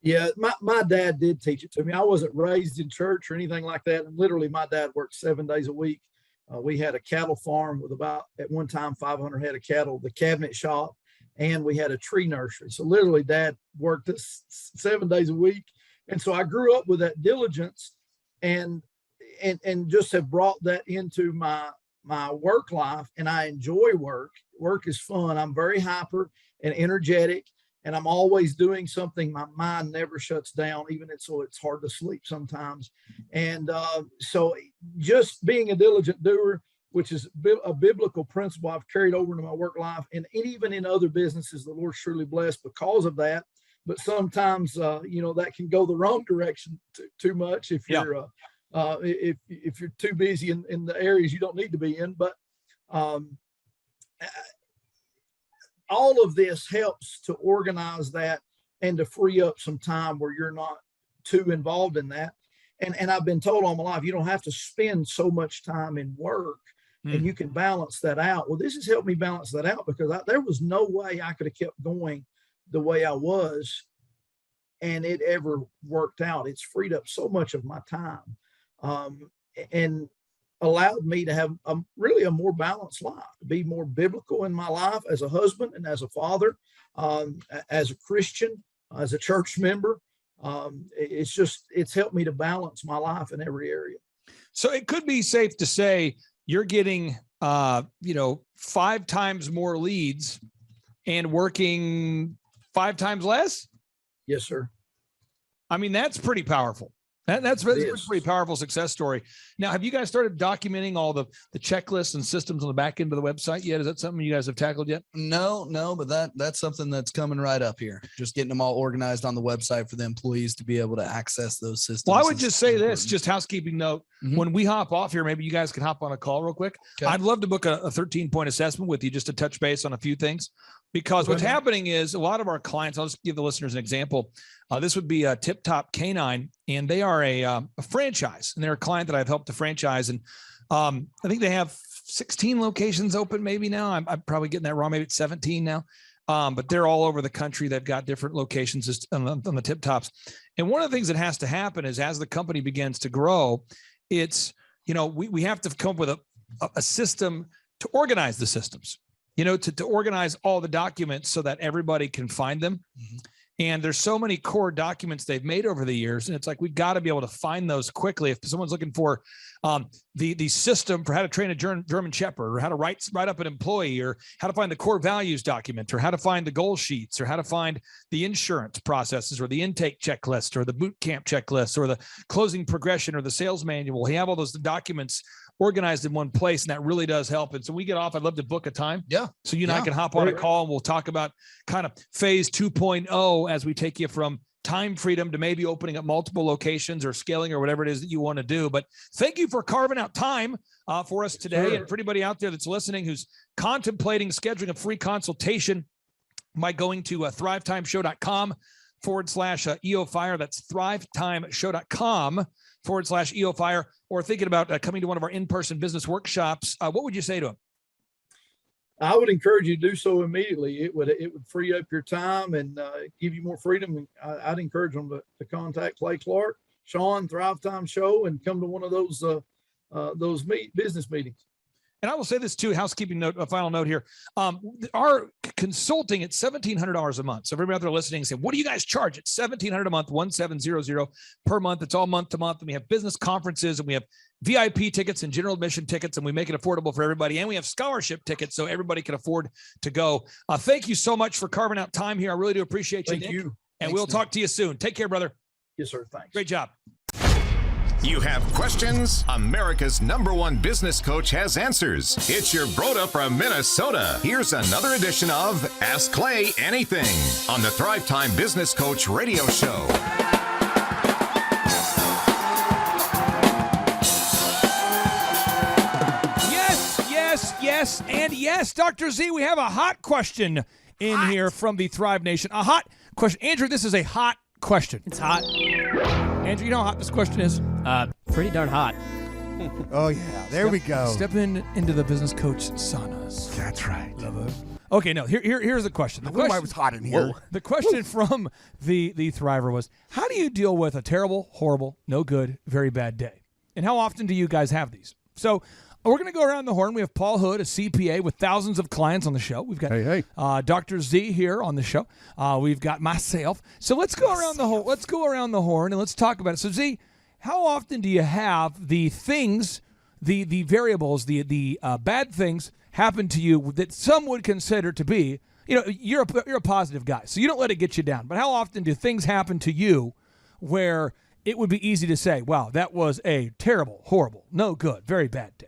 Yeah, my dad did teach it to me. I wasn't raised in church or anything like that. And literally, my dad worked 7 days a week. We had a cattle farm with about, at one time, 500 head of cattle, the cabinet shop. and we had a tree nursery. So literally Dad worked us 7 days a week. And so I grew up with that diligence and just have brought that into my work life, and I enjoy work. Work is fun. I'm very hyper and energetic, and I'm always doing something. My mind never shuts down, so it's hard to sleep sometimes. And so just being a diligent doer, which is a biblical principle I've carried over into my work life, and even in other businesses, the Lord's truly blessed because of that. But sometimes, that can go the wrong direction too much if you're if you're too busy in the areas you don't need to be in. But all of this helps to organize that and to free up some time where you're not too involved in that. And I've been told all my life, you don't have to spend so much time in work, and you can balance that out. Well, this has helped me balance that out, because there was no way I could have kept going the way I was and it ever worked out. It's freed up so much of my time, and allowed me to have really a more balanced life, to be more biblical in my life as a husband and as a father, as a Christian, as a church member. It's helped me to balance my life in every area. So it could be safe to say you're getting, 5 times more leads and working 5 times less. Yes, sir. I mean, that's pretty powerful. That's a pretty powerful success story. Now, have you guys started documenting all the checklists and systems on the back end of the website yet? Is that something you guys have tackled yet? No, but that's something that's coming right up here. Just getting them all organized on the website for the employees to be able to access those systems. Well, I would just say this, just housekeeping note. When we hop off here, maybe you guys can hop on a call real quick. Okay. I'd love to book a 13-point assessment with you just to touch base on a few things. Because what's happening is a lot of our clients, I'll just give the listeners an example. This would be a Tip Top Canine, and they are a franchise, and they're a client that I've helped to franchise. And I think they have 16 locations open maybe now. I'm probably getting that wrong. Maybe it's 17 now. But they're all over the country. They've got different locations on the Tip Tops. And one of the things that has to happen is as the company begins to grow, it's, we have to come up with a system to organize the systems. To organize all the documents so that everybody can find them. And there's so many core documents they've made over the years. And it's like, we've got to be able to find those quickly. If someone's looking for the system for how to train a German Shepherd, or how to write up an employee, or how to find the core values document, or how to find the goal sheets, or how to find the insurance processes, or the intake checklist, or the boot camp checklist, or the closing progression, or the sales manual. We have all those documents organized in one place, and that really does help. And so we get off, I'd love to book a time. Yeah. So you and I can hop on a call, and we'll talk about kind of phase 2.0 as we take you from time freedom to maybe opening up multiple locations or scaling or whatever it is that you want to do. But thank you for carving out time for us today. And for anybody out there that's listening who's contemplating scheduling a free consultation by going to thrivetimeshow.com/EOFire. That's thrivetimeshow.com/EOFire, or thinking about coming to one of our in-person business workshops. What would you say to them? I would encourage you to do so immediately. It would free up your time and give you more freedom. And I'd encourage them to contact Clay Clark, Sean, Thrivetime Show, and come to one of those business meetings. And I will say this too, housekeeping note, a final note here. Our consulting at $1,700 a month. So everybody out there listening say, what do you guys charge? It's $1,700 a month, 1,700 per month. It's all month to month. And we have business conferences, and we have VIP tickets and general admission tickets, and we make it affordable for everybody. And we have scholarship tickets so everybody can afford to go. Thank you so much for carving out time here. I really do appreciate you. Thank you. And we'll talk to you soon. Take care, brother. Yes, sir. Thanks. Great job. You have questions? America's #1 business coach has answers. It's your Broda from Minnesota. Here's another edition of Ask Clay Anything on the Thrivetime Business Coach Radio Show. Yes, and yes, Dr. Z, we have a hot question in here from the Thrive Nation. A hot question. Andrew, this is a hot question. It's hot. Andrew, you know how hot this question is? Pretty darn hot. Oh, yeah. There we go. Step into the business coach saunas. That's right. Okay, no, here's the question. The question, why it was hot in here. The question from the Thriver was, how do you deal with a terrible, horrible, no good, very bad day? And how often do you guys have these? So We're going to go around the horn. We have Paul Hood, a CPA with thousands of clients on the show. We've got Dr. Z here on the show. We've got myself. So let's go around the horn. Let's go around the horn and let's talk about it. So Z, how often do you have the things, the variables, the bad things happen to you that some would consider to be, you're a positive guy, so you don't let it get you down. But how often do things happen to you where it would be easy to say, wow, that was a terrible, horrible, no good, very bad day?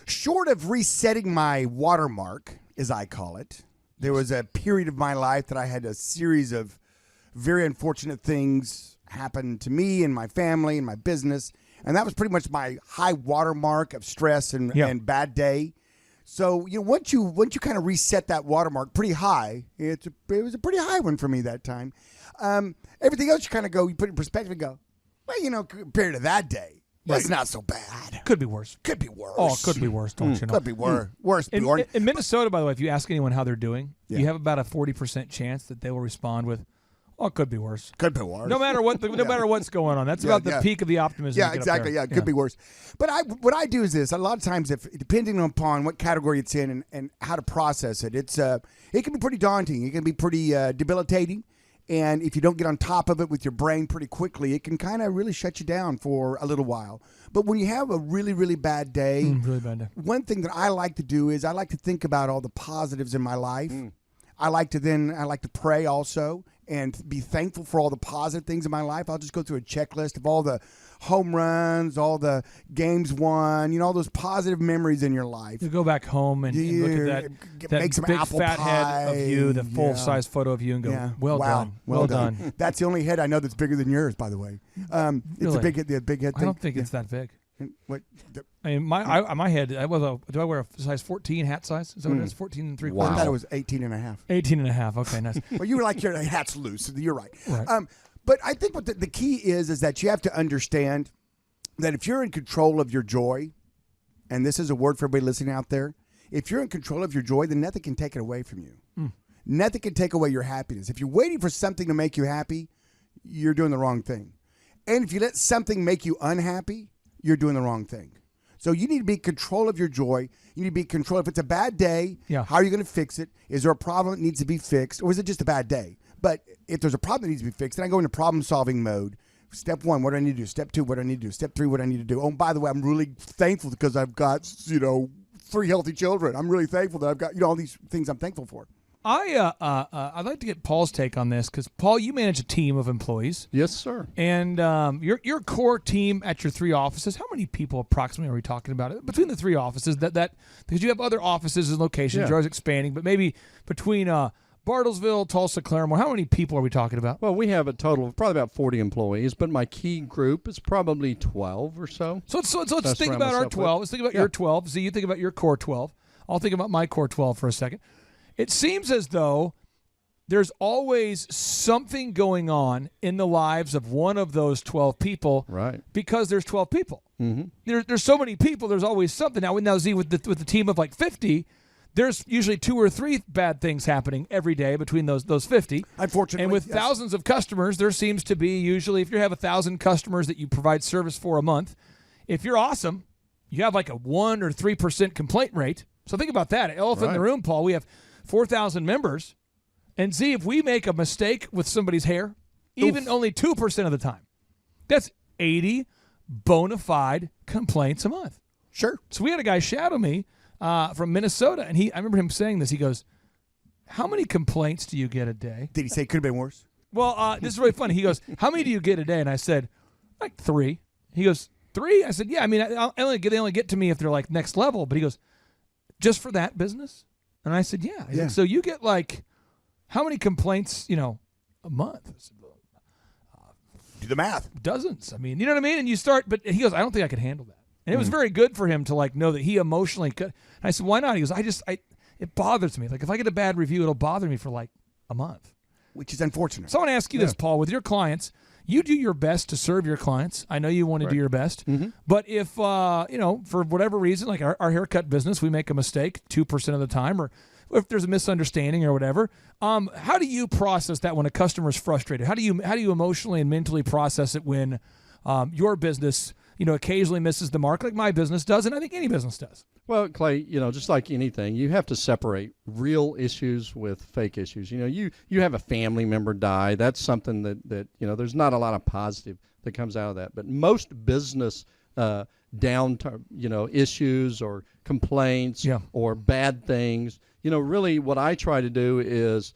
Short of resetting my watermark, as I call it, there was a period of my life that I had a series of very unfortunate things happen to me and my family and my business, and that was pretty much my high watermark of stress and bad day. So once you kind of reset that watermark pretty high, it was a pretty high one for me that time. Everything else you put in perspective and go, well, compared to that day, it's not so bad. Could be worse. Could be worse. Oh, could be worse, don't you know? Could be worse. In Minnesota, by the way, if you ask anyone how they're doing, you have about a 40% chance that they will respond with, "Oh, it could be worse." Could be worse. No matter what, no matter what's going on, that's about the peak of the optimism. Yeah, exactly. Yeah, it could be worse. But what I do is this: a lot of times, depending upon what category it's in and how to process it, it can be pretty daunting. It can be pretty debilitating, and if you don't get on top of it with your brain pretty quickly, it can kind of really shut you down for a little while. But when you have a really, really bad day, one thing that I like to do is I like to think about all the positives in my life. I like to pray also and be thankful for all the positive things in my life. I'll just go through a checklist of all the home runs, all the games won, all those positive memories in your life. You go back home and look at that make some big apple fat pie. head of you, the full-size photo of you, and go, well done. That's the only head I know that's bigger than yours, by the way. It's a big head. The big head thing. I don't think it's that big. What? I mean, my head, do I wear a size 14 hat size? Is that what it is? 14 and 3/4? I thought it was 18 and a half. 18 and a half. Okay, nice. Well, you were like, your hat's loose. You're right. But I think what the key is that you have to understand that if you're in control of your joy, and this is a word for everybody listening out there, if you're in control of your joy, then nothing can take it away from you. Nothing can take away your happiness. If you're waiting for something to make you happy, you're doing the wrong thing. And if you let something make you unhappy, you're doing the wrong thing. So you need to be in control of your joy. You need to be in control. If it's a bad day, how are you going to fix it? Is there a problem that needs to be fixed? Or is it just a bad day? But if there's a problem that needs to be fixed, then I go into problem-solving mode. Step 1, what do I need to do? Step 2, what do I need to do? Step 3, what do I need to do? Oh, and by the way, I'm really thankful because I've got, 3 healthy children. I'm really thankful that I've got, all these things I'm thankful for. I'd like to get Paul's take on this because, Paul, you manage a team of employees. Yes, sir. And your core team at your 3 offices, how many people approximately are we talking about? Between the 3 offices, that because you have other offices and locations, you're always expanding, but maybe between Bartlesville, Tulsa, Claremore, how many people are we talking about? Well, we have a total of probably about 40 employees, but my key group is probably 12 or so. So let's think about our 12. Let's think about your 12. So you think about your core 12. I'll think about my core 12 for a second. It seems as though there's always something going on in the lives of one of those 12 people, right? Because there's 12 people. There's so many people. There's always something. Now Z, with the team of like 50, there's usually 2 or 3 bad things happening every day between those 50. Unfortunately, and with thousands of customers, there seems to be usually, if you have 1,000 customers that you provide service for a month, if you're awesome, you have like a 1 or 3% complaint rate. So think about that. Elephant in the room, Paul. We have 4,000 members, and Z, if we make a mistake with somebody's hair, even only 2% of the time, that's 80 bona fide complaints a month. Sure. So we had a guy shadow me from Minnesota, and I remember him saying this. He goes, "How many complaints do you get a day?" Did he say it could have been worse? Well, this is really funny. He goes, "How many do you get a day?" And I said, "Like 3." He goes, 3? I said, "Yeah. I mean, they only get to me if they're like next level." But he goes, "Just for that business?" And I said, yeah. He's like, so you get like, how many complaints, a month? I said, do the math. Dozens. I mean, you know what I mean? And you start, but he goes, I don't think I could handle that. And it was very good for him to like know that he emotionally could. And I said, why not? He goes, it bothers me. Like if I get a bad review, it'll bother me for like a month. Which is unfortunate. So I want to ask you this, Paul, with your clients, you do your best to serve your clients. I know you want to do your best. But if, for whatever reason, like our haircut business, we make a mistake 2% of the time, or if there's a misunderstanding or whatever, how do you process that when a customer's frustrated? How do you emotionally and mentally process it when your business occasionally misses the mark like my business does, and I think any business does. Well, Clay, just like anything, you have to separate real issues with fake issues. You have a family member die. That's something that there's not a lot of positive that comes out of that. But most business issues or complaints or bad things, really what I try to do is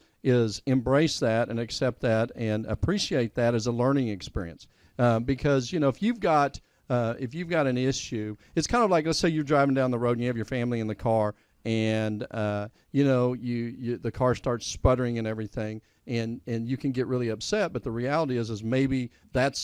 embrace that and accept that and appreciate that as a learning experience. Because if you've got an issue, it's kind of like, let's say you're driving down the road and you have your family in the car, and the car starts sputtering and everything, and you can get really upset. But the reality is maybe that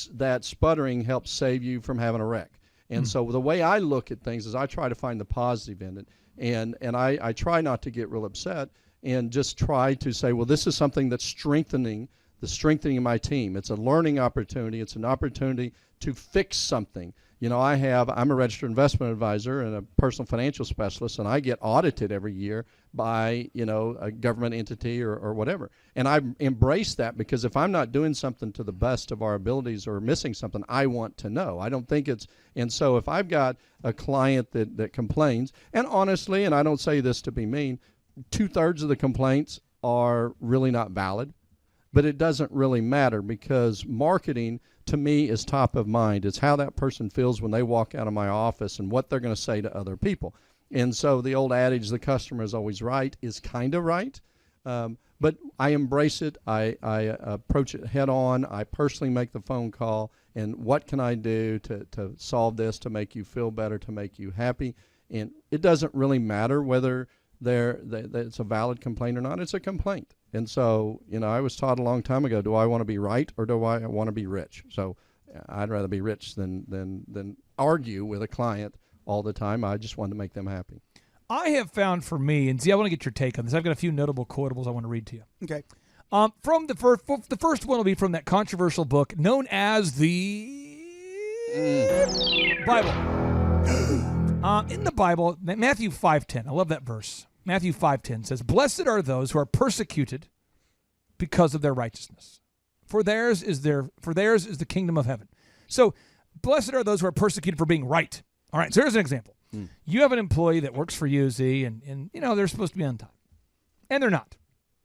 sputtering helps save you from having a wreck. And so the way I look at things is I try to find the positive in it, and I try not to get real upset and just try to say, well, this is something that's strengthening of my team. It's a learning opportunity. It's an opportunity to fix something. I'm a registered investment advisor and a personal financial specialist, and I get audited every year by, a government entity or whatever. And I embrace that, because if I'm not doing something to the best of our abilities or missing something, I want to know. I don't think and so if I've got a client that complains, and honestly, and I don't say this to be mean, 2/3 of the complaints are really not valid. But it doesn't really matter, because marketing to me is top of mind. It's how that person feels when they walk out of my office and what they're going to say to other people. And so the old adage, the customer is always right, is kind of right. But I embrace it. I approach it head on. I personally make the phone call. And what can I do to solve this, to make you feel better, to make you happy? And it doesn't really matter whether it's a valid complaint or not. It's a complaint. And so, I was taught a long time ago, do I want to be right or do I want to be rich? So I'd rather be rich than argue with a client all the time. I just wanted to make them happy. I have found for me, and I want to get your take on this. I've got a few notable quotables I want to read to you. Okay. From the first one will be from that controversial book known as the Bible. In the Bible, Matthew 5:10. I love that verse. Matthew 5:10 says, "Blessed are those who are persecuted because of their righteousness, for theirs is the kingdom of heaven." So, blessed are those who are persecuted for being right. All right. So here's an example. You have an employee that works for you, Z, and they're supposed to be on time, and they're not.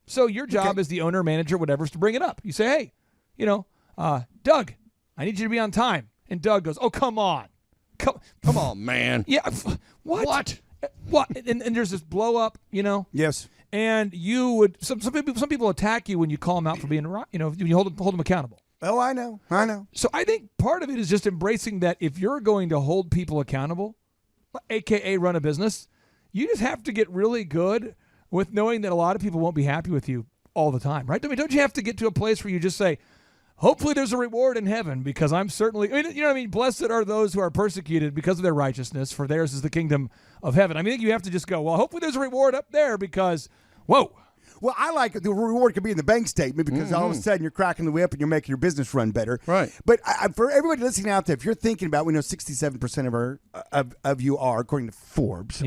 So your job as the owner, manager, whatever, is to bring it up. You say, hey, Doug, I need you to be on time, and Doug goes, "Oh, come on, come on, man." Yeah. What? And there's this blow up, Yes. And you would some people attack you when you call them out for being right. When you hold them accountable. Oh, I know. So I think part of it is just embracing that if you're going to hold people accountable, AKA run a business, you just have to get really good with knowing that a lot of people won't be happy with you all the time, right? I mean, don't you have to get to a place where you just say, hopefully there's a reward in heaven, because I'm certainly, you know what I mean? Blessed are those who are persecuted because of their righteousness, for theirs is the kingdom of heaven. I mean, I think you have to just go, well, hopefully there's a reward up there, because, whoa. Well, I like the reward could be in the bank statement, because all of a sudden you're cracking the whip and you're making your business run better. Right. But for everybody listening out there, if you're thinking about, we know 67% of you are, according to Forbes,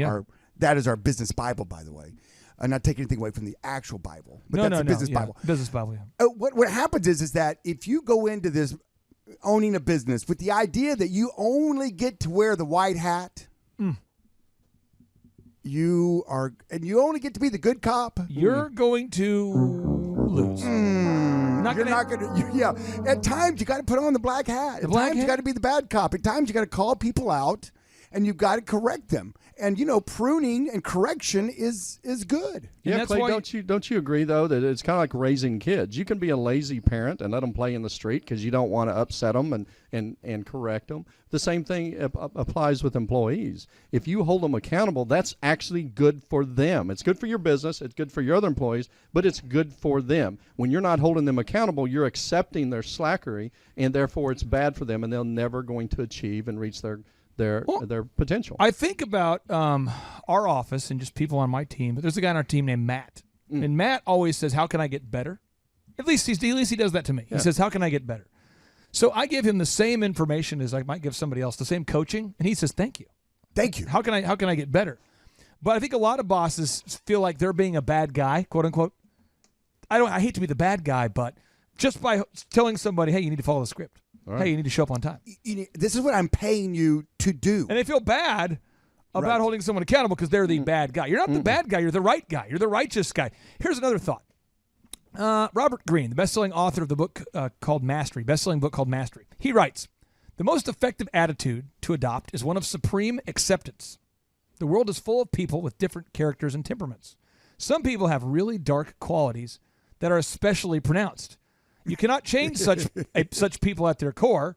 that is our business Bible, by the way. I'm not taking anything away from the actual Bible, but that's the business Bible. Business Bible, yeah. What happens is that if you go into this owning a business with the idea that you only get to wear the white hat, you only get to be the good cop, you're going to lose. Yeah. At times you got to put on the black hat. At times you got to be the bad cop. At times you got to call people out, and you've got to correct them. And pruning and correction is good. Yeah, Clay, don't you agree though that it's kind of like raising kids? You can be a lazy parent and let them play in the street because you don't want to upset them and correct them. The same thing applies with employees. If you hold them accountable, that's actually good for them. It's good for your business. It's good for your other employees, but it's good for them. When you're not holding them accountable, you're accepting their slackery, and therefore it's bad for them, and they're never going to achieve and reach their potential. I think about our office and just people on my team. But there's a guy on our team named Matt, and Matt always says, "How can I get better?" At least he does that to me. Yeah. He says, "How can I get better?" So I give him the same information as I might give somebody else, the same coaching, and he says, "Thank you, thank you." How can I get better? But I think a lot of bosses feel like they're being a bad guy, quote unquote. I hate to be the bad guy, but just by telling somebody, "Hey, you need to follow the script." hey, you need to show up on time. This is what I'm paying you to do. And they feel bad about holding someone accountable because they're the bad guy. You're not the bad guy. You're the right guy. You're the righteous guy. Here's another thought. Robert Greene, the best-selling author of the book called Mastery, best-selling book called Mastery, he writes, the most effective attitude to adopt is one of supreme acceptance. The world is full of people with different characters and temperaments. Some people have really dark qualities that are especially pronounced. You cannot change such people at their core,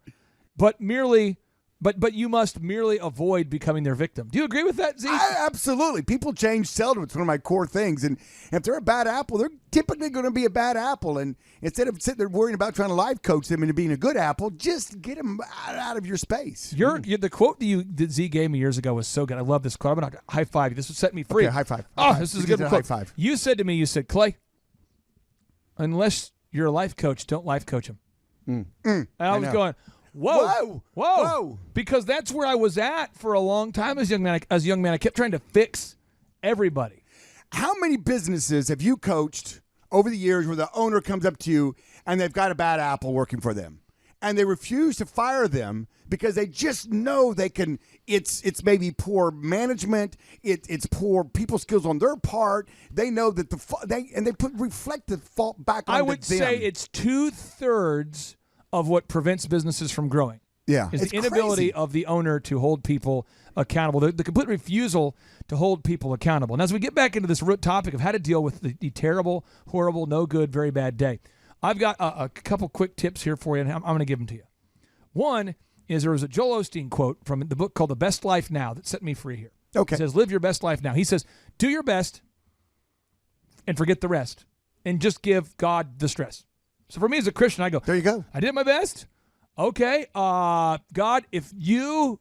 but you must merely avoid becoming their victim. Do you agree with that, Z? Absolutely. People change seldom. It's one of my core things. And if they're a bad apple, they're typically going to be a bad apple. And instead of sitting there worrying about trying to life coach them into being a good apple, just get them out of your space. The quote that Z gave me years ago was so good. I love this quote. I'm going to high five you. This would set me free. Okay, high five. This is a good quote. High five. You said to me, Clay, unless you're a life coach, don't life coach him. And I was going, Whoa. Because that's where I was at for a long time as a young man. I kept trying to fix everybody. How many businesses have you coached over the years where the owner comes up to you and they've got a bad apple working for them and they refuse to fire them because they just know they can? It's maybe poor management. It's poor people skills on their part. They know that they reflect the fault back on them. I would say it's 2/3 of what prevents businesses from growing. Yeah, is it's the inability crazy. of the owner to hold people accountable, the complete refusal to hold people accountable. And as we get back into this root topic of how to deal with the terrible, horrible, no good, very bad day, I've got a couple quick tips here for you, and I'm going to give them to you. One is there was a Joel Osteen quote from the book called The Best Life Now that set me free here. Okay. It says, live your best life now. He says, do your best and forget the rest, and just give God the stress. So for me as a Christian, I go, there you go. I did my best. Okay, God, if you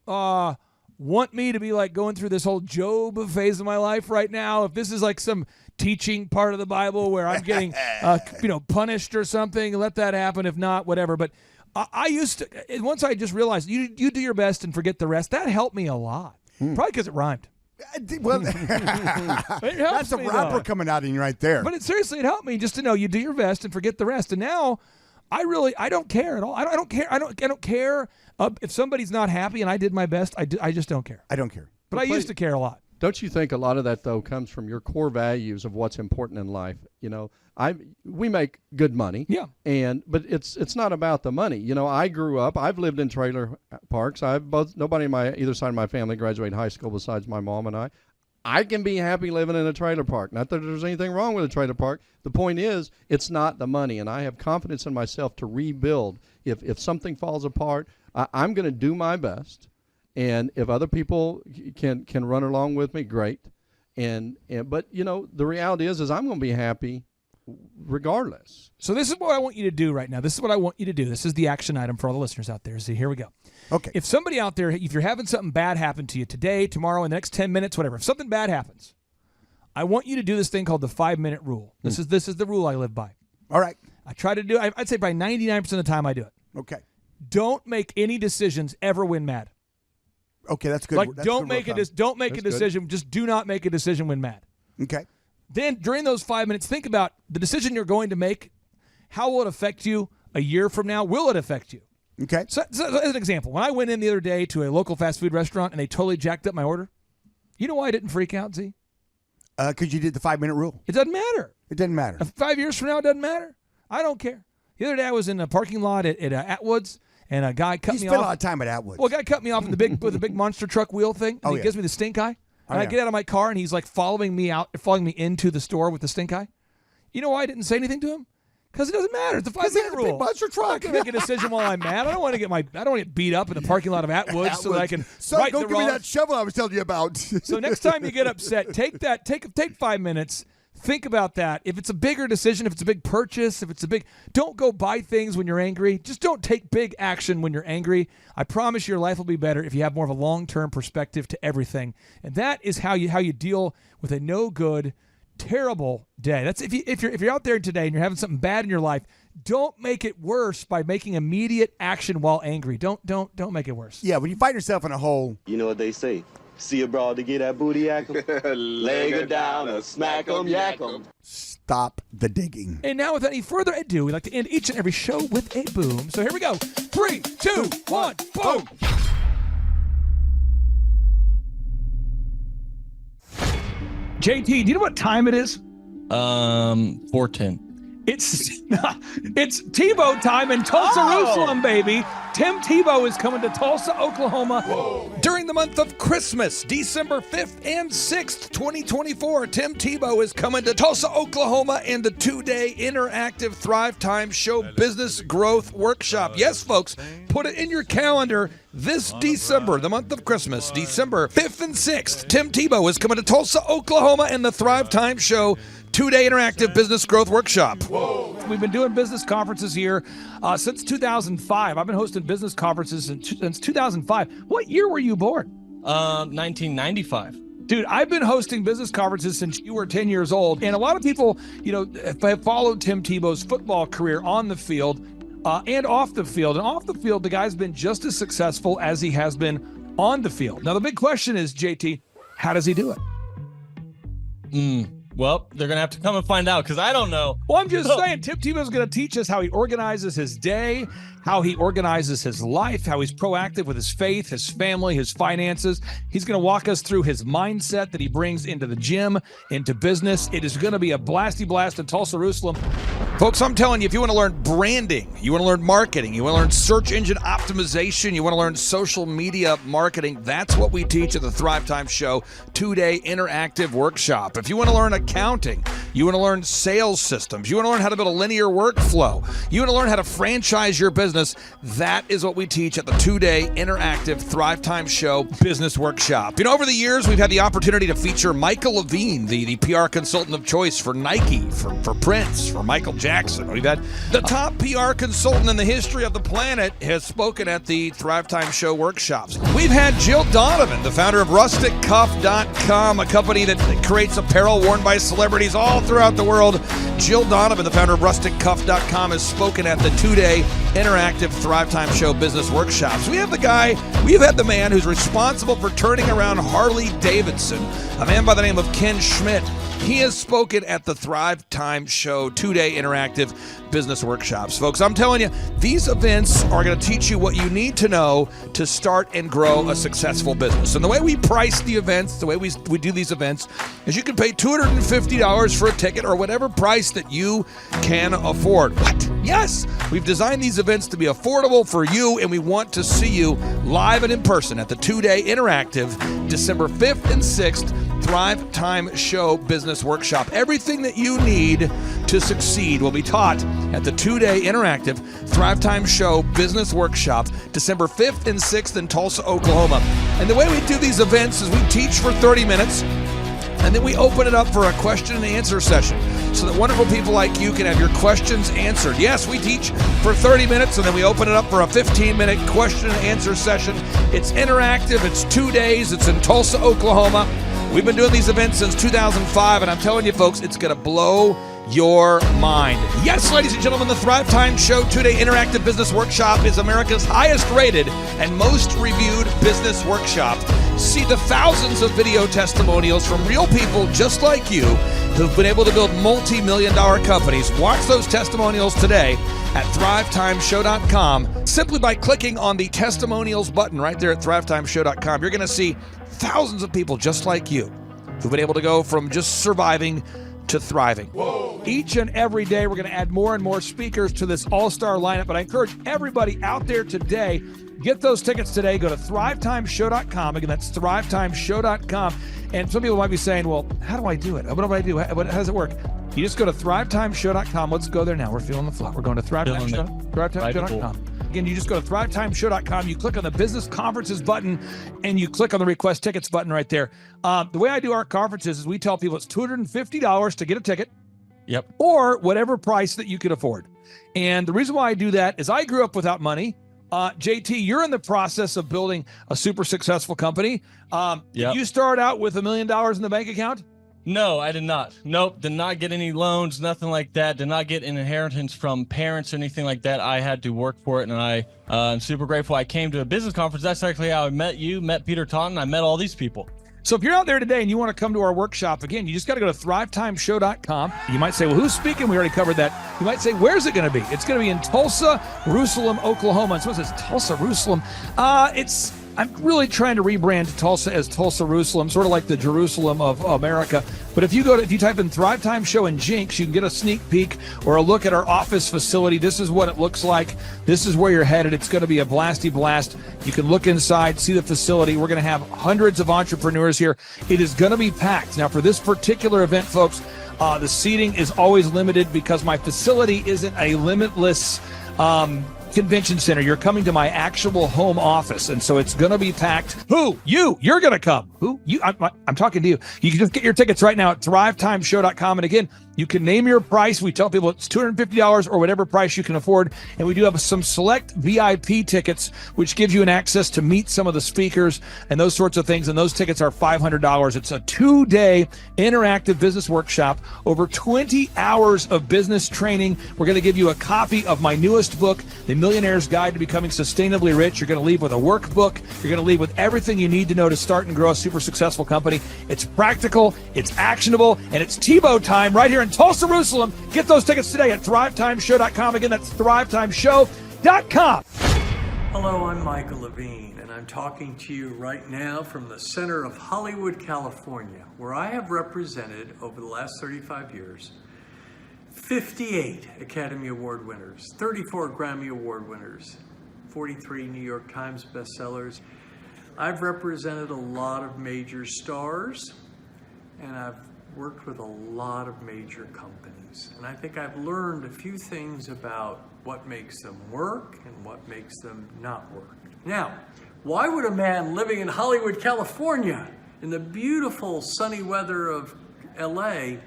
want me to be like going through this whole Job phase of my life right now, if this is like some teaching part of the Bible where I'm getting punished or something, let that happen. If not, whatever. But I used to, once I just realized you do your best and forget the rest, that helped me a lot. Probably because it rhymed. Well, it that's a rapper coming out in you right there. But seriously, it helped me just to know you do your best and forget the rest. And now I don't care at all. I don't care if somebody's not happy and I did my best. I just don't care. I don't care. But I used to care a lot. Don't you think a lot of that, though, comes from your core values of what's important in life? We make good money. Yeah. But it's not about the money. I grew up. I've lived in trailer parks. Nobody on either side of my family graduated high school besides my mom and I. I can be happy living in a trailer park. Not that there's anything wrong with a trailer park. The point is, it's not the money, and I have confidence in myself to rebuild. If something falls apart, I'm going to do my best, and if other people can run along with me, great. But the reality is I'm going to be happy regardless. So this is what I want you to do right now. This is what I want you to do. This is the action item for all the listeners out there. See, here we go. Okay. If somebody out there, if you're having something bad happen to you today, tomorrow, in the next 10 minutes, whatever, if something bad happens, I want you to do this thing called the 5-minute rule. This is the rule I live by. All right. I try to do. I'd say by 99% of the time I do it. Okay. Don't make any decisions ever when mad. Okay, that's good. Like That's don't good make rule a of thumb. don't make That's a decision. good. Just do not make a decision when mad. Okay. Then during those 5 minutes, think about the decision you're going to make. How will it affect you a year from now? Will it affect you? Okay. So as an example, when I went in the other day to a local fast food restaurant and they totally jacked up my order, you know why I didn't freak out, Z? Because you did the 5-minute rule. It doesn't matter. It doesn't matter. 5 years from now, it doesn't matter. I don't care. The other day I was in a parking lot at Atwood's, and a guy cut me off. You spent a lot of time at Atwood's. Well, a guy cut me off with the big monster truck wheel thing, and he gives me the stink eye. And I get out of my car, and he's like following me into the store with the stink eye. You know why I didn't say anything to him? Because it doesn't matter. It's a 5-minute rule. Big monster truck. I'm not gonna make a decision while I'm mad. I don't want to get beat up in the parking lot of Atwood's so that I can right go the give wrongs. me that shovel I was telling you about. So next time you get upset, take 5 minutes. Think about that. If it's a bigger decision, if it's a big purchase, don't go buy things when you're angry. Just don't take big action when you're angry. I promise your life will be better if you have more of a long-term perspective to everything. And that is how you deal with a no good, terrible day. That's if you're out there today and you're having something bad in your life, don't make it worse by making immediate action while angry. Don't make it worse. Yeah, when you find yourself in a hole. You know what they say. See a broad to get that booty yak 'em, leg her down or smack 'em, yak 'em. stop the digging. And now, without any further ado, we like to end each and every show with a boom. So here we go. 3, 2, 1, boom. JT, do you know what time it is? 4:10. It's Tebow time in Tulsa, Jerusalem, baby. Tim Tebow is coming to Tulsa, Oklahoma during the month of Christmas, December 5th and 6th, 2024. Tim Tebow is coming to Tulsa, Oklahoma in the 2-day interactive Thrivetime Show Business Growth Workshop. Yes, folks, put it in your calendar. This December, the month of Christmas, December 5th and 6th, Tim Tebow is coming to Tulsa, Oklahoma in the Thrivetime Show 2-day interactive business growth workshop. We've been doing business conferences here since 2005. I've been hosting business conferences since 2005. What year were you born? 1995. Dude, I've been hosting business conferences since you were 10 years old. And a lot of people, have followed Tim Tebow's football career on the field and off the field. And off the field, the guy's been just as successful as he has been on the field. Now, the big question is, JT, how does he do it? Well, they're going to have to come and find out because I don't know. Well, I'm just saying, Tim Tebow is going to teach us how he organizes his day, how he organizes his life, how he's proactive with his faith, his family, his finances. He's going to walk us through his mindset that he brings into the gym, into business. It is going to be a blasty blast in Tulsa, Jerusalem. Folks, I'm telling you, if you want to learn branding, you want to learn marketing, you want to learn search engine optimization, you want to learn social media marketing, that's what we teach at the Thrivetime Show 2-day interactive workshop. If you want to learn accounting, you want to learn sales systems, you want to learn how to build a linear workflow, you want to learn how to franchise your business, that is what we teach at the 2-day interactive Thrivetime Show business workshop. Over the years, we've had the opportunity to feature Michael Levine, the PR consultant of choice for Nike, for Prince, for Michael Jackson. We've had the top PR consultant in the history of the planet has spoken at the Thrivetime Show workshops. We've had Jill Donovan, the founder of RusticCuff.com, a company that creates apparel worn by celebrities all throughout the world. Jill Donovan, the founder of RusticCuff.com, has spoken at the 2-day interactive Thrivetime Show business workshops. We have had the man who's responsible for turning around Harley Davidson, a man by the name of Ken Schmidt. He has spoken at the Thrivetime Show 2-day interactive business workshops. Folks, I'm telling you, these events are going to teach you what you need to know to start and grow a successful business. And the way we price the events, the way we do these events, is you can pay $250 for a ticket or whatever price that you can afford. What? Yes, we've designed these events to be affordable for you, and we want to see you live and in person at the 2-day interactive December 5th and 6th Thrivetime Show Business Workshop. Everything that you need to succeed will be taught at the 2-day interactive Thrivetime Show Business Workshop, December 5th and 6th in Tulsa, Oklahoma. And the way we do these events is we teach for 30 minutes, and then we open it up for a question and answer session so that wonderful people like you can have your questions answered. Yes, we teach for 30 minutes, and then we open it up for a 15-minute question and answer session. It's interactive. It's 2 days. It's in Tulsa, Oklahoma. We've been doing these events since 2005, and I'm telling you, folks, it's going to blow your mind. Yes, ladies and gentlemen, the Thrivetime Show 2-day interactive business workshop is America's highest rated and most reviewed business workshop. See the thousands of video testimonials from real people just like you who've been able to build multi-million-dollar companies. Watch those testimonials today at thrivetimeshow.com. Simply by clicking on the testimonials button right there at thrivetimeshow.com, you're going to see thousands of people just like you who've been able to go from just surviving to thriving. Whoa. Each and every day, we're going to add more and more speakers to this all-star lineup, but I encourage everybody out there today, get those tickets today. Go to thrivetimeshow.com. Again, that's thrivetimeshow.com. And some people might be saying, well, how do I do it? What do I do? How does it work? You just go to thrivetimeshow.com. Let's go there now. We're feeling the flow. We're going to thrivetimeshow.com. Again, you just go to thrivetimeshow.com. You click on the business conferences button, and you click on the request tickets button right there. The way I do our conferences is we tell people it's $250 to get a ticket. Yep. Or whatever price that you can afford. And the reason why I do that is I grew up without money. JT, you're in the process of building a super successful company. Did you start out with $1 million in the bank account? No, I did not. Nope, did not get any loans, nothing like that. Did not get an inheritance from parents or anything like that. I had to work for it, and I'm super grateful. I came to a business conference. That's actually how I met you, met Peter Taunton. I met all these people. So if you're out there today and you want to come to our workshop, again, you just got to go to thrivetimeshow.com. You might say, well, who's speaking? We already covered that. You might say, where's it going to be? It's going to be in Tulsa, Jerusalem, Oklahoma. And so it says Tulsa, Jerusalem. I'm really trying to rebrand Tulsa as Tulsa, Jerusalem, sort of like the Jerusalem of America. But if you type in Thrivetime Show and Jinx, you can get a sneak peek or a look at our office facility. This is what it looks like. This is where you're headed. It's going to be a blasty blast. You can look inside, see the facility. We're going to have hundreds of entrepreneurs here. It is going to be packed. Now, for this particular event, folks, the seating is always limited because my facility isn't a limitless convention center. You're coming to my actual home office, and so it's going to be packed. Who? You're going to come. Who? You? I'm talking to you. You can just get your tickets right now at thrivetimeshow.com. And again, you can name your price. We tell people it's $250 or whatever price you can afford. And we do have some select VIP tickets, which gives you an access to meet some of the speakers and those sorts of things. And those tickets are $500. It's a 2-day interactive business workshop, over 20 hours of business training. We're going to give you a copy of my newest book, The Millionaire's Guide to Becoming Sustainably Rich. You're going to leave with a workbook. You're going to leave with everything you need to know to start and grow a super successful company. It's practical, it's actionable, and it's Tebow time right here in Tulsa, Jerusalem. Get those tickets today at thrivetimeshow.com. Again, that's thrivetimeshow.com. Hello, I'm Michael Levine, and I'm talking to you right now from the center of Hollywood, California, where I have represented over the last 35 years 58 Academy Award winners, 34 Grammy Award winners, 43 New York Times bestsellers. I've represented a lot of major stars, and I've worked with a lot of major companies. And I think I've learned a few things about what makes them work and what makes them not work. Now, why would a man living in Hollywood, California, in the beautiful sunny weather of LA,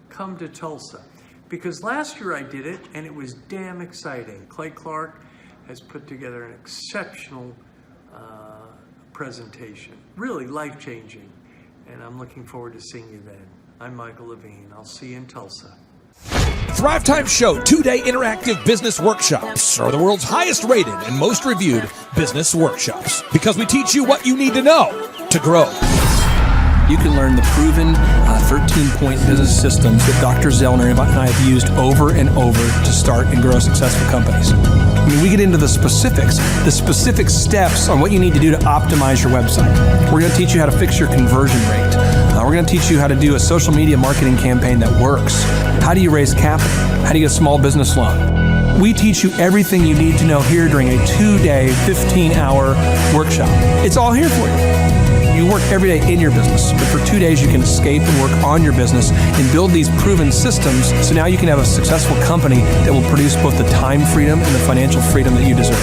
come to Tulsa? Because last year I did it, and it was damn exciting. Clay Clark has put together an exceptional presentation, really life-changing, and I'm looking forward to seeing you then. I'm Michael Levine. I'll see you in Tulsa. Thrivetime Show 2-day interactive business workshops are the world's highest rated and most reviewed business workshops because we teach you what you need to know to grow. You can learn the proven 13-point business systems that Dr. Zellner and I have used over and over to start and grow successful companies. I mean, we get into the specific steps on what you need to do to optimize your website. We're going to teach you how to fix your conversion rate. We're going to teach you how to do a social media marketing campaign that works. How do you raise capital? How do you get a small business loan? We teach you everything you need to know here during a 2-day, 15-hour workshop. It's all here for you. You work every day in your business, but for 2 days you can escape and work on your business and build these proven systems so now you can have a successful company that will produce both the time freedom and the financial freedom that you deserve.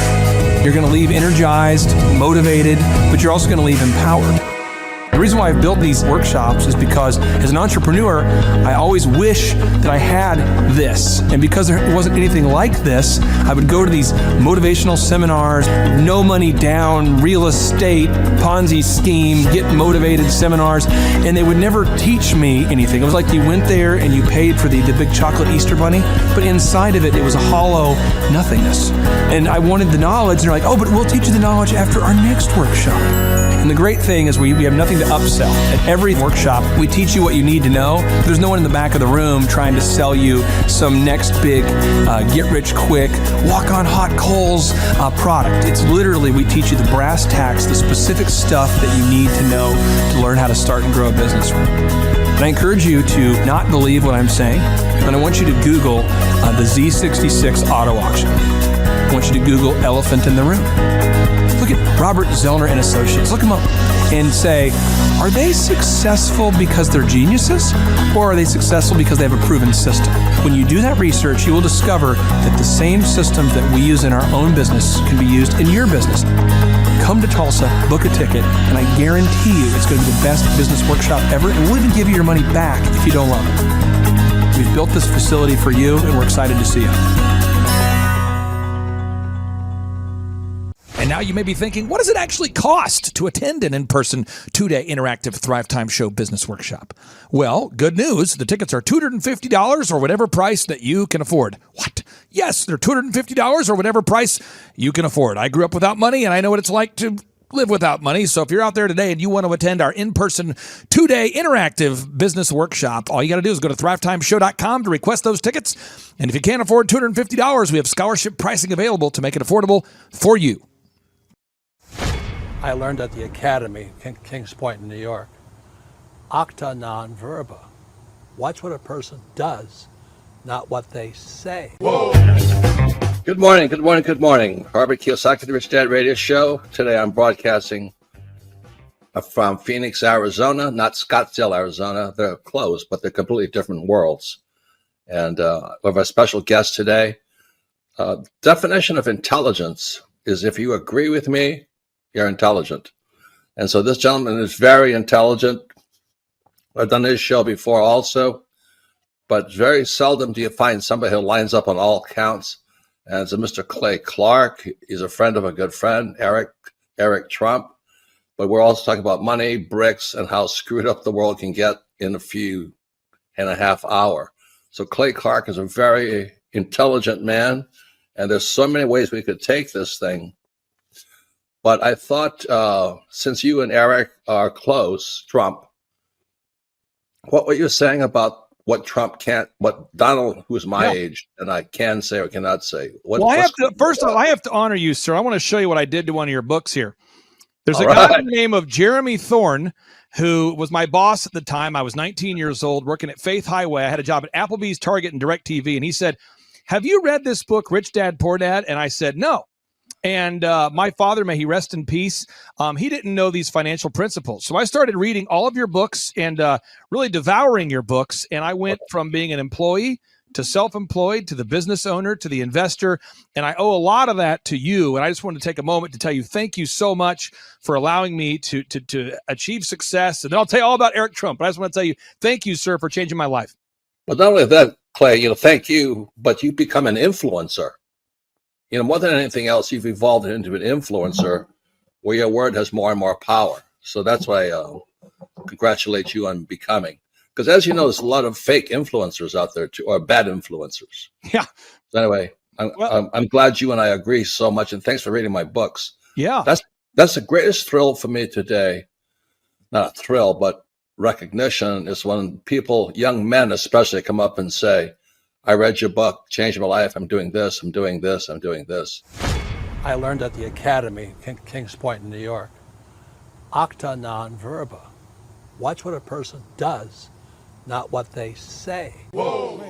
You're going to leave energized, motivated, but you're also going to leave empowered. The reason why I've built these workshops is because as an entrepreneur, I always wish that I had this. And because there wasn't anything like this, I would go to these motivational seminars, no money down, real estate, Ponzi scheme, get motivated seminars, and they would never teach me anything. It was like you went there and you paid for the big chocolate Easter bunny, but inside of it, it was a hollow nothingness. And I wanted the knowledge, and they're like, oh, but we'll teach you the knowledge after our next workshop. And the great thing is we have nothing to upsell. At every workshop, we teach you what you need to know. There's no one in the back of the room trying to sell you some next big get-rich-quick, walk-on-hot coals product. It's literally, we teach you the brass tacks, the specific stuff that you need to know to learn how to start and grow a business. And I encourage you to not believe what I'm saying, but I want you to Google the Z66 auto auction. I want you to Google elephant in the room. Look at Robert Zellner and Associates. Look them up and say, are they successful because they're geniuses, or are they successful because they have a proven system? When you do that research, you will discover that the same systems that we use in our own business can be used in your business. Come to Tulsa, book a ticket, and I guarantee you it's going to be the best business workshop ever, and we'll even give you your money back if you don't love it. We've built this facility for you, and we're excited to see you. And now you may be thinking, what does it actually cost to attend an in-person 2-day interactive Thrivetime Show business workshop? Well, good news. The tickets are $250 or whatever price that you can afford. What? Yes, they're $250 or whatever price you can afford. I grew up without money, and I know what it's like to live without money. So if you're out there today and you want to attend our in-person 2-day interactive business workshop, all you got to do is go to thrivetimeshow.com to request those tickets. And if you can't afford $250, we have scholarship pricing available to make it affordable for you. I learned at the Academy in Kings Point in New York. Acta non verba. Watch what a person does, not what they say. Whoa. Good morning, good morning, good morning. Robert Kiyosaki, the Rich Dad Radio Show. Today I'm broadcasting from Phoenix, Arizona, not Scottsdale, Arizona. They're close, but they're completely different worlds. And we have a special guest today. Definition of intelligence is if you agree with me, you're intelligent. And so this gentleman is very intelligent. I've done this show before also, but very seldom do you find somebody who lines up on all counts. And it's a Mr. Clay Clark. He's a friend of a good friend, Eric Trump. But we're also talking about money, bricks, and how screwed up the world can get in a few and a half hour. So Clay Clark is a very intelligent man, and there's so many ways we could take this thing. But I thought, since you and Eric are close, Trump, what were you saying about what Trump can't, what Donald, who's my age, and I can say or cannot say? First of all, I have to honor you, sir. I want to show you what I did to one of your books here. There's a guy by the name of Jeremy Thorne, who was my boss at the time. I was 19 years old, working at Faith Highway. I had a job at Applebee's, Target, and DirecTV. And he said, "Have you read this book, Rich Dad, Poor Dad?" And I said, "No." And my father, may he rest in peace, he didn't know these financial principles. So I started reading all of your books and really devouring your books. And I went from being an employee to self-employed to the business owner to the investor. And I owe a lot of that to you. And I just wanted to take a moment to tell you thank you so much for allowing me to achieve success. And then I'll tell you all about Eric Trump. But I just want to tell you thank you, sir, for changing my life. But not only that, Clay, thank you, but you become an influencer. More than anything else, you've evolved into an influencer where your word has more and more power. So that's why I congratulate you on becoming. Because as you know, there's a lot of fake influencers out there, too, or bad influencers. Yeah. So anyway, I'm glad you and I agree so much. And thanks for reading my books. Yeah. That's the greatest thrill for me today. Not a thrill, but recognition is when people, young men especially, come up and say, "I read your book, changed my life. I'm doing this, I'm doing this, I'm doing this." I learned at the Academy in Kings Point in New York. Acta non verba. Watch what a person does, not what they say. Whoa.